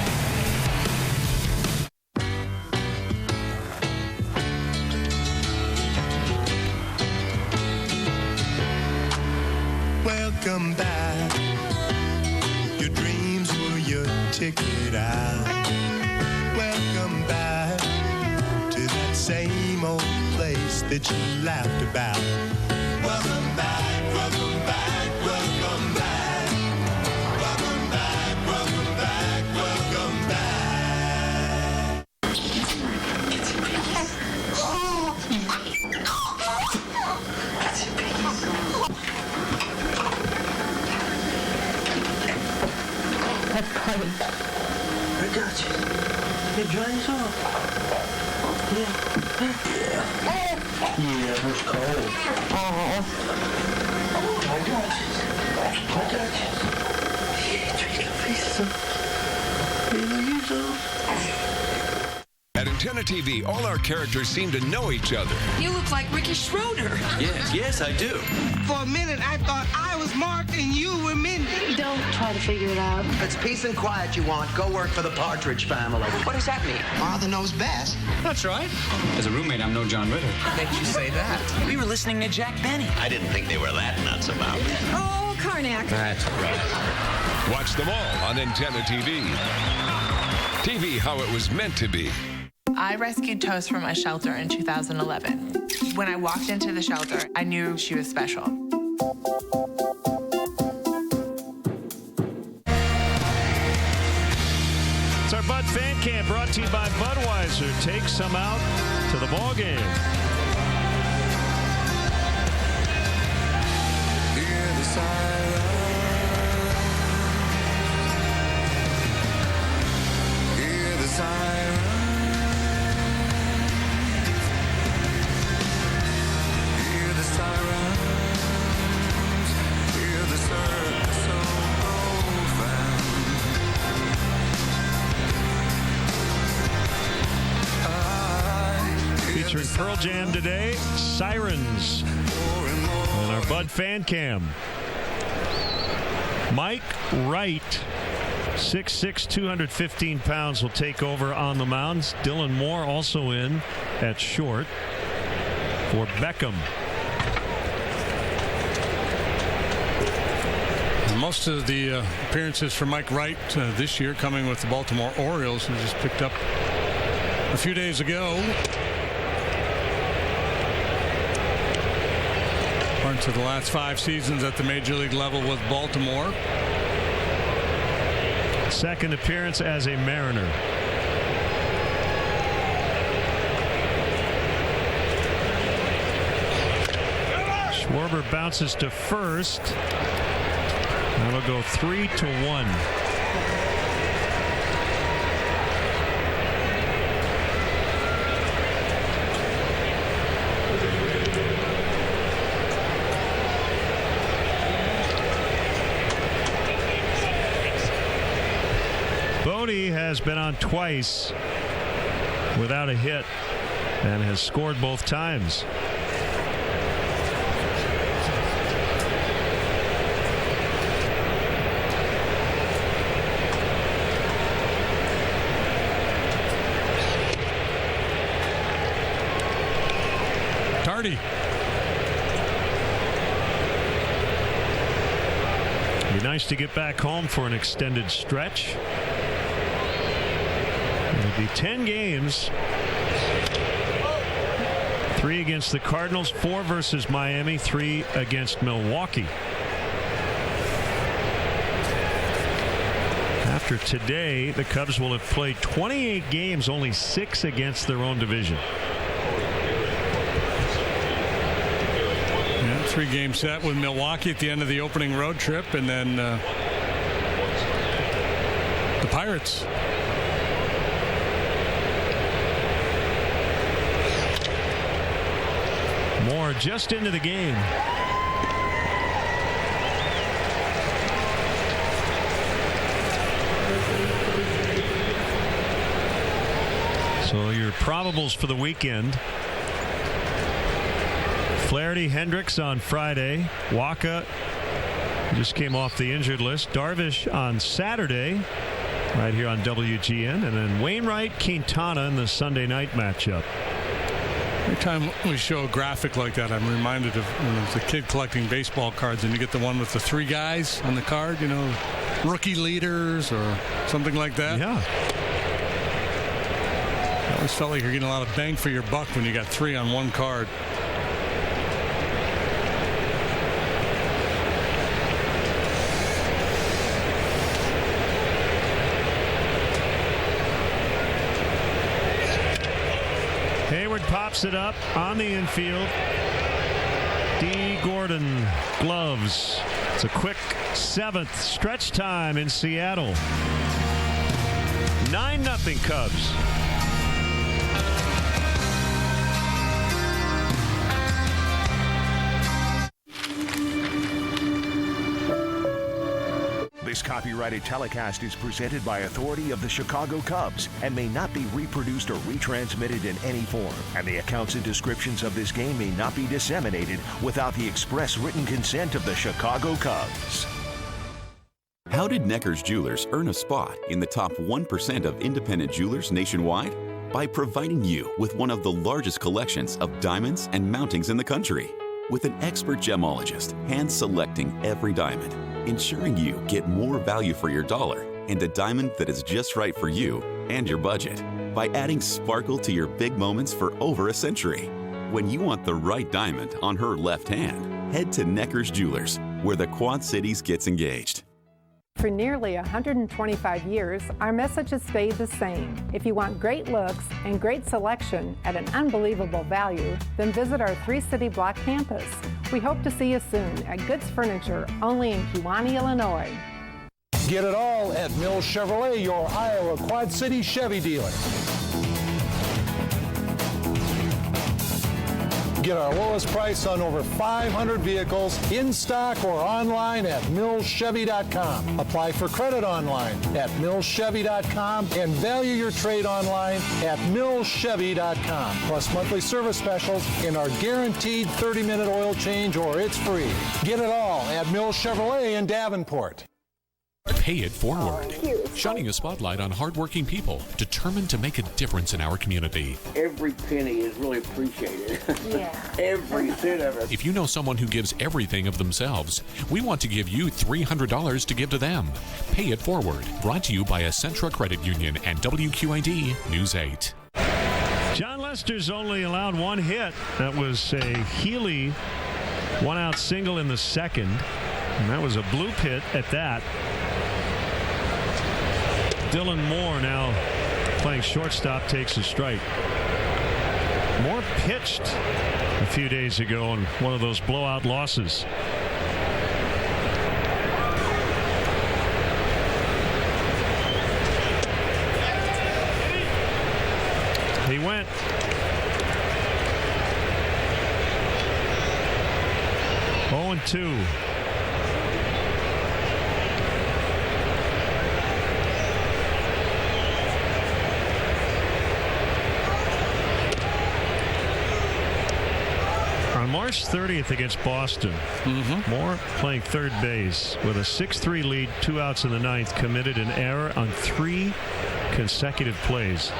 Welcome back. Your dreams were your ticket out. Welcome back to that same old place that you laughed about. Welcome back, welcome back, welcome back. Welcome back, welcome back, welcome back. That's funny. I got you. It dries off. Yeah. Yeah, it's cold. I got you. Yeah, drink your face up. At Antenna TV, all our characters seem to know each other. You look like Ricky Schroeder. Yes, I do. For a minute, I thought I was Mark and you were Mindy. Don't try to figure it out. If it's peace and quiet you want, go work for the Partridge Family. What does that mean? Father knows best. That's right. As a roommate, I'm no John Ritter. Makes you say that. We were listening to Jack Benny. I didn't think they were that nuts about it. Oh, Karnak. That's right. Watch them all on Antenna TV. TV how it was meant to be. I rescued Toast from a shelter in 2011. When I walked into the shelter, I knew she was special. It's our Bud Fan Camp brought to you by Budweiser. Take some out to the ball game. Hear the siren. Hear the siren. Hear the sirens. Hear the surf so profound. Featuring Pearl Jam today, Sirens, and our Bud Fan Cam. Mike Wright, 6'6", 215 pounds, will take over on the mounds. Dylan Moore also in at short for Beckham. Most of the appearances for Mike Wright this year coming with the Baltimore Orioles, who just picked up a few days ago. To the last 5 seasons at the Major League level with Baltimore. Second appearance as a Mariner. Schwarber bounces to first. That'll go 3-1. Bodie has been on twice without a hit and has scored both times. party. It'd be nice to get back home for an extended stretch. It'll be 10 games. 3 against the Cardinals, 4 versus Miami, 3 against Milwaukee. After today, the Cubs will have played 28 games, only 6 against their own division. Yeah, 3-game set with Milwaukee at the end of the opening road trip, and then the Pirates. Moore just into the game. So your probables for the weekend: Flaherty, Hendricks on Friday. Waka just came off the injured list. Darvish on Saturday, right here on WGN. And then Wainwright, Quintana in the Sunday night matchup. Every time we show a graphic like that, I'm reminded of when I was a kid collecting baseball cards, and you get the one with the 3 guys on the card, you know, rookie leaders or something like that. Yeah. I always felt like you're getting a lot of bang for your buck when you got 3 on one card. Hayward pops it up on the infield. D. Gordon gloves. It's a quick 7th stretch time in Seattle. 9-0 Cubs. This copyrighted telecast is presented by authority of the Chicago Cubs and may not be reproduced or retransmitted in any form. And the accounts and descriptions of this game may not be disseminated without the express written consent of the Chicago Cubs. How did Necker's Jewelers earn a spot in the top 1% of independent jewelers nationwide? By providing you with one of the largest collections of diamonds and mountings in the country. With an expert gemologist hand-selecting every diamond, ensuring you get more value for your dollar and a diamond that is just right for you and your budget. By adding sparkle to your big moments for over a century. When you want the right diamond on her left hand, head to Necker's Jewelers, where the Quad Cities gets engaged. For nearly 125 years, our message has stayed the same. If you want great looks and great selection at an unbelievable value, then visit our 3-city block campus. We hope to see you soon at Goods Furniture, only in Kewanee, Illinois. Get it all at Mills Chevrolet, your Iowa Quad City Chevy dealer. Get our lowest price on over 500 vehicles in stock or online at millschevy.com. Apply for credit online at millschevy.com and value your trade online at millschevy.com. Plus monthly service specials and our guaranteed 30-minute oil change or it's free. Get it all at Mills Chevrolet in Davenport. Pay it forward. Shining a spotlight on hardworking people determined to make a difference in our community. Every penny is really appreciated. Yeah. Every cent of it. If you know someone who gives everything of themselves, we want to give you $300 to give to them. Pay it forward. Brought to you by Essentra Credit Union and WQAD News 8. John Lester's only allowed 1 hit. That was a Healy 1-out single in the second. And that was a bloop hit at that. Dylan Moore now playing shortstop takes a strike. Moore pitched a few days ago in one of those blowout losses. He went. Oh, 0-2. March 30th against Boston. Moore playing third base with a 6-3 lead, 2 outs in the ninth, committed an error on 3 consecutive plays.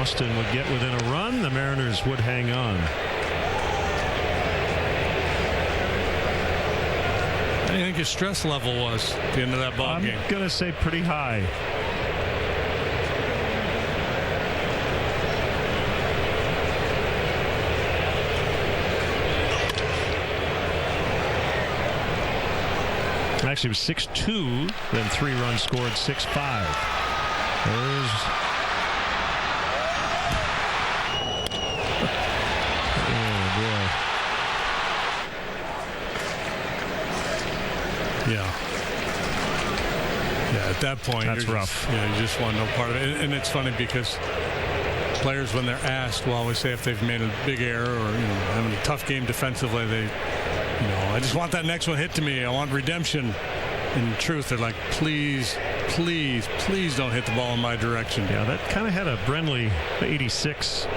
Boston would get within a run. The Mariners would hang on. What do you think your stress level was at the end of that ball game? I'm going to say pretty high. Actually, it was 6-2, then 3 runs scored, 6-5. There's... Oh, boy. Yeah, at that point, that's rough. You just want no part of it. And it's funny because players, when they're asked, will always say if they've made a big error or having a tough game defensively, they, I just want that next one hit to me. I want redemption. In truth, they're like, please don't hit the ball in my direction. Yeah, that kind of had a Brenly 86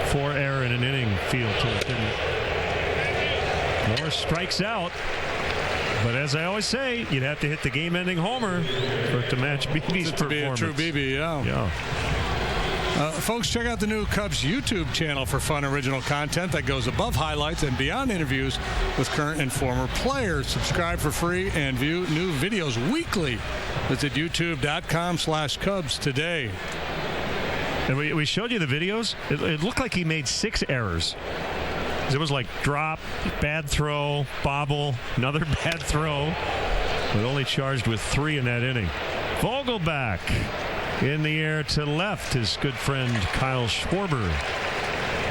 4-error in an inning feel to it, didn't it? Moore strikes out. But as I always say, you'd have to hit the game-ending homer for it to match BB's performance. To be a true BB, yeah. Folks, check out the new Cubs YouTube channel for fun original content that goes above highlights and beyond interviews with current and former players. Subscribe for free and view new videos weekly. Visit youtube.com/Cubs today. And we showed you the videos. It looked like he made 6 errors. It was like drop, bad throw, bobble, another bad throw, but only charged with 3 in that inning. Vogelback in the air to left, his good friend Kyle Schwarber.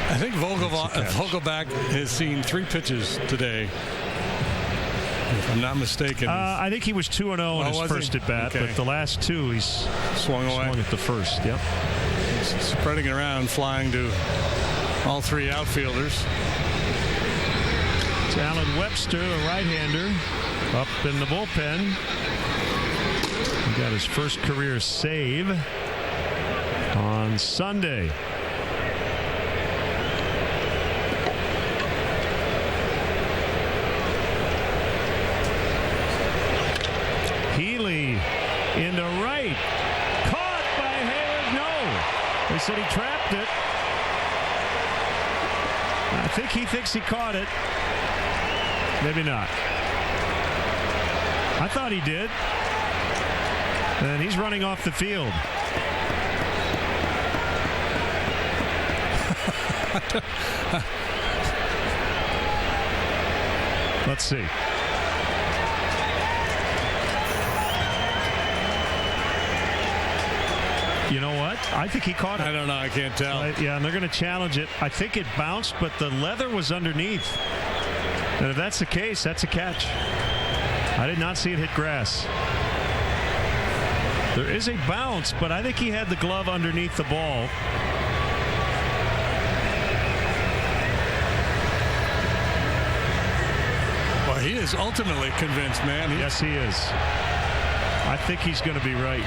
I think Vogelback has seen 3 pitches today, if I'm not mistaken. I think he was 2-0 in his first at bat, but the last 2 he's swung at the first. Yep. He's spreading it around, flying to all 3 outfielders. It's Alan Webster, a right-hander, up in the bullpen. He got his first career save on Sunday. Healy into right. Caught by Hayward. No. They said he trapped it. I think he thinks he caught it. Maybe not. I thought he did. And he's running off the field. Let's see. You know what? I think he caught it. I don't know. I can't tell. Yeah, and they're going to challenge it. I think it bounced, but the leather was underneath. And if that's the case, that's a catch. I did not see it hit grass. There is a bounce, but I think he had the glove underneath the ball. Well, he is ultimately convinced, man. Yes, he is. I think he's going to be right.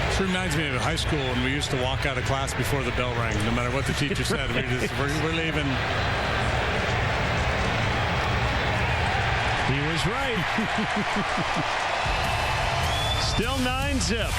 This reminds me of high school when we used to walk out of class before the bell rang. No matter what the teacher said, we're leaving. He was right. Still 9-zip.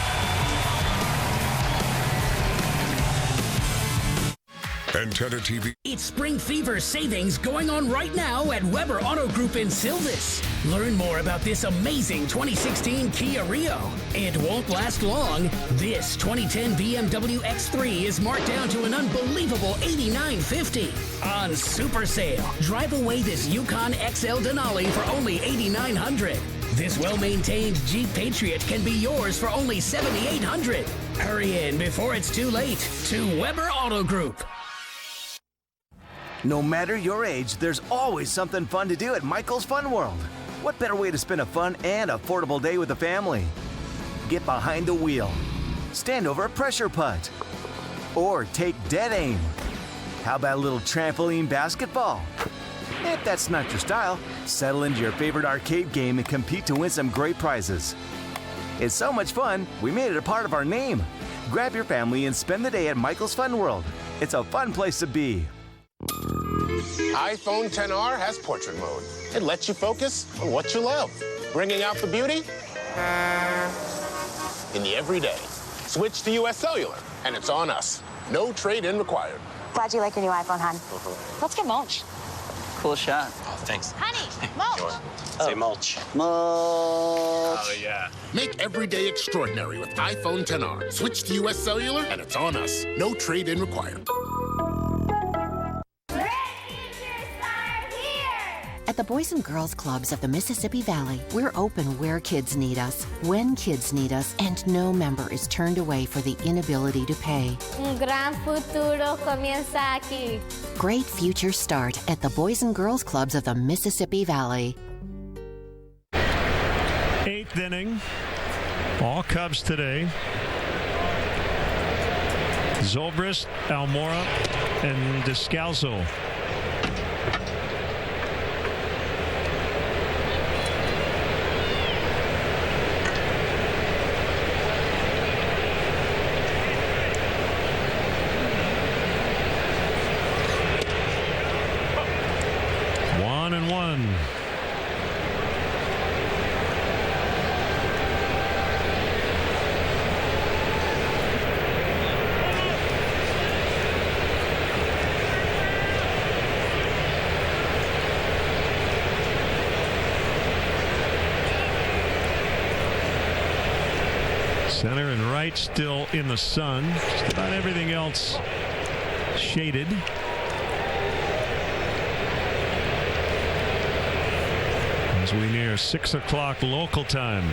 Antenna TV. It's Spring Fever savings going on right now at Weber Auto Group in Silvis. Learn more about this amazing 2016 Kia Rio. It won't last long. This 2010 BMW X3 is marked down to an unbelievable $89.50 on super sale. Drive away this Yukon XL Denali for only $8,900. This well-maintained Jeep Patriot can be yours for only $7,800. Hurry in before it's too late to Weber Auto Group. No matter your age, there's always something fun to do at Michael's Fun World. What better way to spend a fun and affordable day with the family? Get behind the wheel, stand over a pressure putt, or take dead aim. How about a little trampoline basketball? If that's not your style, settle into your favorite arcade game and compete to win some great prizes. It's so much fun, we made it a part of our name. Grab your family and spend the day at Michael's Fun World. It's a fun place to be. iPhone XR has portrait mode. It lets you focus on what you love, bringing out the beauty in the everyday. Switch to US Cellular, and it's on us. No trade-in required. Glad you like your new iPhone, hon. Let's get mulch. Cool shot. Oh, thanks. Honey, mulch. Say mulch. Mulch. Oh, yeah. Make every day extraordinary with iPhone XR. Switch to US Cellular, and it's on us. No trade-in required. At the Boys and Girls Clubs of the Mississippi Valley, we're open where kids need us, when kids need us, and no member is turned away for the inability to pay. Un gran futuro comienza aquí. Great futures start at the Boys and Girls Clubs of the Mississippi Valley. 8th inning. All Cubs today. Zobrist, Almora, and Descalzo. Center and right still in the sun. Just about everything else shaded. As we near 6 o'clock local time.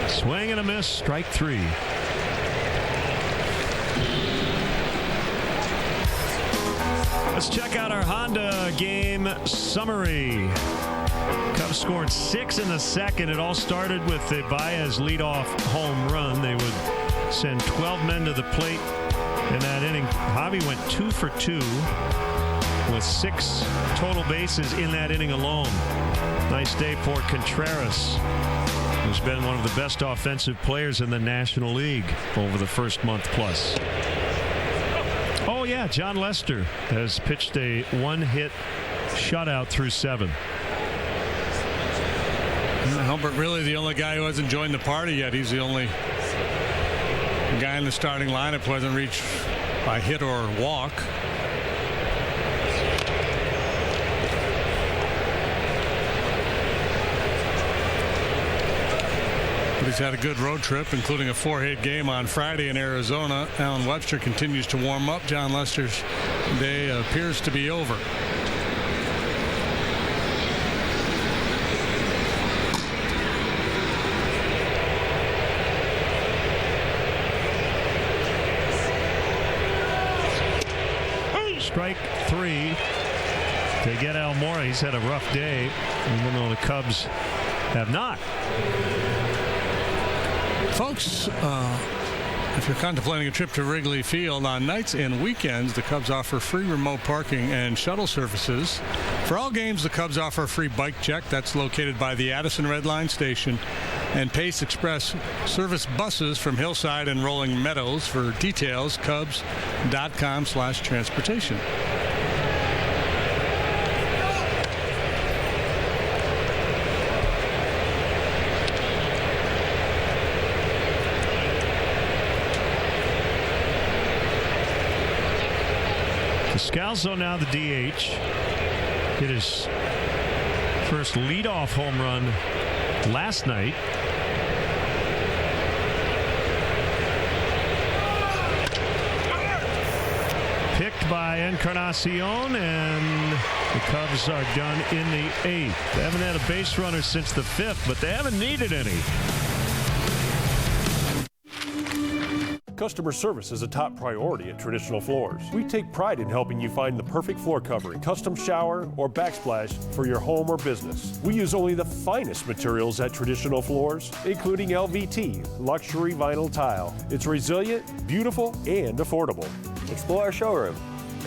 Swing and a miss, strike 3. Let's check out our Honda game summary. Cubs scored 6 in the second. It all started with the Baez leadoff home run. They would send 12 men to the plate in that inning. Javi went 2 for 2 with 6 total bases in that inning alone. Nice day for Contreras, who's been one of the best offensive players in the National League over the first month plus. Oh, yeah, John Lester has pitched a 1-hit shutout through 7. Humbert really the only guy who hasn't joined the party yet. He's the only guy in the starting lineup who hasn't reached by hit or walk. But he's had a good road trip, including a 4-hit game on Friday in Arizona. Alan Webster continues to warm up. John Lester's day appears to be over. Strike 3 to get Almora. He's had a rough day, even though the Cubs have not. Folks, if you're contemplating a trip to Wrigley Field on nights and weekends, the Cubs offer free remote parking and shuttle services. For all games, the Cubs offer a free bike check. That's located by the Addison Red Line Station. And Pace Express service buses from Hillside and Rolling Meadows. For details, Cubs.com/transportation. Descalzo now the DH. Hit his first leadoff home run last night. Picked by Encarnacion, and the Cubs are done in the 8th. They haven't had a base runner since the 5th, but they haven't needed any. Customer service is a top priority at Traditional Floors. We take pride in helping you find the perfect floor covering, custom shower, or backsplash for your home or business. We use only the finest materials at Traditional Floors, including LVT, luxury vinyl tile. It's resilient, beautiful, and affordable. Explore our showroom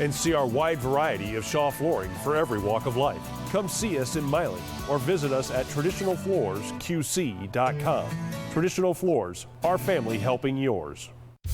and see our wide variety of Shaw flooring for every walk of life. Come see us in Miley or visit us at traditionalfloorsqc.com. Traditional Floors, our family helping yours.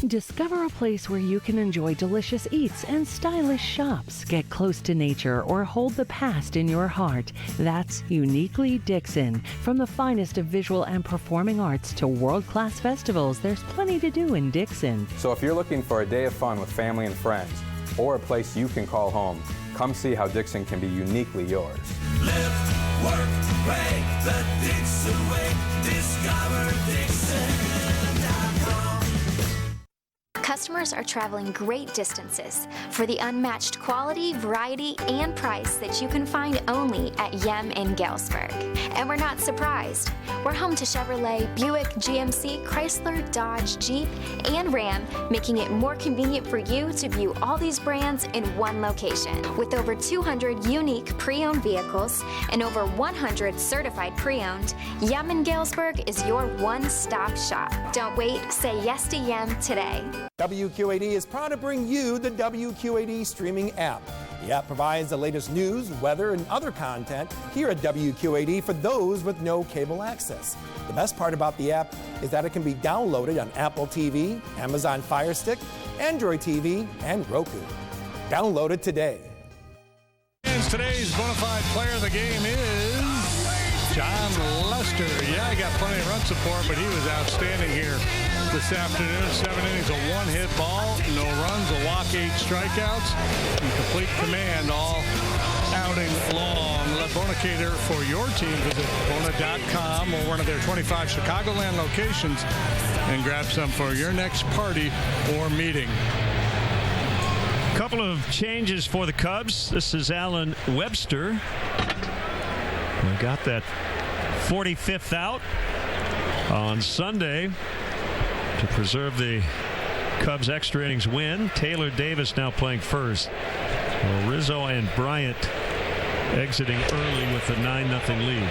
Discover a place where you can enjoy delicious eats and stylish shops. Get close to nature or hold the past in your heart. That's Uniquely Dixon. From the finest of visual and performing arts to world-class festivals, there's plenty to do in Dixon. So if you're looking for a day of fun with family and friends, or a place you can call home, come see how Dixon can be uniquely yours. Live, work, play the Dixon way. Discover Dixon.com. Customers are traveling great distances for the unmatched quality, variety, and price that you can find only at Yem in Galesburg. And we're not surprised. We're home to Chevrolet, Buick, GMC, Chrysler, Dodge, Jeep, and Ram, making it more convenient for you to view all these brands in one location. With over 200 unique pre-owned vehicles and over 100 certified pre-owned, Yem in Galesburg is your one-stop shop. Don't wait, say yes to Yem today. WQAD is proud to bring you the WQAD streaming app. The app provides the latest news, weather, and other content here at WQAD for those with no cable access. The best part about the app is that it can be downloaded on Apple TV, Amazon Fire Stick, Android TV, and Roku. Download it today. And today's bona fide player of the game is John Lester. Yeah, he got plenty of run support, but he was outstanding here this afternoon. 7 innings, a one-hit ball, no runs, a walk, 8 strikeouts, and complete command all outing long. Let Bona cater for your team. Visit Bona.com or one of their 25 Chicagoland locations and grab some for your next party or meeting. Couple of changes for the Cubs. This is Alan Webster. We got that 45th out on Sunday to preserve the Cubs' extra innings win. Taylor Davis now playing first. Rizzo and Bryant exiting early with a 9-0 lead.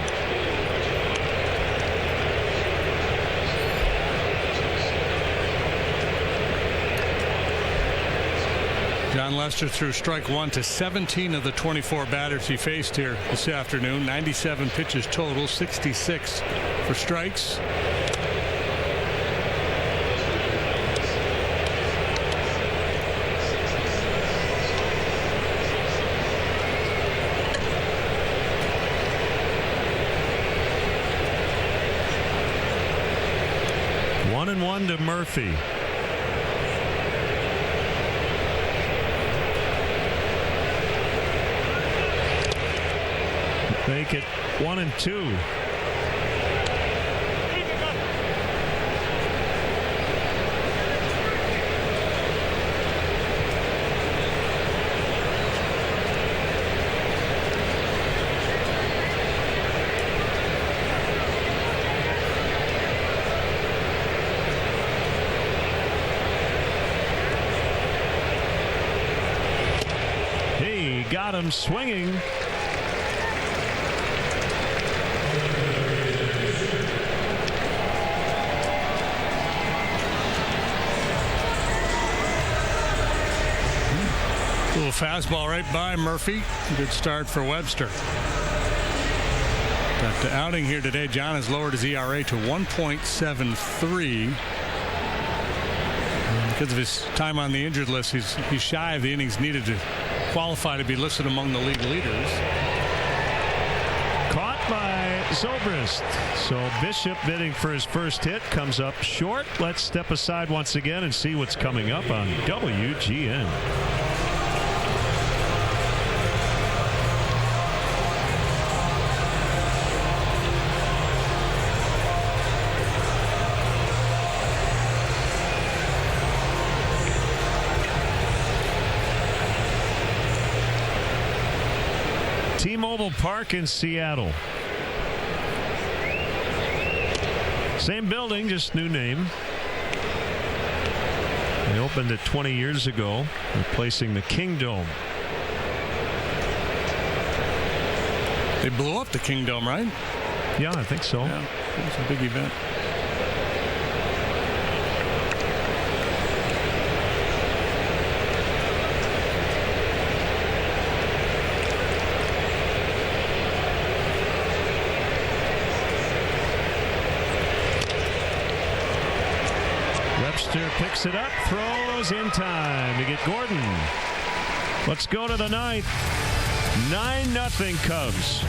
John Lester threw strike one to 17 of the 24 batters he faced here this afternoon. 97 pitches total, 66 for strikes. One and one to Murphy. Make it 1-2. He got him swinging. Little fastball right by Murphy. Good start for Webster. But the outing here today, John has lowered his ERA to 1.73. Because of his time on the injured list, he's shy of the innings needed to qualify to be listed among the league leaders. Caught by Zobrist. So Bishop bidding for his first hit comes up short. Let's step aside once again and see what's coming up on WGN. T-Mobile Park in Seattle. Same building, just new name. They opened it 20 years ago, replacing the Kingdome. They blew up the Kingdome, right? Yeah, I think so. Yeah, it was a big event. Webster picks it up, throws in time to get Gordon. Let's go to the ninth. 9-0 Cubs.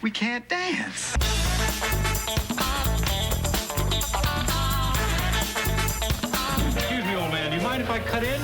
We can't dance. Excuse me, old man. Do you mind if I cut in?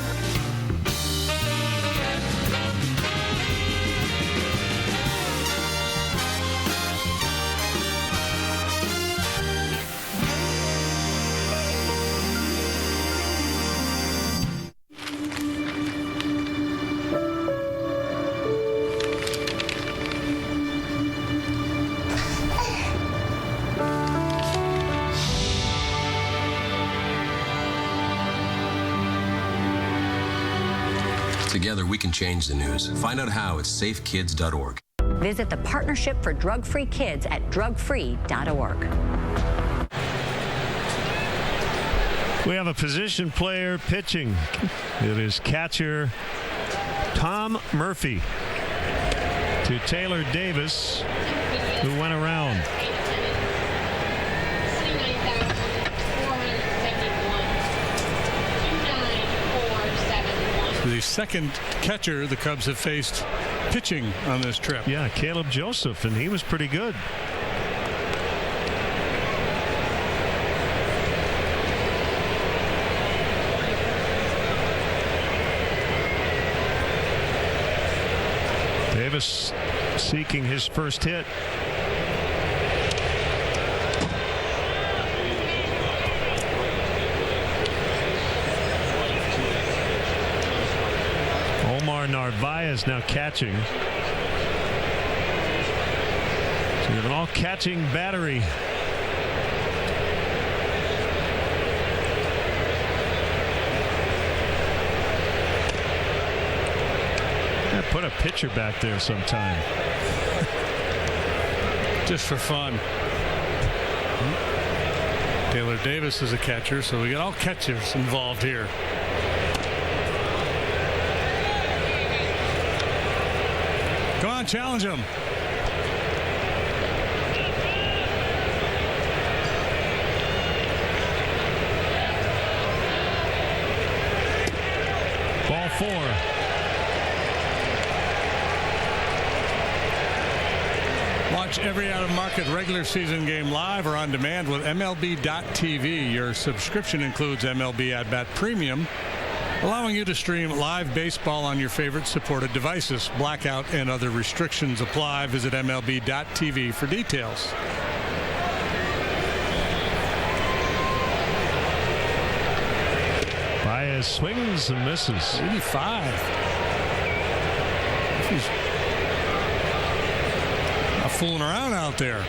Together, we can change the news. Find out how at safekids.org. Visit the Partnership for Drug-Free Kids at drugfree.org. We have a position player pitching. It is catcher Tom Murphy to Taylor Davis, who went around. The second catcher the Cubs have faced pitching on this trip. Yeah, Caleb Joseph, and he was pretty good. Davis seeking his first hit. Narvaez now catching. So we have an all-catching battery. Yeah, put a pitcher back there sometime. Just for fun. Taylor Davis is a catcher, so we got all catchers involved here. Come on, challenge him. Ball 4. Watch every out-of-market regular season game live or on demand with MLB.tv. Your subscription includes MLB At-Bat Premium, allowing you to stream live baseball on your favorite supported devices. Blackout and other restrictions apply. Visit MLB.tv for details. Baez swings and misses. 85. He's not fooling around out there.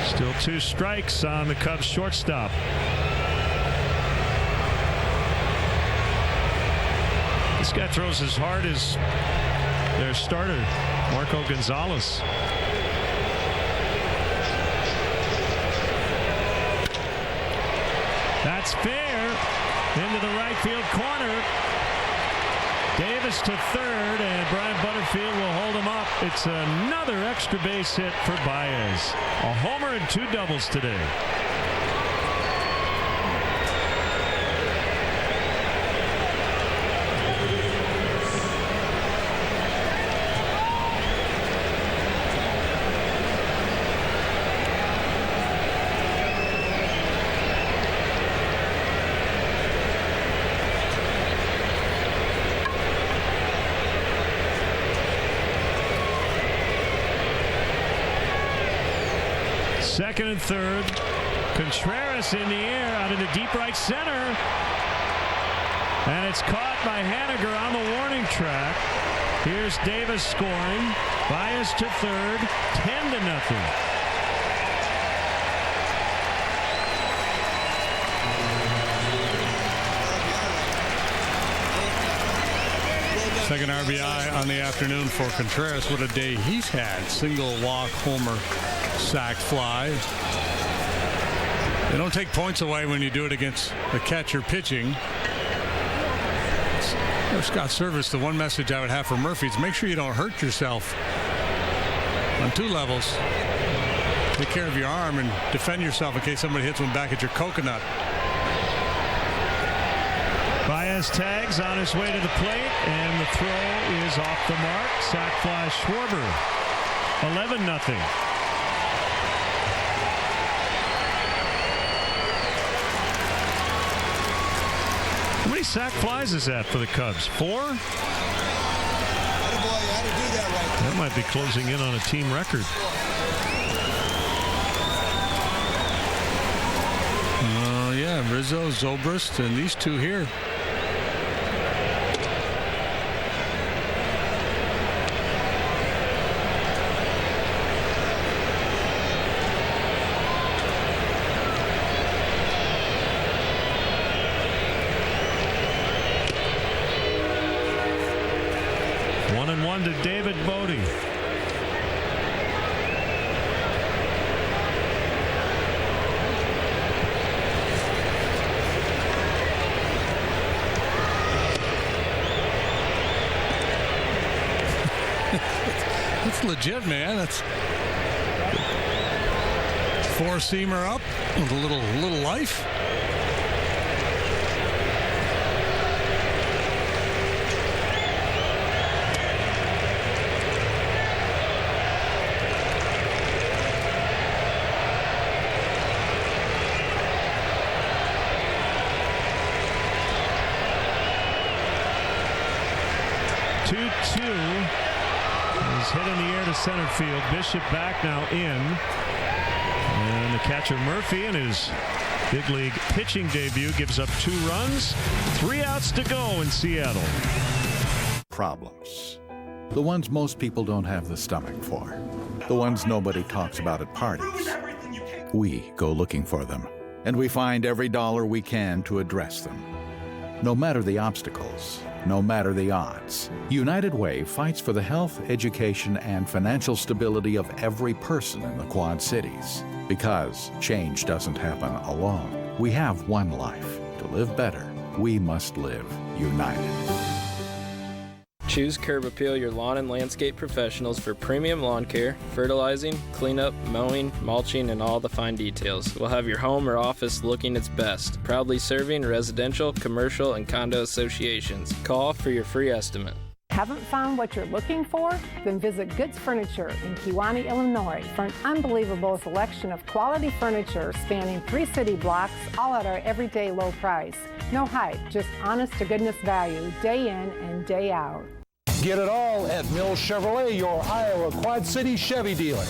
Still 2 strikes on the Cubs shortstop. This guy throws as hard as their starter, Marco Gonzalez. That's fair. Into the right field corner. Davis to third, and Brian Butterfield will hold him up. It's another extra base hit for Baez. A homer and 2 doubles today. Second and third. Contreras in the air out into deep right center. And it's caught by Haniger on the warning track. Here's Davis scoring. Baez to third. 10-0. Second RBI on the afternoon for Contreras. What a day he's had. Single walk, homer, sac fly. They don't take points away when you do it against the catcher pitching. Scott Service, the one message I would have for Murphy is make sure you don't hurt yourself on 2 levels. Take care of your arm and defend yourself in case somebody hits one back at your coconut. Baez tags on his way to the plate, and the throw is off the mark. Sac fly Schwarber. 11-0. How many sac flies is that for the Cubs? 4? That might be closing in on a team record. Yeah, Rizzo, Zobrist, and these 2 here. To David Bodie. That's legit, man. That's 4-seamer up with a little life. Hit in the air to center field. Bishop back now in. And the catcher Murphy in his big league pitching debut gives up 2 runs. 3 outs to go in Seattle. Problems. The ones most people don't have the stomach for. The ones nobody talks about at parties. We go looking for them. And we find every dollar we can to address them. No matter the obstacles, no matter the odds, United Way fights for the health, education, and financial stability of every person in the Quad Cities. Because change doesn't happen alone. We have one life. To live better, we must live united. Choose Curb Appeal, your lawn and landscape professionals for premium lawn care, fertilizing, cleanup, mowing, mulching, and all the fine details. We'll have your home or office looking its best. Proudly serving residential, commercial, and condo associations. Call for your free estimate. Haven't found what you're looking for? Then visit Goods Furniture in Kewanee, Illinois for an unbelievable selection of quality furniture spanning 3 city blocks, all at our everyday low price. No hype, just honest to goodness value, day in and day out. Get it all at Mills Chevrolet, your Iowa Quad City Chevy dealer.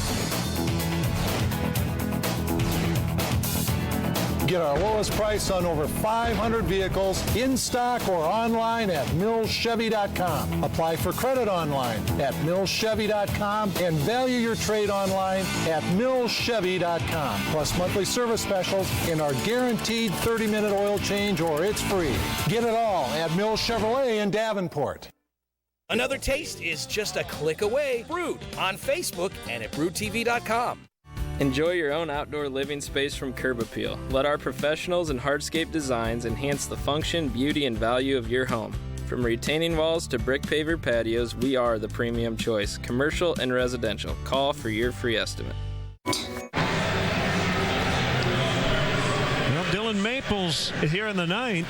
Get our lowest price on over 500 vehicles in stock or online at millschevy.com. Apply for credit online at millschevy.com and value your trade online at millschevy.com. Plus monthly service specials and our guaranteed 30-minute oil change or it's free. Get it all at Mill Chevrolet in Davenport. Another taste is just a click away. Brewed on Facebook and at brewtv.com. Enjoy your own outdoor living space from Curb Appeal. Let our professionals and hardscape designs enhance the function, beauty, and value of your home. From retaining walls to brick paver patios, we are the premium choice, commercial and residential. Call for your free estimate. Well, Dylan Maples here in the ninth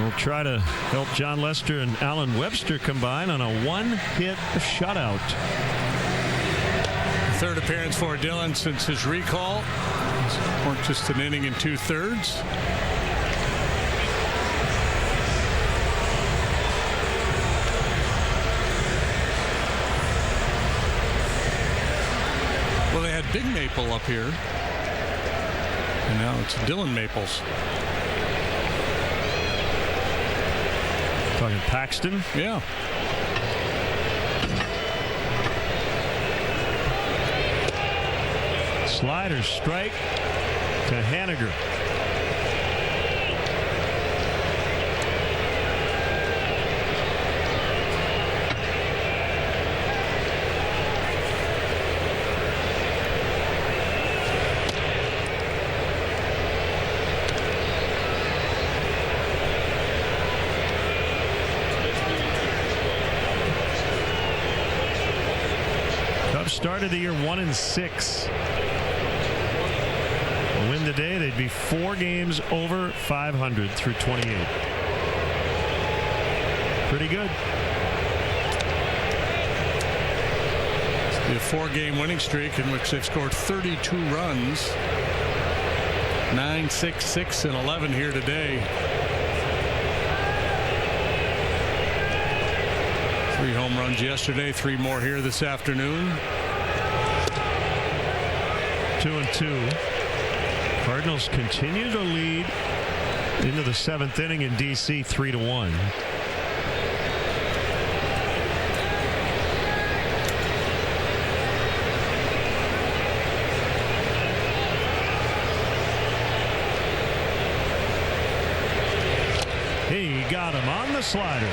will try to help John Lester and Alan Webster combine on a one-hit shutout. Third appearance for Dylan since his recall. Or just an inning and 2/3. Well, they had Big Maple up here. And now it's Dylan Maples. Talking Paxton? Yeah. Slider strike to Haniger. Cubs started the year 1-6. Win today, they'd be 4 games over 500 through 28. Pretty good. The 4-game winning streak in which they've scored 32 runs. 9, 6, 6, and 11 here today. 3 home runs yesterday, 3 more here this afternoon. 2-2. Cardinals continue to lead into the 7th inning in D.C. 3-1. He got him on the slider.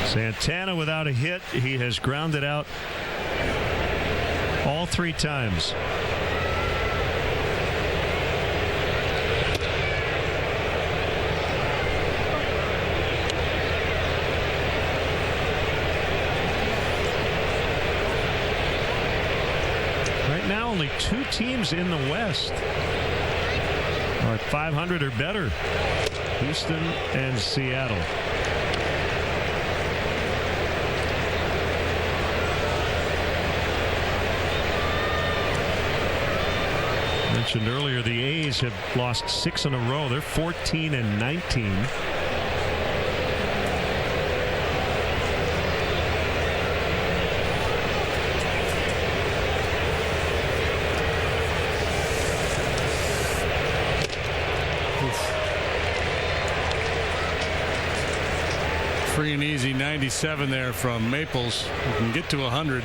Santana without a hit. He has grounded out all 3 times. Right now, only 2 teams in the West are at 500 or better. Houston and Seattle. Mentioned earlier, the A's have lost 6 in a row. They're 14-19. Free and easy 97 there from Maples. You can get to 100.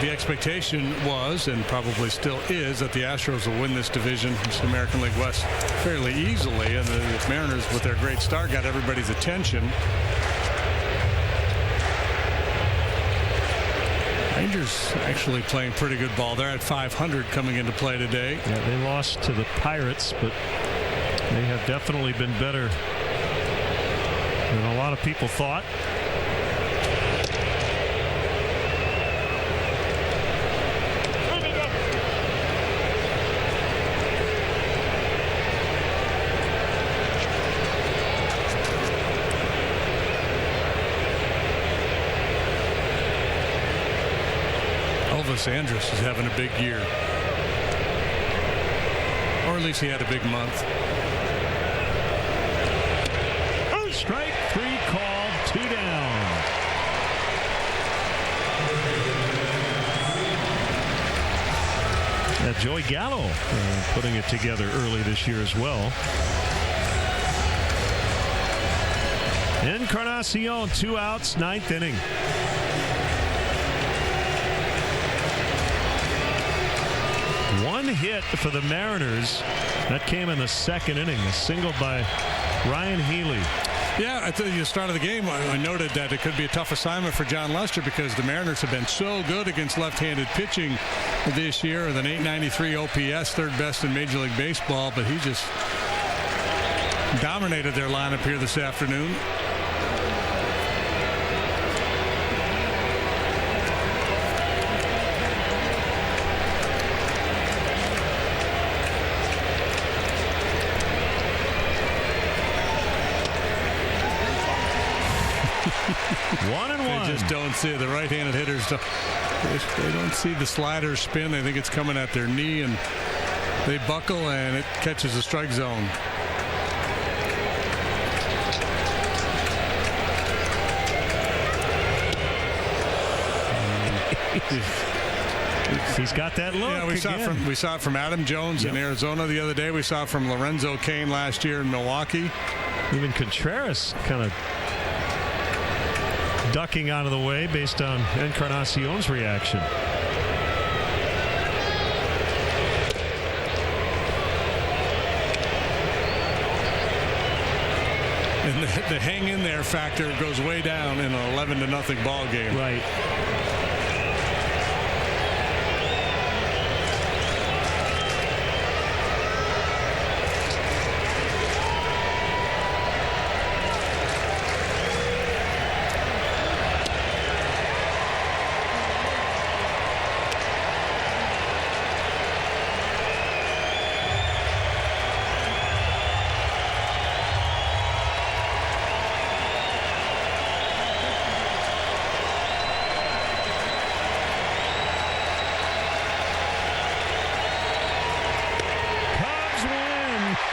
The expectation was, and probably still is, that the Astros will win this division, this American League West, fairly easily. And the Mariners, with their great start, got everybody's attention. Rangers actually playing pretty good ball. They're at 500 coming into play today. Yeah, they lost to the Pirates, but they have definitely been better than a lot of people thought. Carlos Andrus is having a big year. Or at least he had a big month. Strike 3 called, 2 down. Joey Gallo putting it together early this year as well. Encarnacion, 2 outs, 9th inning. One hit for the Mariners. That came in the 2nd inning. A single by Ryan Healy. Yeah, at the start of the game, I noted that it could be a tough assignment for John Lester because the Mariners have been so good against left-handed pitching this year with an .893 OPS, 3rd best in Major League Baseball, but he just dominated their lineup here this afternoon. They just don't see it. The right-handed hitters, they don't see the slider spin. They think it's coming at their knee, and they buckle, and it catches the strike zone. He's got that look. Yeah, we saw it from Adam Jones in Arizona the other day. We saw it from Lorenzo Cain last year in Milwaukee. Even Contreras kind of ducking out of the way based on Encarnacion's reaction. And the hang in there factor goes way down in an 11-0 ball game. Right.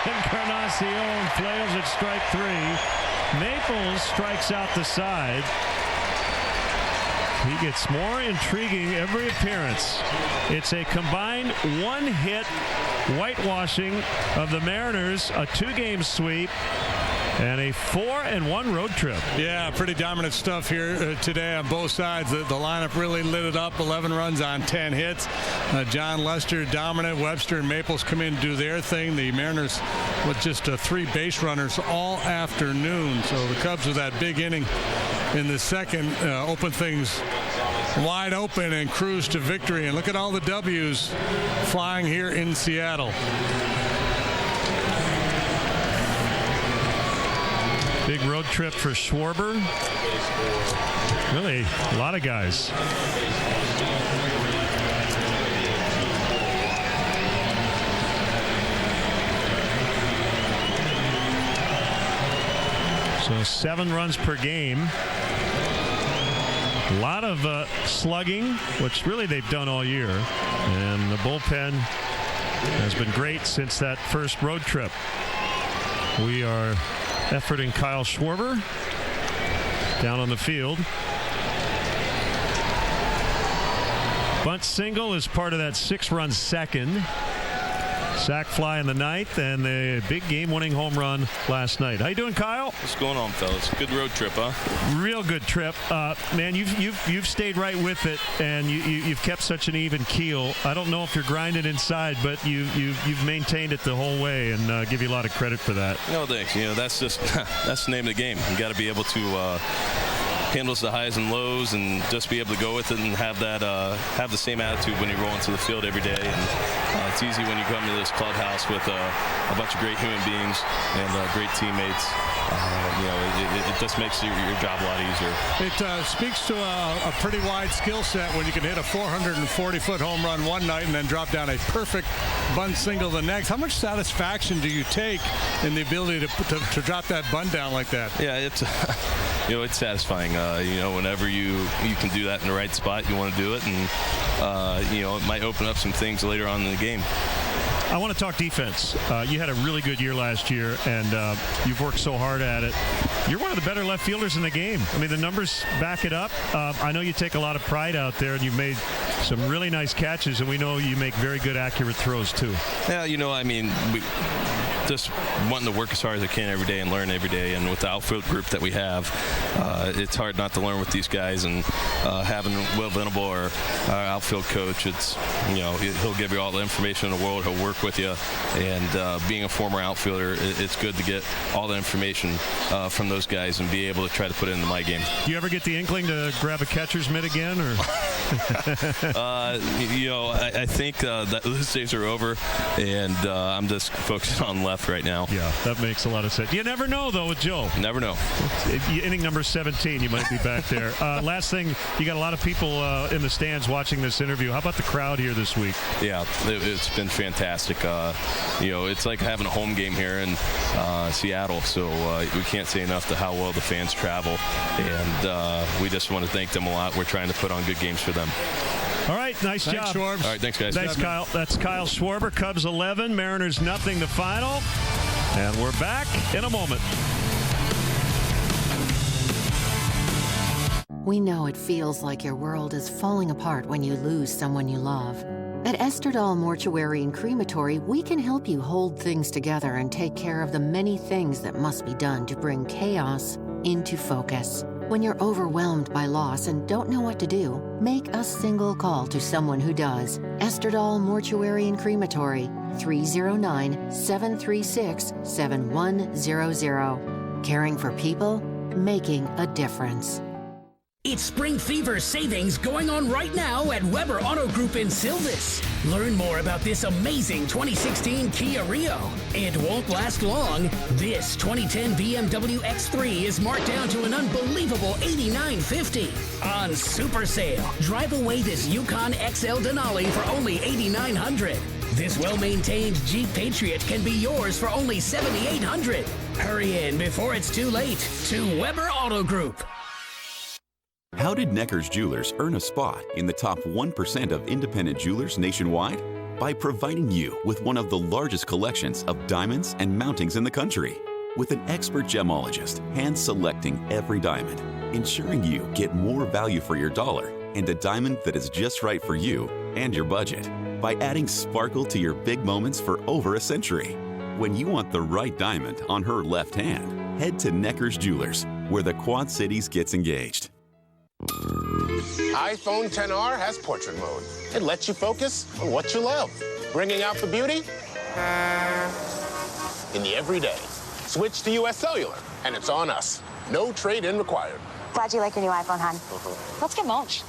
Encarnacion flails at strike 3. Maples strikes out the side. He gets more intriguing every appearance. It's a combined 1-hit whitewashing of the Mariners, a 2-game sweep, and a 4-1 road trip. Yeah, pretty dominant stuff here today on both sides. The lineup really lit it up. 11 runs on 10 hits. John Lester dominant. Webster and Maples come in and do their thing. The Mariners with just 3 base runners all afternoon. So the Cubs with that big inning in the second open things wide open and cruise to victory. And look at all the W's flying here in Seattle. Big road trip for Schwarber. Really, a lot of guys. So 7 runs per game. A lot of slugging, which really they've done all year. And the bullpen has been great since that first road trip. We are efforting Kyle Schwarber down on the field. Bunt single is part of that 6-run second. Sac fly in the 9th and the big game-winning home run last night. How you doing, Kyle? What's going on, fellas? Good road trip, huh? Real good trip, man. You've stayed right with it, and you've kept such an even keel. I don't know if you're grinding inside, but you've maintained it the whole way, and give you a lot of credit for that. No, thanks. That's just that's the name of the game. You got to be able to handles the highs and lows and just be able to go with it and have that have the same attitude when you roll into the field every day. And it's easy when you come to this clubhouse with a bunch of great human beings and great teammates. It just makes your job a lot easier. It speaks to a pretty wide skill set when you can hit a 440-foot home run one night and then drop down a perfect bunt single the next. How much satisfaction do you take in the ability to drop that bunt down like that? Yeah, it's it's satisfying. Whenever you can do that in the right spot, you want to do it. And it might open up some things later on in the game. I want to talk defense. You had a really good year last year, and you've worked so hard at it. You're one of the better left fielders in the game. I mean, the numbers back it up. I know you take a lot of pride out there, and you've made some really nice catches, and we know you make very good, accurate throws, too. Yeah, we just wanting to work as hard as I can every day and learn every day. And with the outfield group that we have, it's hard not to learn with these guys. And having Will Venable, our outfield coach, it's he'll give you all the information in the world. He'll work with you. And being a former outfielder, it's good to get all the information from those guys and be able to try to put it into my game. Do you ever get the inkling to grab a catcher's mitt again, or? I think that those days are over, and I'm just focused on left right now. Yeah, that makes a lot of sense. You never know, though, with Joe. Never know. Inning number 17, you might be back there. Last thing, you got a lot of people in the stands watching this interview. How about the crowd here this week? Yeah, it's been fantastic. It's like having a home game here in Seattle, so we can't say enough to how well the fans travel, and we just want to thank them a lot. We're trying to put on good games for them. All right, nice Thanks, job. Schwarbs. All right, thanks, guys. Thanks, Kyle. That's Kyle Schwarber. Cubs 11, Mariners nothing, the final. And we're back in a moment. We know it feels like your world is falling apart when you lose someone you love. At Esterdal Mortuary and Crematory, we can help you hold things together and take care of the many things that must be done to bring chaos into focus. When you're overwhelmed by loss and don't know what to do, make a single call to someone who does. Esterdal Mortuary and Crematory, 309-736-7100. Caring for people, making a difference. It's Spring Fever savings going on right now at Weber Auto Group in Silvis. Learn more about this amazing 2016 Kia Rio. It won't last long. This 2010 BMW X3 is marked down to an unbelievable $89.50 on super sale. Drive away this Yukon XL Denali for only $8,900. This well-maintained Jeep Patriot can be yours for only $7,800. Hurry in before it's too late to Weber Auto Group. How did Necker's Jewelers earn a spot in the top 1% of independent jewelers nationwide? By providing you with one of the largest collections of diamonds and mountings in the country. With an expert gemologist hand-selecting every diamond, ensuring you get more value for your dollar and a diamond that is just right for you and your budget. By adding sparkle to your big moments for over a century. When you want the right diamond on her left hand, head to Necker's Jewelers, where the Quad Cities gets engaged. iPhone XR has portrait mode. It lets you focus on what you love, bringing out the beauty in the everyday. Switch to US Cellular, and it's on us. No trade-in required. Glad you like your new iPhone, hon. Let's get mulch.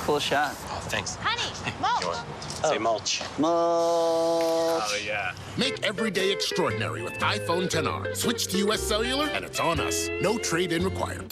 Cool shot. Oh, thanks. Honey, mulch. Say mulch. Oh, yeah. Make every day extraordinary with iPhone XR. Switch to US Cellular, and it's on us. No trade-in required.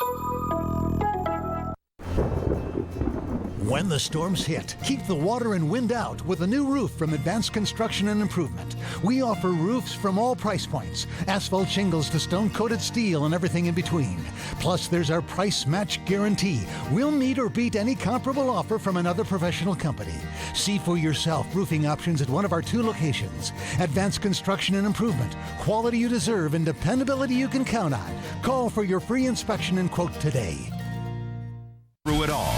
When the storms hit, keep the water and wind out with a new roof from Advanced Construction and Improvement. We offer roofs from all price points, asphalt shingles to stone-coated steel and everything in between. Plus, there's our price match guarantee. We'll meet or beat any comparable offer from another professional company. See for yourself roofing options at one of our 2 locations. Advanced Construction and Improvement. Quality you deserve and dependability you can count on. Call for your free inspection and quote today. Through it all.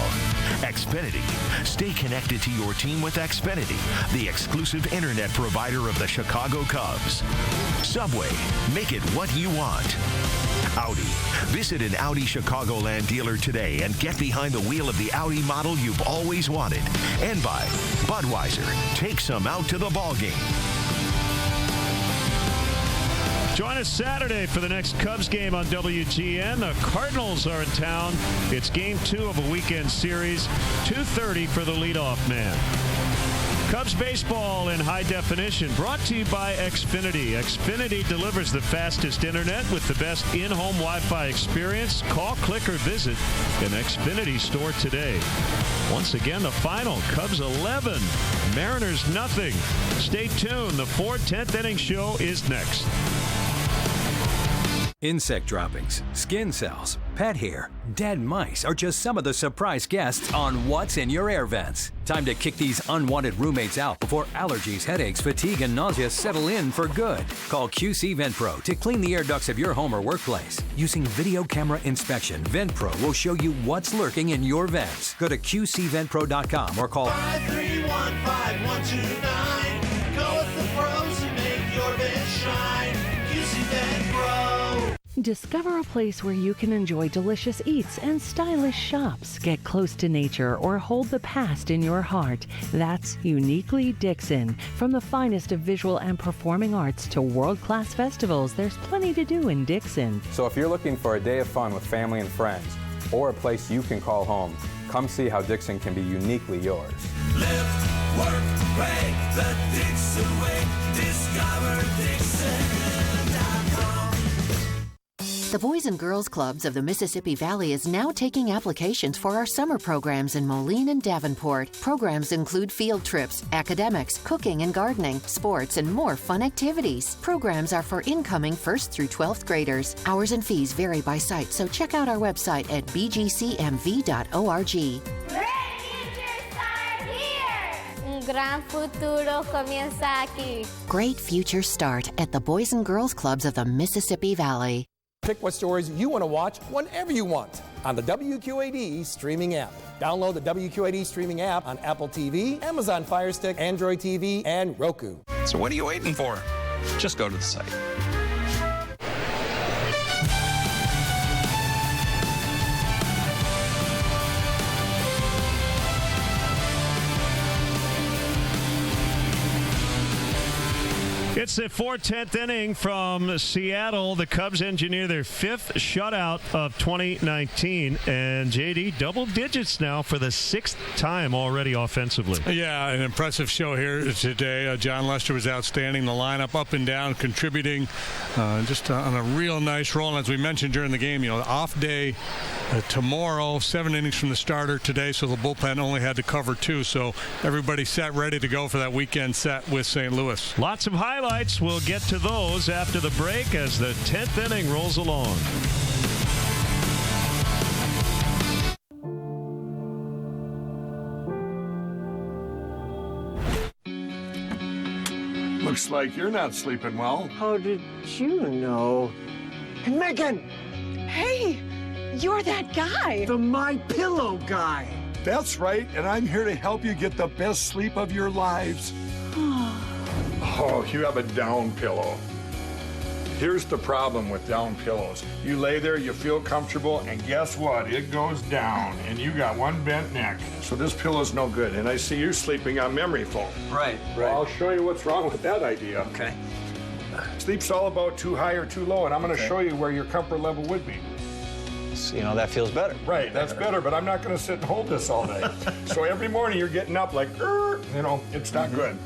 Xfinity. Stay connected to your team with Xfinity, the exclusive internet provider of the Chicago Cubs. Subway. Make it what you want. Audi. Visit an Audi Chicagoland dealer today and get behind the wheel of the Audi model you've always wanted. And by Budweiser. Take some out to the ball game. Join us Saturday for the next Cubs game on WGN. The Cardinals are in town. It's game 2 of a weekend series. 2:30 for the leadoff man. Cubs baseball in high definition, brought to you by Xfinity. Xfinity delivers the fastest internet with the best in-home Wi-Fi experience. Call, click, or visit an Xfinity store today. Once again, the final, Cubs 11, Mariners nothing. Stay tuned. The Ford 10th Inning Show is next. Insect droppings, skin cells, pet hair, dead mice are just some of the surprise guests on What's in Your Air Vents. Time to kick these unwanted roommates out before allergies, headaches, fatigue, and nausea settle in for good. Call QC Vent Pro to clean the air ducts of your home or workplace. Using video camera inspection, Vent Pro will show you what's lurking in your vents. Go to QCVentPro.com or call 5315129. Go with the pros who make your vent shine. QC Vent Pro. Discover a place where you can enjoy delicious eats and stylish shops, get close to nature, or hold the past in your heart. That's Uniquely Dixon. From the finest of visual and performing arts to world-class festivals, there's plenty to do in Dixon. So if you're looking for a day of fun with family and friends, or a place you can call home, come see how Dixon can be uniquely yours. Live, work, play the Dixon way. Discover Dixon.com. The Boys and Girls Clubs of the Mississippi Valley is now taking applications for our summer programs in Moline and Davenport. Programs include field trips, academics, cooking and gardening, sports, and more fun activities. Programs are for incoming 1st through 12th graders. Hours and fees vary by site, so check out our website at bgcmv.org. Un gran futuro comienza aquí. Great futures start at the Boys and Girls Clubs of the Mississippi Valley. Pick what stories you want to watch whenever you want on the WQAD streaming app. Download the WQAD streaming app on Apple TV, Amazon Fire Stick, Android TV, and Roku. So what are you waiting for? Just go to the site. It's the 4/10th inning from Seattle. The Cubs engineer their 5th shutout of 2019. And, J.D., double digits now for the 6th time already offensively. Yeah, an impressive show here today. John Lester was outstanding. The lineup up and down, contributing just on a real nice roll. And as we mentioned during the game, off day tomorrow, 7 innings from the starter today, so the bullpen only had to cover 2. So everybody set ready to go for that weekend set with St. Louis. Lots of highlights. We'll get to those after the break as the 10th inning rolls along. Looks like you're not sleeping well. How did you know? Megan! Hey! You're that guy! The My Pillow guy! That's right, and I'm here to help you get the best sleep of your lives. Oh, you have a down pillow. Here's the problem with down pillows. You lay there, you feel comfortable, and guess what? It goes down, and you got one bent neck. So this pillow's no good, and I see you're sleeping on memory foam. Right. Well, I'll show you what's wrong with that idea. Okay. Sleep's all about too high or too low, and I'm going to show you where your comfort level would be. So, that feels better. Right, that's better, but I'm not going to sit and hold this all day. So every morning you're getting up like, it's not good.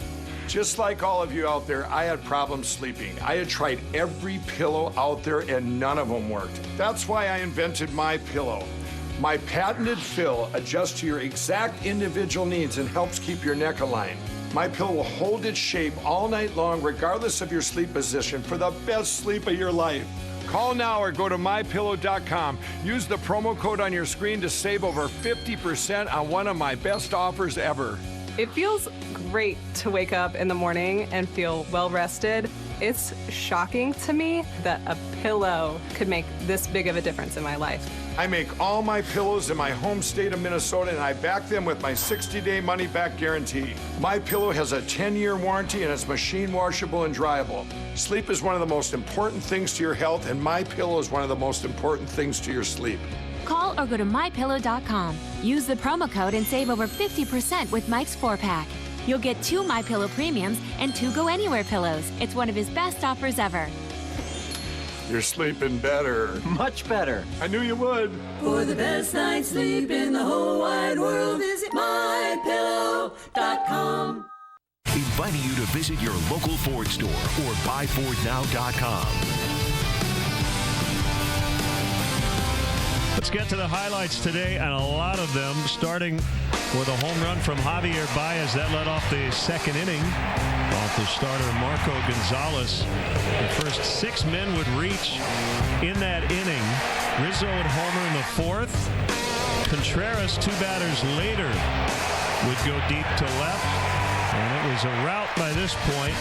Just like all of you out there, I had problems sleeping. I had tried every pillow out there and none of them worked. That's why I invented My Pillow. My patented fill adjusts to your exact individual needs and helps keep your neck aligned. My Pillow will hold its shape all night long, regardless of your sleep position, for the best sleep of your life. Call now or go to mypillow.com. Use the promo code on your screen to save over 50% on one of my best offers ever. It feels great to wake up in the morning and feel well rested. It's shocking to me that a pillow could make this big of a difference in my life. I make all my pillows in my home state of Minnesota, and I back them with my 60-day money-back guarantee. My Pillow has a 10-year warranty, and it's machine washable and dryable. Sleep is one of the most important things to your health, and My Pillow is one of the most important things to your sleep. Call or go to mypillow.com. Use the promo code and save over 50% with Mike's 4-pack. You'll get 2 My Pillow premiums and 2 Go Anywhere pillows. It's one of his best offers ever. You're sleeping better. Much better. I knew you would. For the best night's sleep in the whole wide world, visit mypillow.com. Inviting you to visit your local Ford store or buyfordnow.com. Let's get to the highlights today, and a lot of them starting with a home run from Javier Baez that led off the second inning. While for starter Marco Gonzalez. The first 6 men would reach in that inning. Rizzo would homer in the 4th. Contreras, 2 batters later, would go deep to left. And it was a rout by this point.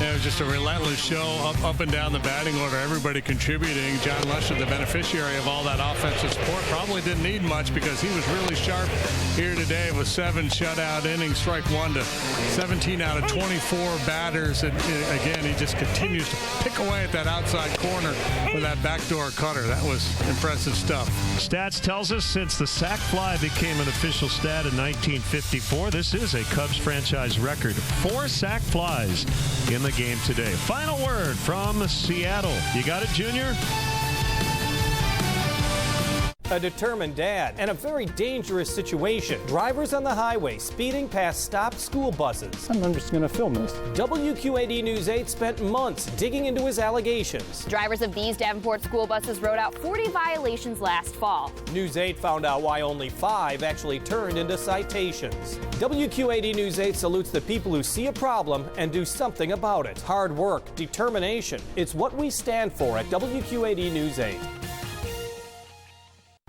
Yeah, it was just a relentless show up and down the batting order, everybody contributing. John Lusher, the beneficiary of all that offensive support, probably didn't need much because he was really sharp here today with 7 shutout innings, strike 1 to 17 out of 24 batters. And again, he just continues to pick away at that outside corner with that backdoor cutter. That was impressive stuff. Stats tells us since the sac fly became an official stat in 1954, this is a Cubs franchise record. 4 sac flies in the game today. Final word from Seattle. You got it, Junior? A determined dad and a very dangerous situation. Drivers on the highway speeding past stopped school buses. I'm just going to film this. WQAD News 8 spent months digging into his allegations. Drivers of these Davenport school buses wrote out 40 violations last fall. News 8 found out why only 5 actually turned into citations. WQAD News 8 salutes the people who see a problem and do something about it. Hard work, determination. It's what we stand for at WQAD News 8.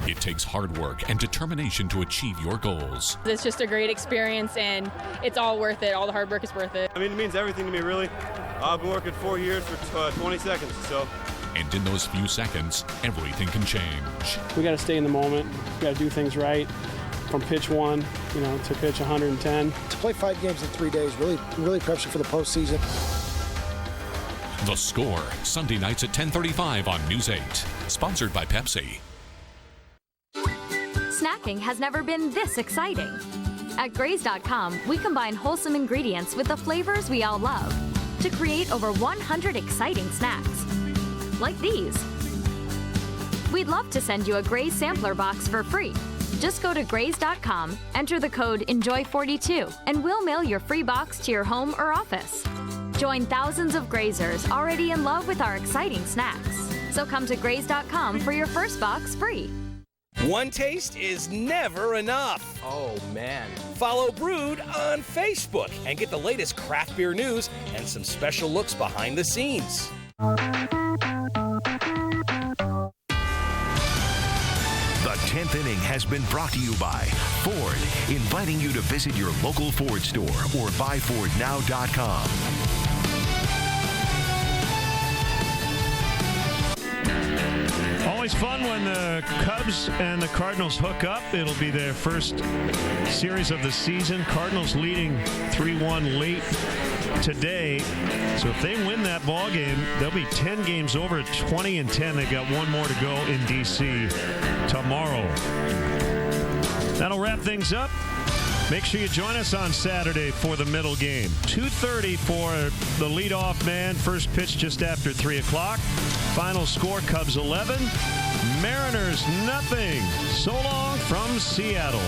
It takes hard work and determination to achieve your goals. It's just a great experience, and it's all worth it. All the hard work is worth it. I mean, it means everything to me, really. I've been working 4 years for 20 seconds, so. And in those few seconds, everything can change. We got to stay in the moment. We got to do things right. From pitch 1, to pitch 110. To play 5 games in 3 days really preps you for the postseason. The Score, Sunday nights at 10:35 on News 8. Sponsored by Pepsi. Snacking has never been this exciting. At Graze.com, we combine wholesome ingredients with the flavors we all love to create over 100 exciting snacks. Like these. We'd love to send you a Graze sampler box for free. Just go to Graze.com, enter the code ENJOY42, and we'll mail your free box to your home or office. Join thousands of Grazers already in love with our exciting snacks. So come to Graze.com for your first box free. One taste is never enough. Oh, man. Follow Brewed on Facebook and get the latest craft beer news and some special looks behind the scenes. The 10th inning has been brought to you by Ford, inviting you to visit your local Ford store or buyfordnow.com. Always fun when the Cubs and the Cardinals hook up. It'll be their first series of the season. Cardinals leading 3-1 late today. So if they win that ball game, they'll be 10 games over at 20-10. They've got 1 more to go in D.C. tomorrow. That'll wrap things up. Make sure you join us on Saturday for the middle game. 2:30 for the leadoff man. First pitch just after 3 o'clock. Final score, Cubs 11, Mariners nothing. So long from Seattle.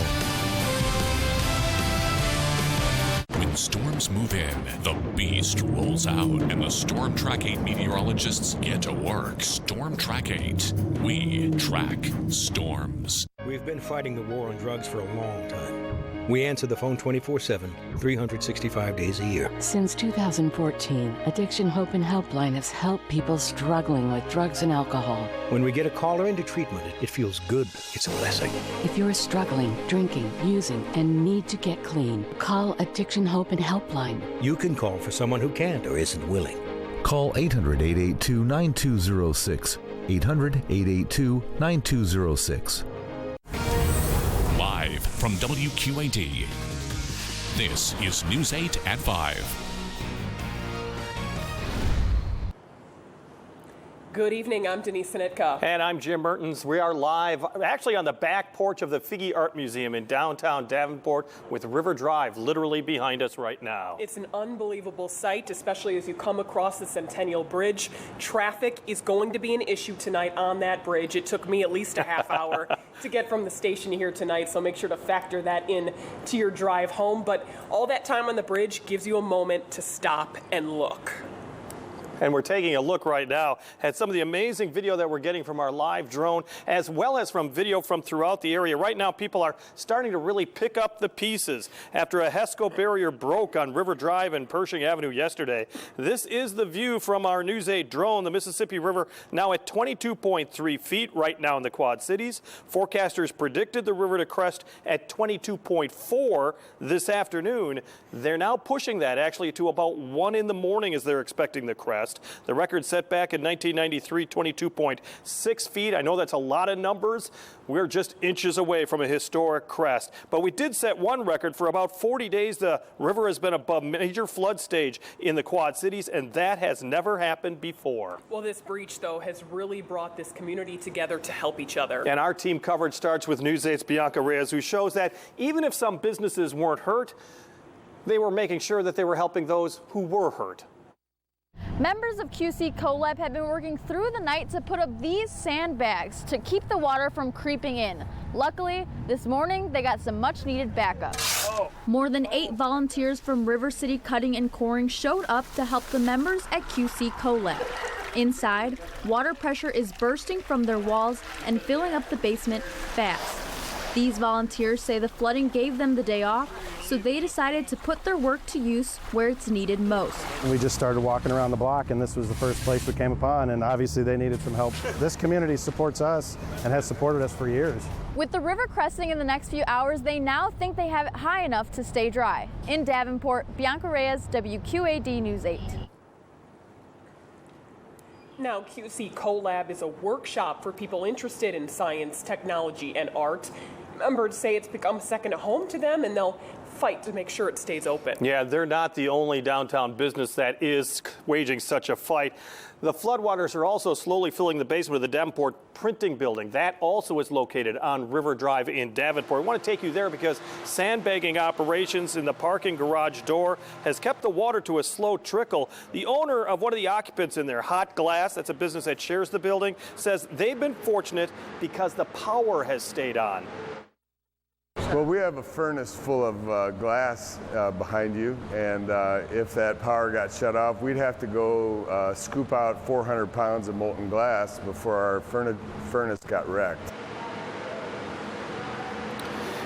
When storms move in, the beast rolls out, and the Storm Track 8 meteorologists get to work. Storm Track 8. We track storms. We've been fighting the war on drugs for a long time. We answer the phone 24/7, 365 days a year. Since 2014, Addiction Hope and Helpline has helped people struggling with drugs and alcohol. When we get a caller into treatment, it feels good. It's a blessing. If you're struggling, drinking, using, and need to get clean, call Addiction Hope and Helpline. You can call for someone who can't or isn't willing. Call 800-882-9206. 800-882-9206. Live from WQAD, this is News 8 at 5. Good evening, I'm Denise Sinitka. And I'm Jim Mertens. We are live, actually on the back porch of the Figge Art Museum in downtown Davenport with River Drive literally behind us right now. It's an unbelievable sight, especially as you come across the Centennial Bridge. Traffic is going to be an issue tonight on that bridge. It took me at least a half hour to get from the station here tonight, so make sure to factor that in to your drive home. But all that time on the bridge gives you a moment to stop and look. And we're taking a look right now at some of the amazing video that we're getting from our live drone, as well as from video from throughout the area. Right now, people are starting to really pick up the pieces after a HESCO barrier broke on River Drive and Pershing Avenue yesterday. This is the view from our News 8 drone. The Mississippi River now at 22.3 feet right now in the Quad Cities. Forecasters predicted the river to crest at 22.4 this afternoon. They're now pushing that actually to about 1 in the morning as they're expecting the crest. The record set back in 1993, 22.6 feet. I know that's a lot of numbers. We're just inches away from a historic crest. But we did set one record. For about 40 days, the river has been above major flood stage in the Quad Cities, and that has never happened before. Well, this breach, though, has really brought this community together to help each other. And our team coverage starts with News 8's Bianca Reyes, who shows that even if some businesses weren't hurt, they were making sure that they were helping those who were hurt. Members of QC CoLab have been working through the night to put up these sandbags to keep the water from creeping in. Luckily, this morning they got some much needed backup. More than 8 volunteers from River City Cutting and Coring showed up to help the members at QC CoLab. Inside, water pressure is bursting from their walls and filling up the basement fast. These volunteers say the flooding gave them the day off, so they decided to put their work to use where it's needed most. We just started walking around the block, and this was the first place we came upon, and obviously they needed some help. This community supports us and has supported us for years. With the river cresting in the next few hours, they now think they have it high enough to stay dry. In Davenport, Bianca Reyes, WQAD News 8. Now, QC CoLab is a workshop for people interested in science, technology, and art. Members say it's become second home to them, and they'll fight to make sure it stays open. Yeah, they're not the only downtown business that is waging such a fight. The floodwaters are also slowly filling the basement of the Davenport Printing Building. That also is located on River Drive in Davenport. I want to take you there because sandbagging operations in the parking garage door has kept the water to a slow trickle. The owner of one of the occupants in there, Hot Glass, that's a business that shares the building, says they've been fortunate because the power has stayed on. Well, we have a furnace full of glass behind you, and if that power got shut off, we'd have to go scoop out 400 pounds of molten glass before our furnace got wrecked.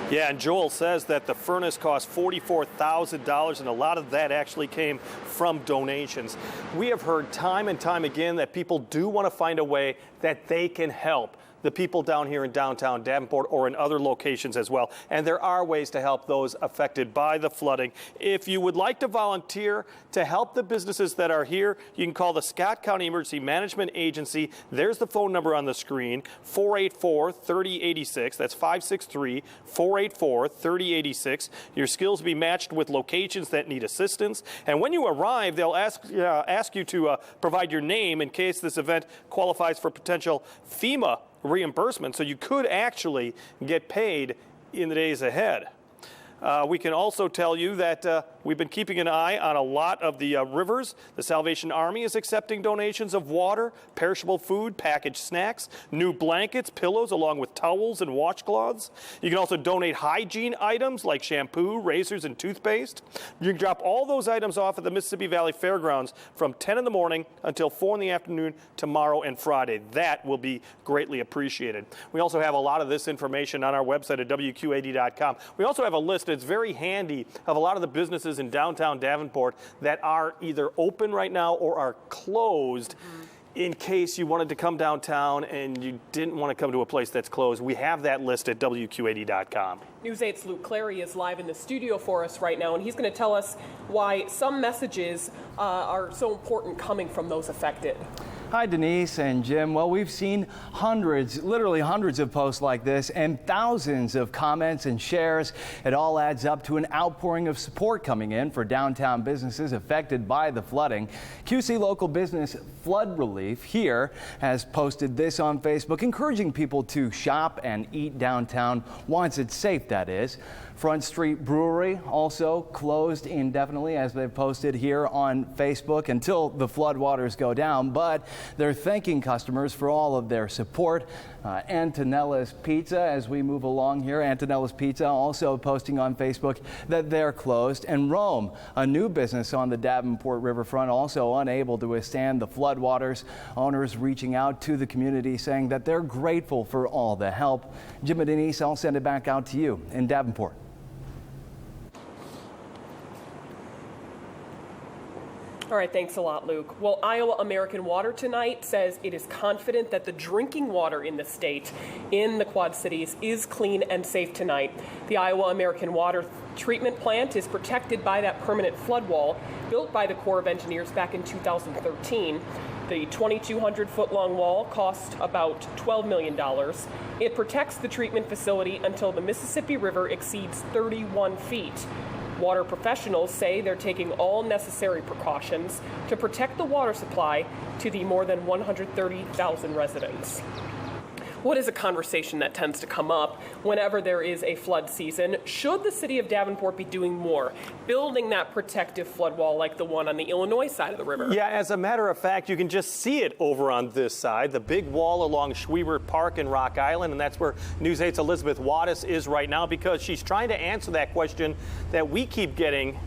Yeah, and Joel says that the furnace cost $44,000, and a lot of that actually came from donations. We have heard time and time again that people do want to find a way that they can help the people down here in downtown Davenport or in other locations as well. And there are ways to help those affected by the flooding. If you would like to volunteer to help the businesses that are here, you can call the Scott County Emergency Management Agency. There's the phone number on the screen, 484-3086. That's 563-484-3086. Your skills will be matched with locations that need assistance. And when you arrive, they'll ask you to provide your name in case this event qualifies for potential FEMA reimbursement, so you could actually get paid in the days ahead. We can also tell you that we've been keeping an eye on a lot of the rivers. The Salvation Army is accepting donations of water, perishable food, packaged snacks, new blankets, pillows, along with towels and washcloths. You can also donate hygiene items like shampoo, razors, and toothpaste. You can drop all those items off at the Mississippi Valley Fairgrounds from 10 in the morning until 4 in the afternoon tomorrow and Friday. That will be greatly appreciated. We also have a lot of this information on our website at WQAD.com. We also have a list. It's very handy of a lot of the businesses in downtown Davenport that are either open right now or are closed. In case you wanted to come downtown and you didn't want to come to a place that's closed, we have that list at WQAD.com. News 8's Luke Clary is live in the studio for us right now, and he's going to tell us why some messages are so important coming from those affected. Hi, Denise and Jim. Well, we've seen hundreds, literally hundreds of posts like this and thousands of comments and shares. It all adds up to an outpouring of support coming in for downtown businesses affected by the flooding. QC local business Flood Relief here has posted this on Facebook, encouraging people to shop and eat downtown once it's safe, that is. Front Street Brewery also closed indefinitely, as they've posted here on Facebook, until the floodwaters go down. But They're thanking customers for all of their support. Antonella's Pizza, as we move along here, Antonella's Pizza also posting on Facebook that they're closed. And Rome, a new business on the Davenport riverfront, also unable to withstand the floodwaters. Owners reaching out to the community saying that they're grateful for all the help. Jim and Denise, I'll send it back out to you in Davenport. All right, thanks a lot, Luke. Well, Iowa American Water tonight says it is confident that the drinking water in the state, in the Quad Cities, is clean and safe tonight. The Iowa American Water treatment plant is protected by that permanent flood wall built by the Corps of Engineers back in 2013. The 2,200-foot-long wall cost about $12 million. It protects the treatment facility until the Mississippi River exceeds 31 feet. Water professionals say they're taking all necessary precautions to protect the water supply to the more than 130,000 residents. What is a conversation that tends to come up whenever there is a flood season? Should the city of Davenport be doing more, building that protective flood wall like the one on the Illinois side of the river? Yeah, as a matter of fact, you can just see it over on this side, the big wall along Schwiebert Park in Rock Island, and that's where News 8's Elizabeth Wattis is right now because she's trying to answer that question that we keep getting.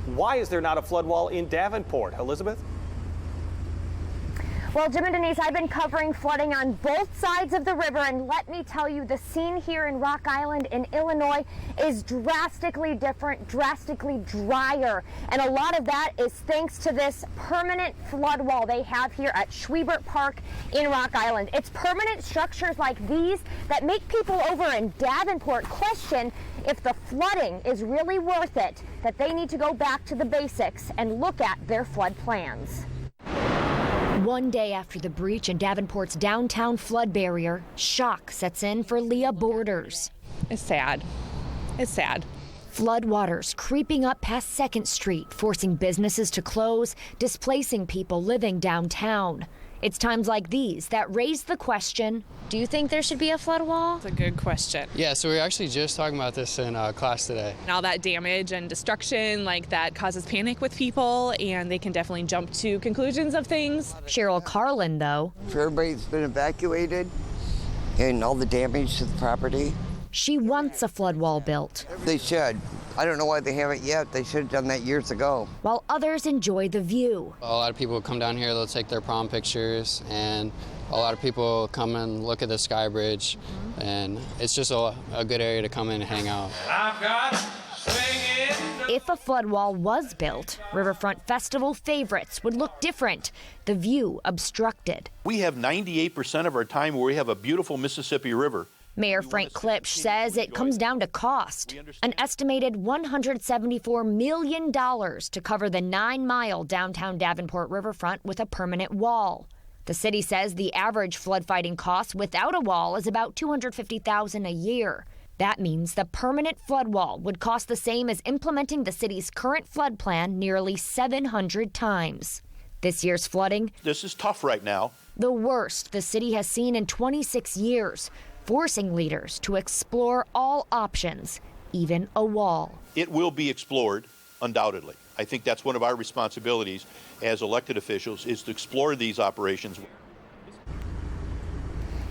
Why is there not a flood wall in Davenport? Elizabeth? Well, Jim and Denise, I've been covering flooding on both sides of the river, and let me tell you, the scene here in Rock Island in Illinois is drastically different, drastically drier. And a lot of that is thanks to this permanent flood wall they have here at Schwiebert Park in Rock Island. It's permanent structures like these that make people over in Davenport question if the flooding is really worth it, that they need to go back to the basics and look at their flood plans. One day after the breach in Davenport's downtown flood barrier, shock sets in for Leah Borders. It's sad. It's sad. Floodwaters creeping up past 2nd Street, forcing businesses to close, displacing people living downtown. It's times like these that raise the question, do you think there should be a flood wall? It's a good question. Yeah, so we were actually just talking about this in class today. And all that damage and destruction, like that causes panic with people, and they can definitely jump to conclusions of things. Cheryl Carlin, though. For everybody's been evacuated and all the damage to the property. She wants a flood wall built. They should. I don't know why they haven't yet. They should have done that years ago. While others enjoy the view. A lot of people come down here, they'll take their prom pictures, and a lot of people come and look at the Sky Bridge, and it's just a good area to come in and hang out. I've got swinging. If a flood wall was built, Riverfront Festival favorites would look different. The view obstructed. We have 98% of our time where we have a beautiful Mississippi River. Mayor Frank Klipsch says it comes down to cost. An estimated $174 million to cover the 9-mile downtown Davenport riverfront with a permanent wall. The city says the average flood fighting cost without a wall is about $250,000 a year. That means the permanent flood wall would cost the same as implementing the city's current flood plan nearly 700 times. This year's flooding, this is tough right now. The worst the city has seen in 26 years. Forcing leaders to explore all options, even a wall. It will be explored, undoubtedly. I think that's one of our responsibilities as elected officials is to explore these operations. You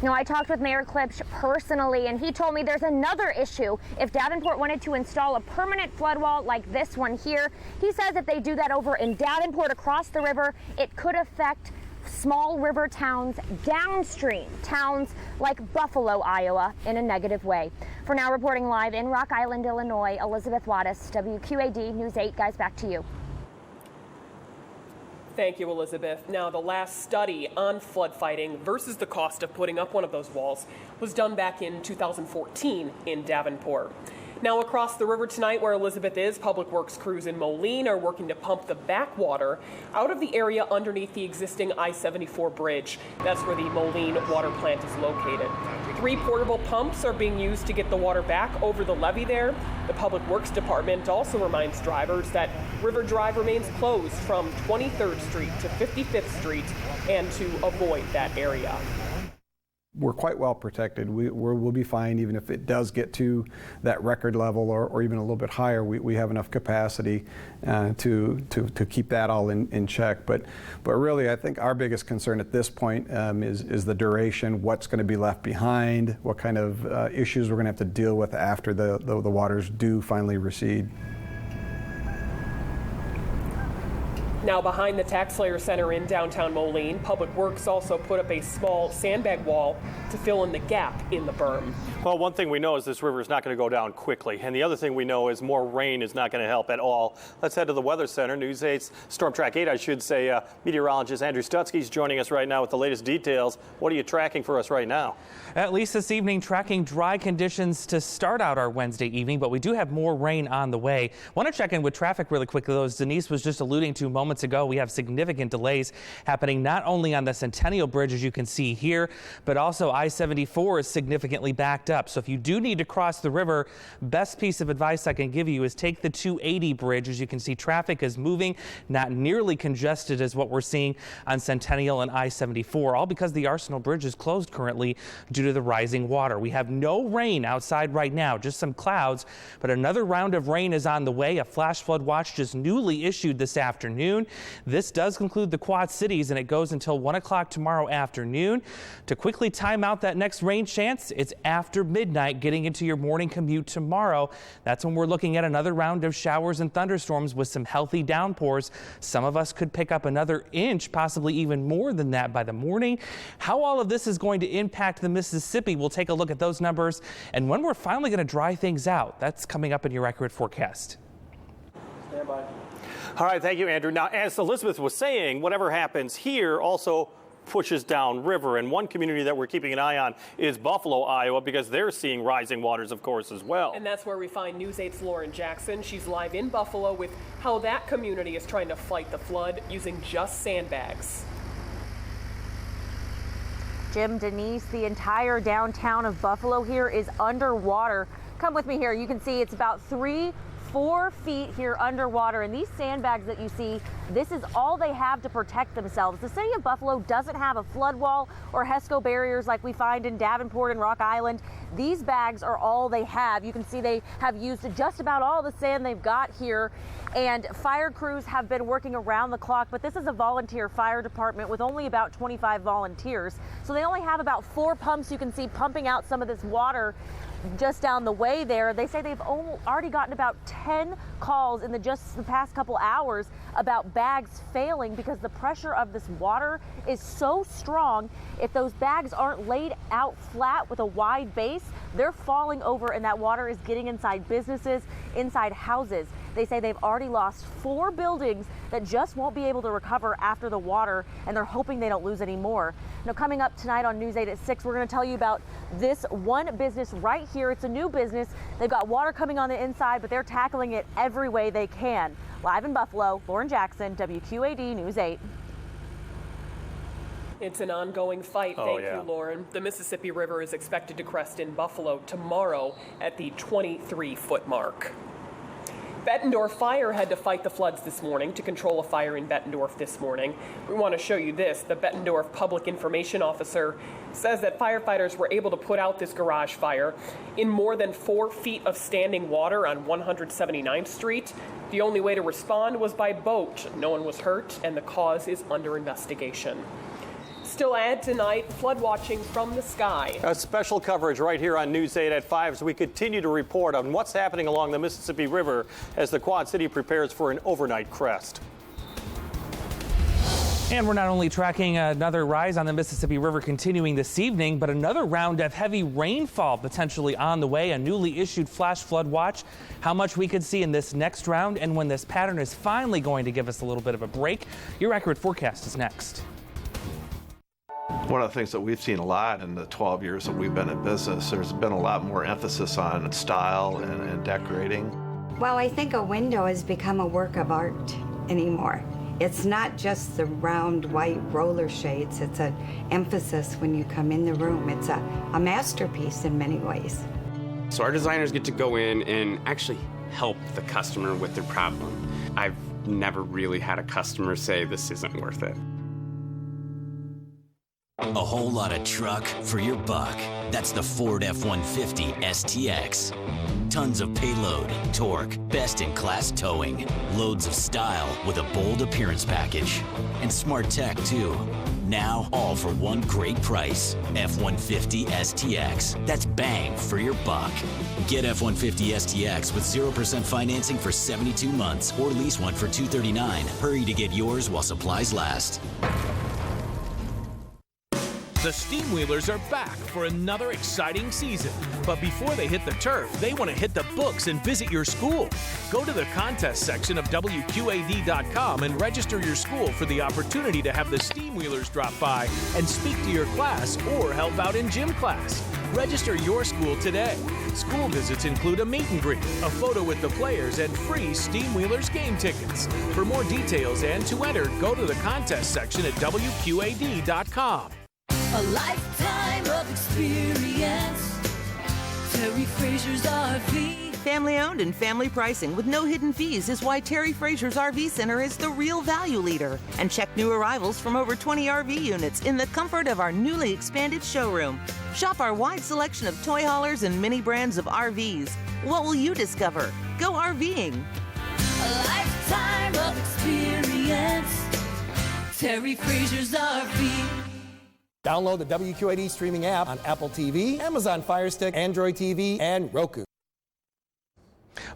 know, I talked with Mayor Klipsch personally, and he told me there's another issue. If Davenport wanted to install a permanent flood wall like this one here, he says if they do that over in Davenport across the river, it could affect small river towns downstream, towns like Buffalo, Iowa, in a negative way. For now, reporting live in Rock Island, Illinois, Elizabeth Wattis, WQAD News 8. Guys, back to you. Thank you, Elizabeth. Now, the last study on flood fighting versus the cost of putting up one of those walls was done back in 2014 in Davenport. Now, across the river tonight where Elizabeth is, Public Works crews in Moline are working to pump the backwater out of the area underneath the existing I-74 bridge. That's where the Moline water plant is located. 3 portable pumps are being used to get the water back over the levee there. The Public Works Department also reminds drivers that River Drive remains closed from 23rd Street to 55th Street and to avoid that area. We're quite well protected. We'll be fine even if it does get to that record level or even a little bit higher. We have enough capacity to keep that all in check. But really, I think our biggest concern at this point is the duration, what's going to be left behind, what kind of issues we're going to have to deal with after the waters do finally recede. Now behind the TaxSlayer Center in downtown Moline, Public Works also put up a small sandbag wall to fill in the gap in the berm. Well, one thing we know is this river is not going to go down quickly. And the other thing we know is more rain is not going to help at all. Let's head to the Weather Center. News 8's Storm Track 8, I should say. Meteorologist Andrew Stutzky is joining us right now with the latest details. What are you tracking for us right now? At least this evening, tracking dry conditions to start out our Wednesday evening, but we do have more rain on the way. Want to check in with traffic really quickly, though, as Denise was just alluding to moments ago. We have significant delays happening not only on the Centennial Bridge, as you can see here, but also I-74 is significantly backed up. So if you do need to cross the river, best piece of advice I can give you is take the 280 bridge. As you can see, traffic is moving, not nearly congested as what we're seeing on Centennial and I-74, all because the Arsenal Bridge is closed currently due to the rising water. We have no rain outside right now, just some clouds, but another round of rain is on the way. A flash flood watch just newly issued this afternoon. This does conclude the Quad Cities, and it goes until 1 o'clock tomorrow afternoon. To quickly time out that next rain chance, it's after midnight, getting into your morning commute tomorrow. That's when we're looking at another round of showers and thunderstorms with some healthy downpours. Some of us could pick up another inch, possibly even more than that by the morning. How all of this is going to impact the Mississippi, we'll take a look at those numbers and when we're finally going to dry things out. That's coming up in your accurate forecast. Stand by. All right, thank you, Andrew. Now, as Elizabeth was saying, whatever happens here also pushes down river. And one community that we're keeping an eye on is Buffalo, Iowa, because they're seeing rising waters, of course, as well. And that's where we find News 8's Lauren Jackson. She's live in Buffalo with how that community is trying to fight the flood using just sandbags. Jim, Denise, the entire downtown of Buffalo here is underwater. Come with me here. You can see it's about 3-4 feet here underwater, and these sandbags that you see, this is all they have to protect themselves. The city of Buffalo doesn't have a flood wall or HESCO barriers like we find in Davenport and Rock Island. These bags are all they have. You can see they have used just about all the sand they've got here, and fire crews have been working around the clock, but this is a volunteer fire department with only about 25 volunteers. So they only have about 4 pumps you can see pumping out some of this water just down the way there. They say they've already gotten about 10 calls in just the past couple hours about bags failing because the pressure of this water is so strong. If those bags aren't laid out flat with a wide base, they're falling over and that water is getting inside businesses, inside houses. They say they've already lost 4 buildings that just won't be able to recover after the water, and they're hoping they don't lose any more. Now, coming up tonight on News 8 at 6, we're going to tell you about this one business right here. It's a new business. They've got water coming on the inside, but they're tackling it every way they can. Live in Buffalo, Lauren Jackson, WQAD News 8. It's an ongoing fight. Thank you, Lauren. The Mississippi River is expected to crest in Buffalo tomorrow at the 23-foot mark. Bettendorf Fire had to fight the floods this morning to control a fire in Bettendorf this morning. We want to show you this. The Bettendorf Public Information Officer says that firefighters were able to put out this garage fire in more than 4 feet of standing water on 179th Street. The only way to respond was by boat. No one was hurt, and the cause is under investigation. Still add tonight, flood watching from the sky. A special coverage right here on News 8 at 5 as we continue to report on what's happening along the Mississippi River as the Quad City prepares for an overnight crest. And we're not only tracking another rise on the Mississippi River continuing this evening, but another round of heavy rainfall potentially on the way, a newly issued flash flood watch. How much we could see in this next round and when this pattern is finally going to give us a little bit of a break. Your accurate forecast is next. One of the things that we've seen a lot in the 12 years that we've been in business, there's been a lot more emphasis on style and decorating. Well, I think a window has become a work of art anymore. It's not just the round white roller shades, it's an emphasis when you come in the room. It's a masterpiece in many ways. So our designers get to go in and actually help the customer with their problem. I've never really had a customer say this isn't worth it. A whole lot of truck for your buck. That's the Ford F-150 STX. Tons of payload, torque, best-in-class towing. Loads of style with a bold appearance package. And smart tech, too. Now, all for one great price. F-150 STX. That's bang for your buck. Get F-150 STX with 0% financing for 72 months or lease one for $239. Hurry to get yours while supplies last. The Steam Wheelers are back for another exciting season. But before they hit the turf, they want to hit the books and visit your school. Go to the contest section of WQAD.com and register your school for the opportunity to have the Steam Wheelers drop by and speak to your class or help out in gym class. Register your school today. School visits include a meet and greet, a photo with the players, and free Steam Wheelers game tickets. For more details and to enter, go to the contest section at WQAD.com. A lifetime of experience. Terry Frazier's RV. Family owned and family pricing with no hidden fees is why Terry Frazier's RV Center is the real value leader. And check new arrivals from over 20 RV units in the comfort of our newly expanded showroom. Shop our wide selection of toy haulers and mini brands of RVs. What will you discover? Go RVing. A lifetime of experience. Terry Frazier's RV. Download the WQAD streaming app on Apple TV, Amazon Fire Stick, Android TV, and Roku.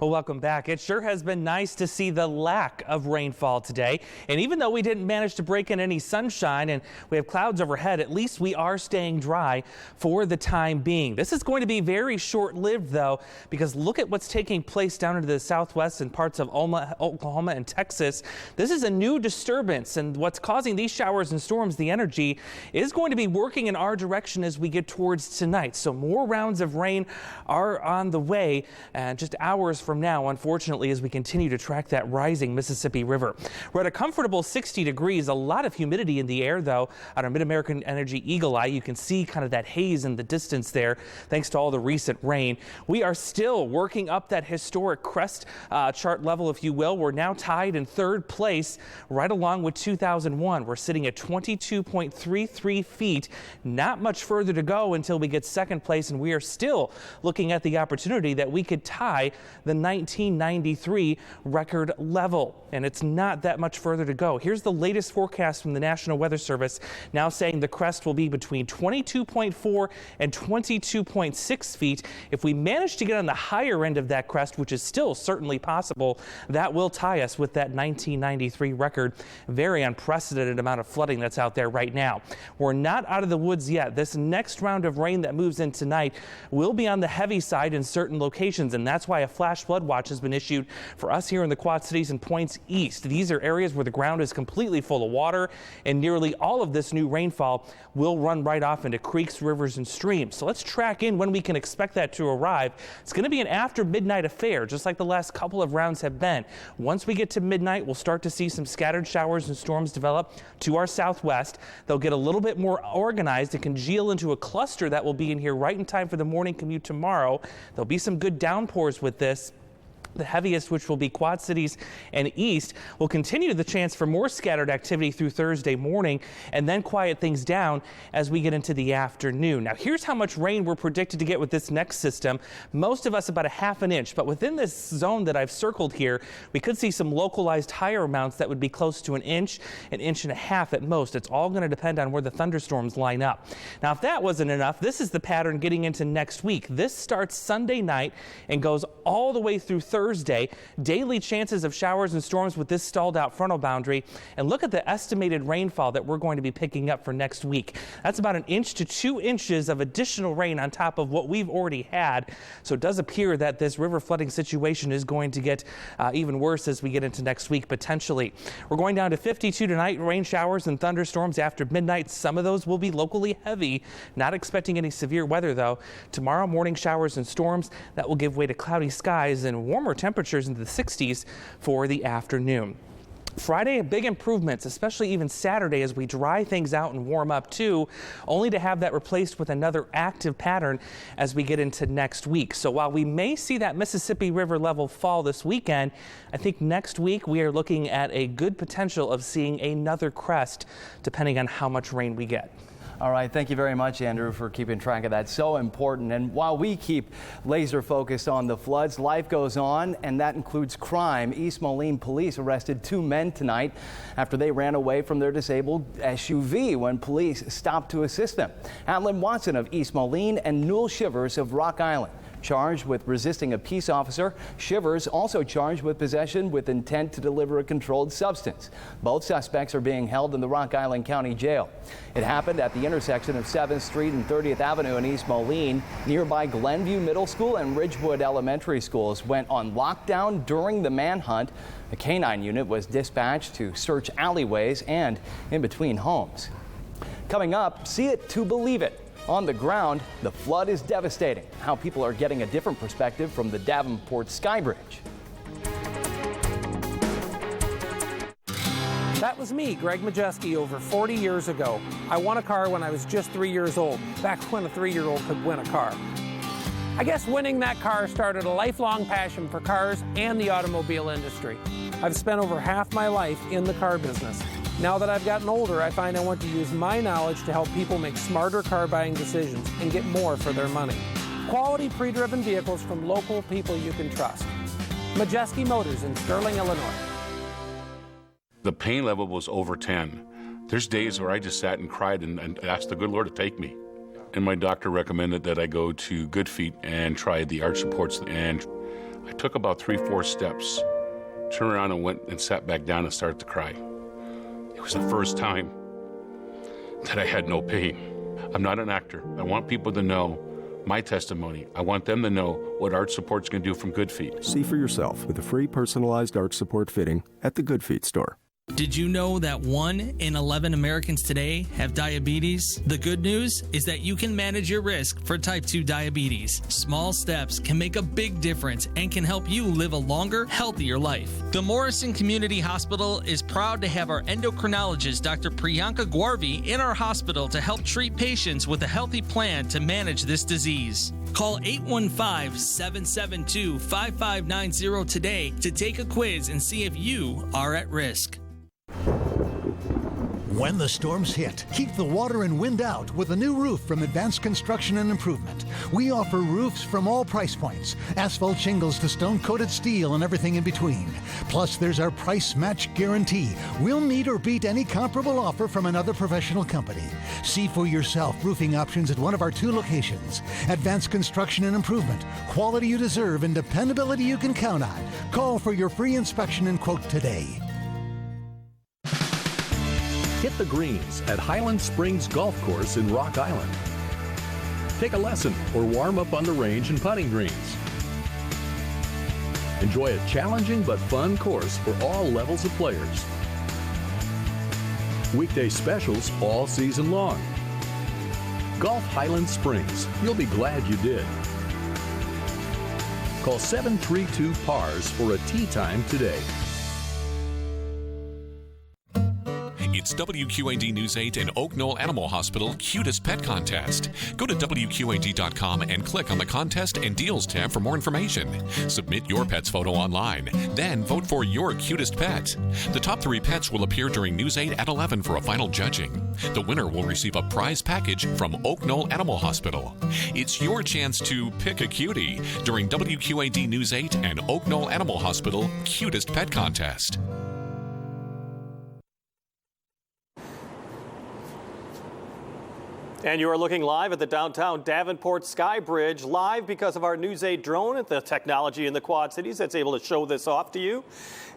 Well, welcome back. It sure has been nice to see the lack of rainfall today. And even though we didn't manage to break in any sunshine and we have clouds overhead, at least we are staying dry for the time being. This is going to be very short-lived, though, because look at what's taking place down into the southwest and parts of Oklahoma and Texas. This is a new disturbance, and what's causing these showers and storms, the energy, is going to be working in our direction as we get towards tonight. So more rounds of rain are on the way, and just hours from now, unfortunately, as we continue to track that rising Mississippi River. We're at a comfortable 60 degrees, a lot of humidity in the air, though. On our Mid-American Energy Eagle Eye, you can see kind of that haze in the distance there, thanks to all the recent rain. We are still working up that historic crest chart level, if you will. We're now tied in third place, right along with 2001. We're sitting at 22.33 feet. Not much further to go until we get second place, and we are still looking at the opportunity that we could tie the 1993 record level, and it's not that much further to go. Here's the latest forecast from the National Weather Service, now saying the crest will be between 22.4 and 22.6 feet. If we manage to get on the higher end of that crest, which is still certainly possible, that will tie us with that 1993 record. Very unprecedented amount of flooding that's out there right now. We're not out of the woods yet. This next round of rain that moves in tonight will be on the heavy side in certain locations, and that's why a flash flood watch has been issued for us here in the Quad Cities and points east. These are areas where the ground is completely full of water, and nearly all of this new rainfall will run right off into creeks, rivers, and streams. So let's track in when we can expect that to arrive. It's going to be an after midnight affair, just like the last couple of rounds have been. Once we get to midnight, we'll start to see some scattered showers and storms develop to our southwest. They'll get a little bit more organized and congeal into a cluster that will be in here right in time for the morning commute tomorrow. There'll be some good downpours with this. The heaviest, which will be Quad Cities and east, will continue the chance for more scattered activity through Thursday morning and then quiet things down as we get into the afternoon. Now, here's how much rain we're predicted to get with this next system. Most of us about a half an inch, but within this zone that I've circled here, we could see some localized higher amounts that would be close to an inch and a half at most. It's all going to depend on where the thunderstorms line up. Now, if that wasn't enough, this is the pattern getting into next week. This starts Sunday night and goes all the way through Thursday. Daily chances of showers and storms with this stalled out frontal boundary. And look at the estimated rainfall that we're going to be picking up for next week. That's about 1 inch to 2 inches of additional rain on top of what we've already had. So it does appear that this river flooding situation is going to get even worse as we get into next week, potentially. We're going down to 52 tonight. Rain showers and thunderstorms after midnight. Some of those will be locally heavy. Not expecting any severe weather, though. Tomorrow, morning showers and storms that will give way to cloudy skies and warmer temperatures into the 60s for the afternoon. Friday, big improvements, especially even Saturday as we dry things out and warm up too, only to have that replaced with another active pattern as we get into next week. So while we may see that Mississippi River level fall this weekend, I think next week we are looking at a good potential of seeing another crest depending on how much rain we get. All right, thank you very much, Andrew, for keeping track of that. So important. And while we keep laser focused on the floods, life goes on, and that includes crime. East Moline police arrested 2 men tonight after they ran away from their disabled SUV when police stopped to assist them. Alan Watson of East Moline and Newell Shivers of Rock Island charged with resisting a peace officer. Shivers also charged with possession with intent to deliver a controlled substance. Both suspects are being held in the Rock Island County Jail. It happened at the intersection of 7th Street and 30th Avenue in East Moline. Nearby Glenview Middle School and Ridgewood Elementary Schools went on lockdown during the manhunt. A canine unit was dispatched to search alleyways and in between homes. Coming up, see it to believe it. On the ground, the flood is devastating. How people are getting a different perspective from the Davenport Sky Bridge. That was me, Greg Majeski, over 40 years ago. I won a car when I was just 3 years old, back when a 3-year-old could win a car. I guess winning that car started a lifelong passion for cars and the automobile industry. I've spent over half my life in the car business. Now that I've gotten older, I find I want to use my knowledge to help people make smarter car buying decisions and get more for their money. Quality pre-driven vehicles from local people you can trust. Majeski Motors in Sterling, Illinois. The pain level was over 10. There's days where I just sat and cried and asked the good Lord to take me. And my doctor recommended that I go to Good Feet and try the arch supports. And I took about 3-4 steps, turned around and went and sat back down and started to cry. It was the first time that I had no pain. I'm not an actor. I want people to know my testimony. I want them to know what arch support's going to do from Good Feet. See for yourself with a free personalized arch support fitting at the Good Feet store. Did you know that 1 in 11 Americans today have diabetes? The good news is that you can manage your risk for type 2 diabetes. Small steps can make a big difference and can help you live a longer, healthier life. The Morrison Community Hospital is proud to have our endocrinologist, Dr. Priyanka Gwarvi, in our hospital to help treat patients with a healthy plan to manage this disease. Call 815-772-5590 today to take a quiz and see if you are at risk. When the storms hit, keep the water and wind out with a new roof from Advanced Construction and Improvement. We offer roofs from all price points, asphalt shingles to stone-coated steel and everything in between. Plus, there's our price match guarantee. We'll meet or beat any comparable offer from another professional company. See for yourself roofing options at one of our 2 locations. Advanced Construction and Improvement. Quality you deserve and dependability you can count on. Call for your free inspection and quote today. Hit the greens at Highland Springs Golf Course in Rock Island. Take a lesson or warm up on the range and putting greens. Enjoy a challenging but fun course for all levels of players. Weekday specials all season long. Golf Highland Springs. You'll be glad you did. Call 732-PARS for a tee time today. It's WQAD News 8 and Oak Knoll Animal Hospital Cutest Pet Contest. Go to WQAD.com and click on the Contest and Deals tab for more information. Submit your pet's photo online, then vote for your cutest pet. The top 3 pets will appear during News 8 at 11 for a final judging. The winner will receive a prize package from Oak Knoll Animal Hospital. It's your chance to pick a cutie during WQAD News 8 and Oak Knoll Animal Hospital Cutest Pet Contest. And you are looking live at the downtown Davenport Sky Bridge, live because of our News 8 drone, the technology in the Quad Cities that's able to show this off to you.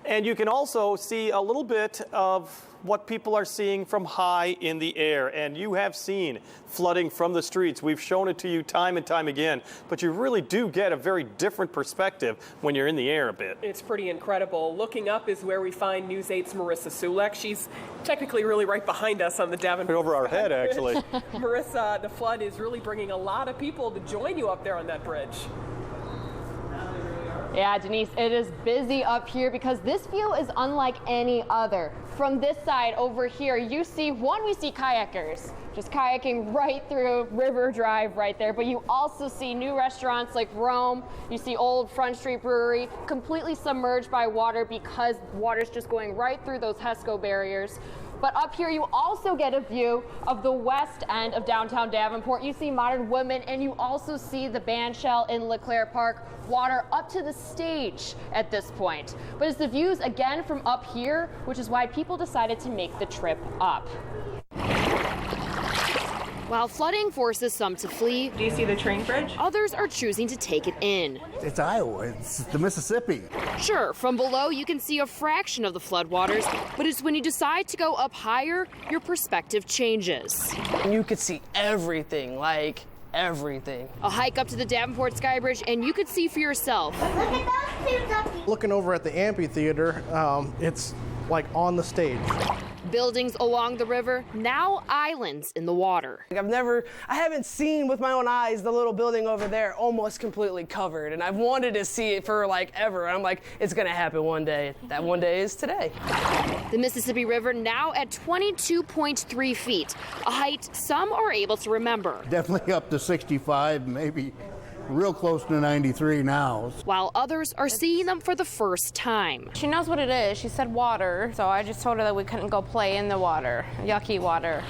And you can also see a little bit of what people are seeing from high in the air. And you have seen flooding from the streets. We've shown it to you time and time again, but you really do get a very different perspective when you're in the air a bit. It's pretty incredible. Looking up is where we find News 8's Marissa Sulek. She's technically really right behind us on the Davenport. Right over our head, actually. Marissa, the flood is really bringing a lot of people to join you up there on that bridge. Yeah, Denise, it is busy up here because this view is unlike any other. From this side over here, we see kayakers just kayaking right through River Drive right there, but you also see new restaurants like Rome. You see old Front Street Brewery completely submerged by water because water's just going right through those HESCO barriers. But up here, you also get a view of the west end of downtown Davenport. You see modern women, and you also see the bandshell in LeClaire Park, water up to the stage at this point. But it's the views again from up here, which is why people decided to make the trip up. While flooding forces some to flee, do you see the train bridge? Others are choosing to take it in. It's Iowa, it's the Mississippi. Sure, from below you can see a fraction of the floodwaters, but it's when you decide to go up higher, your perspective changes. You could see everything, like everything. A hike up to the Davenport Sky Bridge, and you could see for yourself. Look at those two duckies. Looking over at the amphitheater, it's like on the stage. Buildings along the river, now islands in the water. I haven't seen with my own eyes the little building over there almost completely covered, and I've wanted to see it for like ever. I'm like, it's gonna happen one day. That one day is today. The Mississippi River now at 22.3 feet, a height some are able to remember. Definitely up to 65, maybe real close to 93 now. While others are seeing them for the first time. She knows what it is. She said water, so I just told her that we couldn't go play in the water. Yucky water.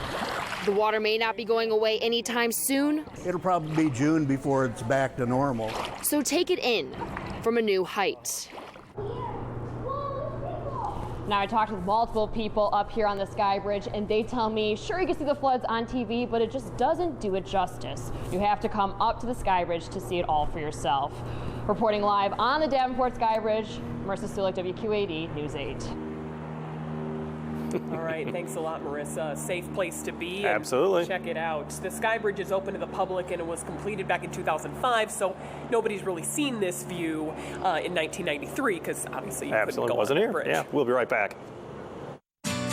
The water may not be going away anytime soon. It'll probably be June before it's back to normal. So take it in from a new height. Now, I talked with multiple people up here on the Sky Bridge, and they tell me, sure, you can see the floods on TV, but it just doesn't do it justice. You have to come up to the Sky Bridge to see it all for yourself. Reporting live on the Davenport Sky Bridge, Marissa Stulik, WQAD News 8. All right, thanks a lot, Marissa. Safe place to be. Absolutely. Check it out. The Sky Bridge is open to the public, and it was completed back in 2005, so nobody's really seen this view in 1993, because obviously you couldn't go wasn't on here. the bridge. Yeah, we'll be right back.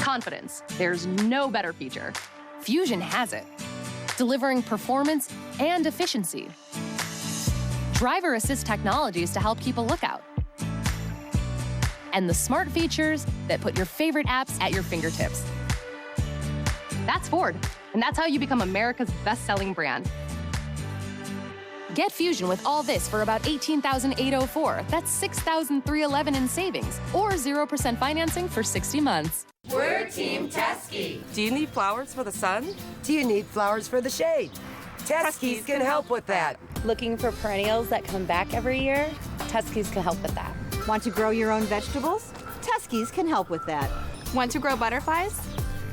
Confidence. There's no better feature. Fusion has it, delivering performance and efficiency. Driver assist technologies to help keep a lookout. And the smart features that put your favorite apps at your fingertips. That's Ford, and that's how you become America's best-selling brand. Get Fusion with all this for about $18,804. That's $6,311 in savings, or 0% financing for 60 months. We're Team Teskey. Do you need flowers for the sun? Do you need flowers for the shade? Teskies can help with that. Looking for perennials that come back every year? Teskies can help with that. Want to grow your own vegetables? Teskies can help with that. Want to grow butterflies?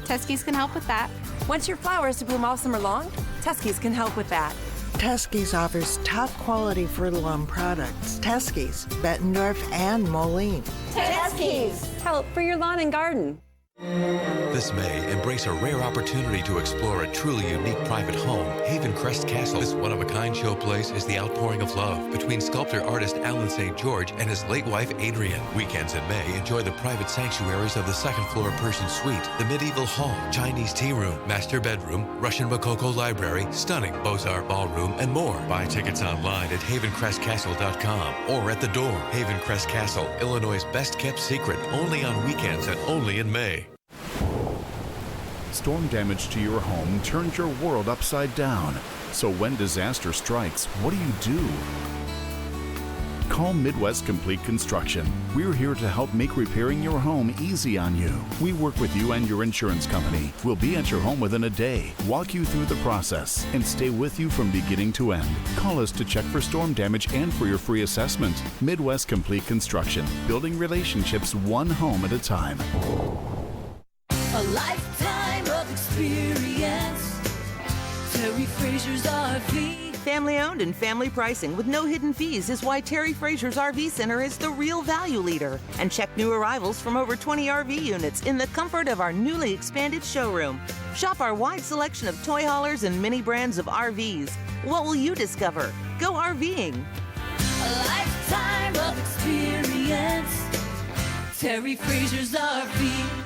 Teskies can help with that. Want your flowers to bloom all summer long? Teskies can help with that. Teskies offers top quality fertile lawn products. Teskies, Bettendorf, and Moline. Teskies! Help for your lawn and garden. This May, embrace a rare opportunity to explore a truly unique private home. Haven Crest Castle. This one-of-a-kind showplace is the outpouring of love between sculptor-artist Alan St. George and his late wife, Adrienne. Weekends in May, enjoy the private sanctuaries of the second-floor Persian suite, the medieval hall, Chinese tea room, master bedroom, Russian Rococo library, stunning Beaux-Arts ballroom, and more. Buy tickets online at havencrestcastle.com or at the door. Haven Crest Castle, Illinois' best-kept secret, only on weekends and only in May. Storm damage to your home turns your world upside down. So when disaster strikes, what do? Call Midwest Complete Construction. We're here to help make repairing your home easy on you. We work with you and your insurance company. We'll be at your home within a day, walk you through the process, and stay with you from beginning to end. Call us to check for storm damage and for your free assessment. Midwest Complete Construction, building relationships one home at a time. A lifetime of experience. Terry Frazier's RV. Family owned and family pricing with no hidden fees is why Terry Frazier's RV Center is the real value leader. And check new arrivals from over 20 RV units in the comfort of our newly expanded showroom. Shop our wide selection of toy haulers and many brands of RVs. What will you discover? Go RVing. A lifetime of experience. Terry Frazier's RV.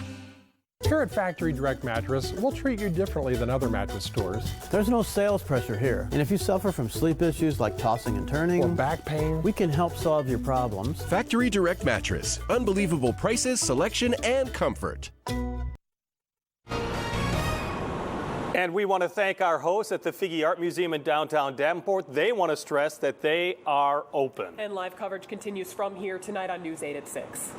Here at Factory Direct Mattress, we'll treat you differently than other mattress stores. There's no sales pressure here. And if you suffer from sleep issues like tossing and turning, or back pain, we can help solve your problems. Factory Direct Mattress. Unbelievable prices, selection, and comfort. And we want to thank our hosts at the Figge Art Museum in downtown Davenport. They want to stress that they are open. And live coverage continues from here tonight on News 8 at 6.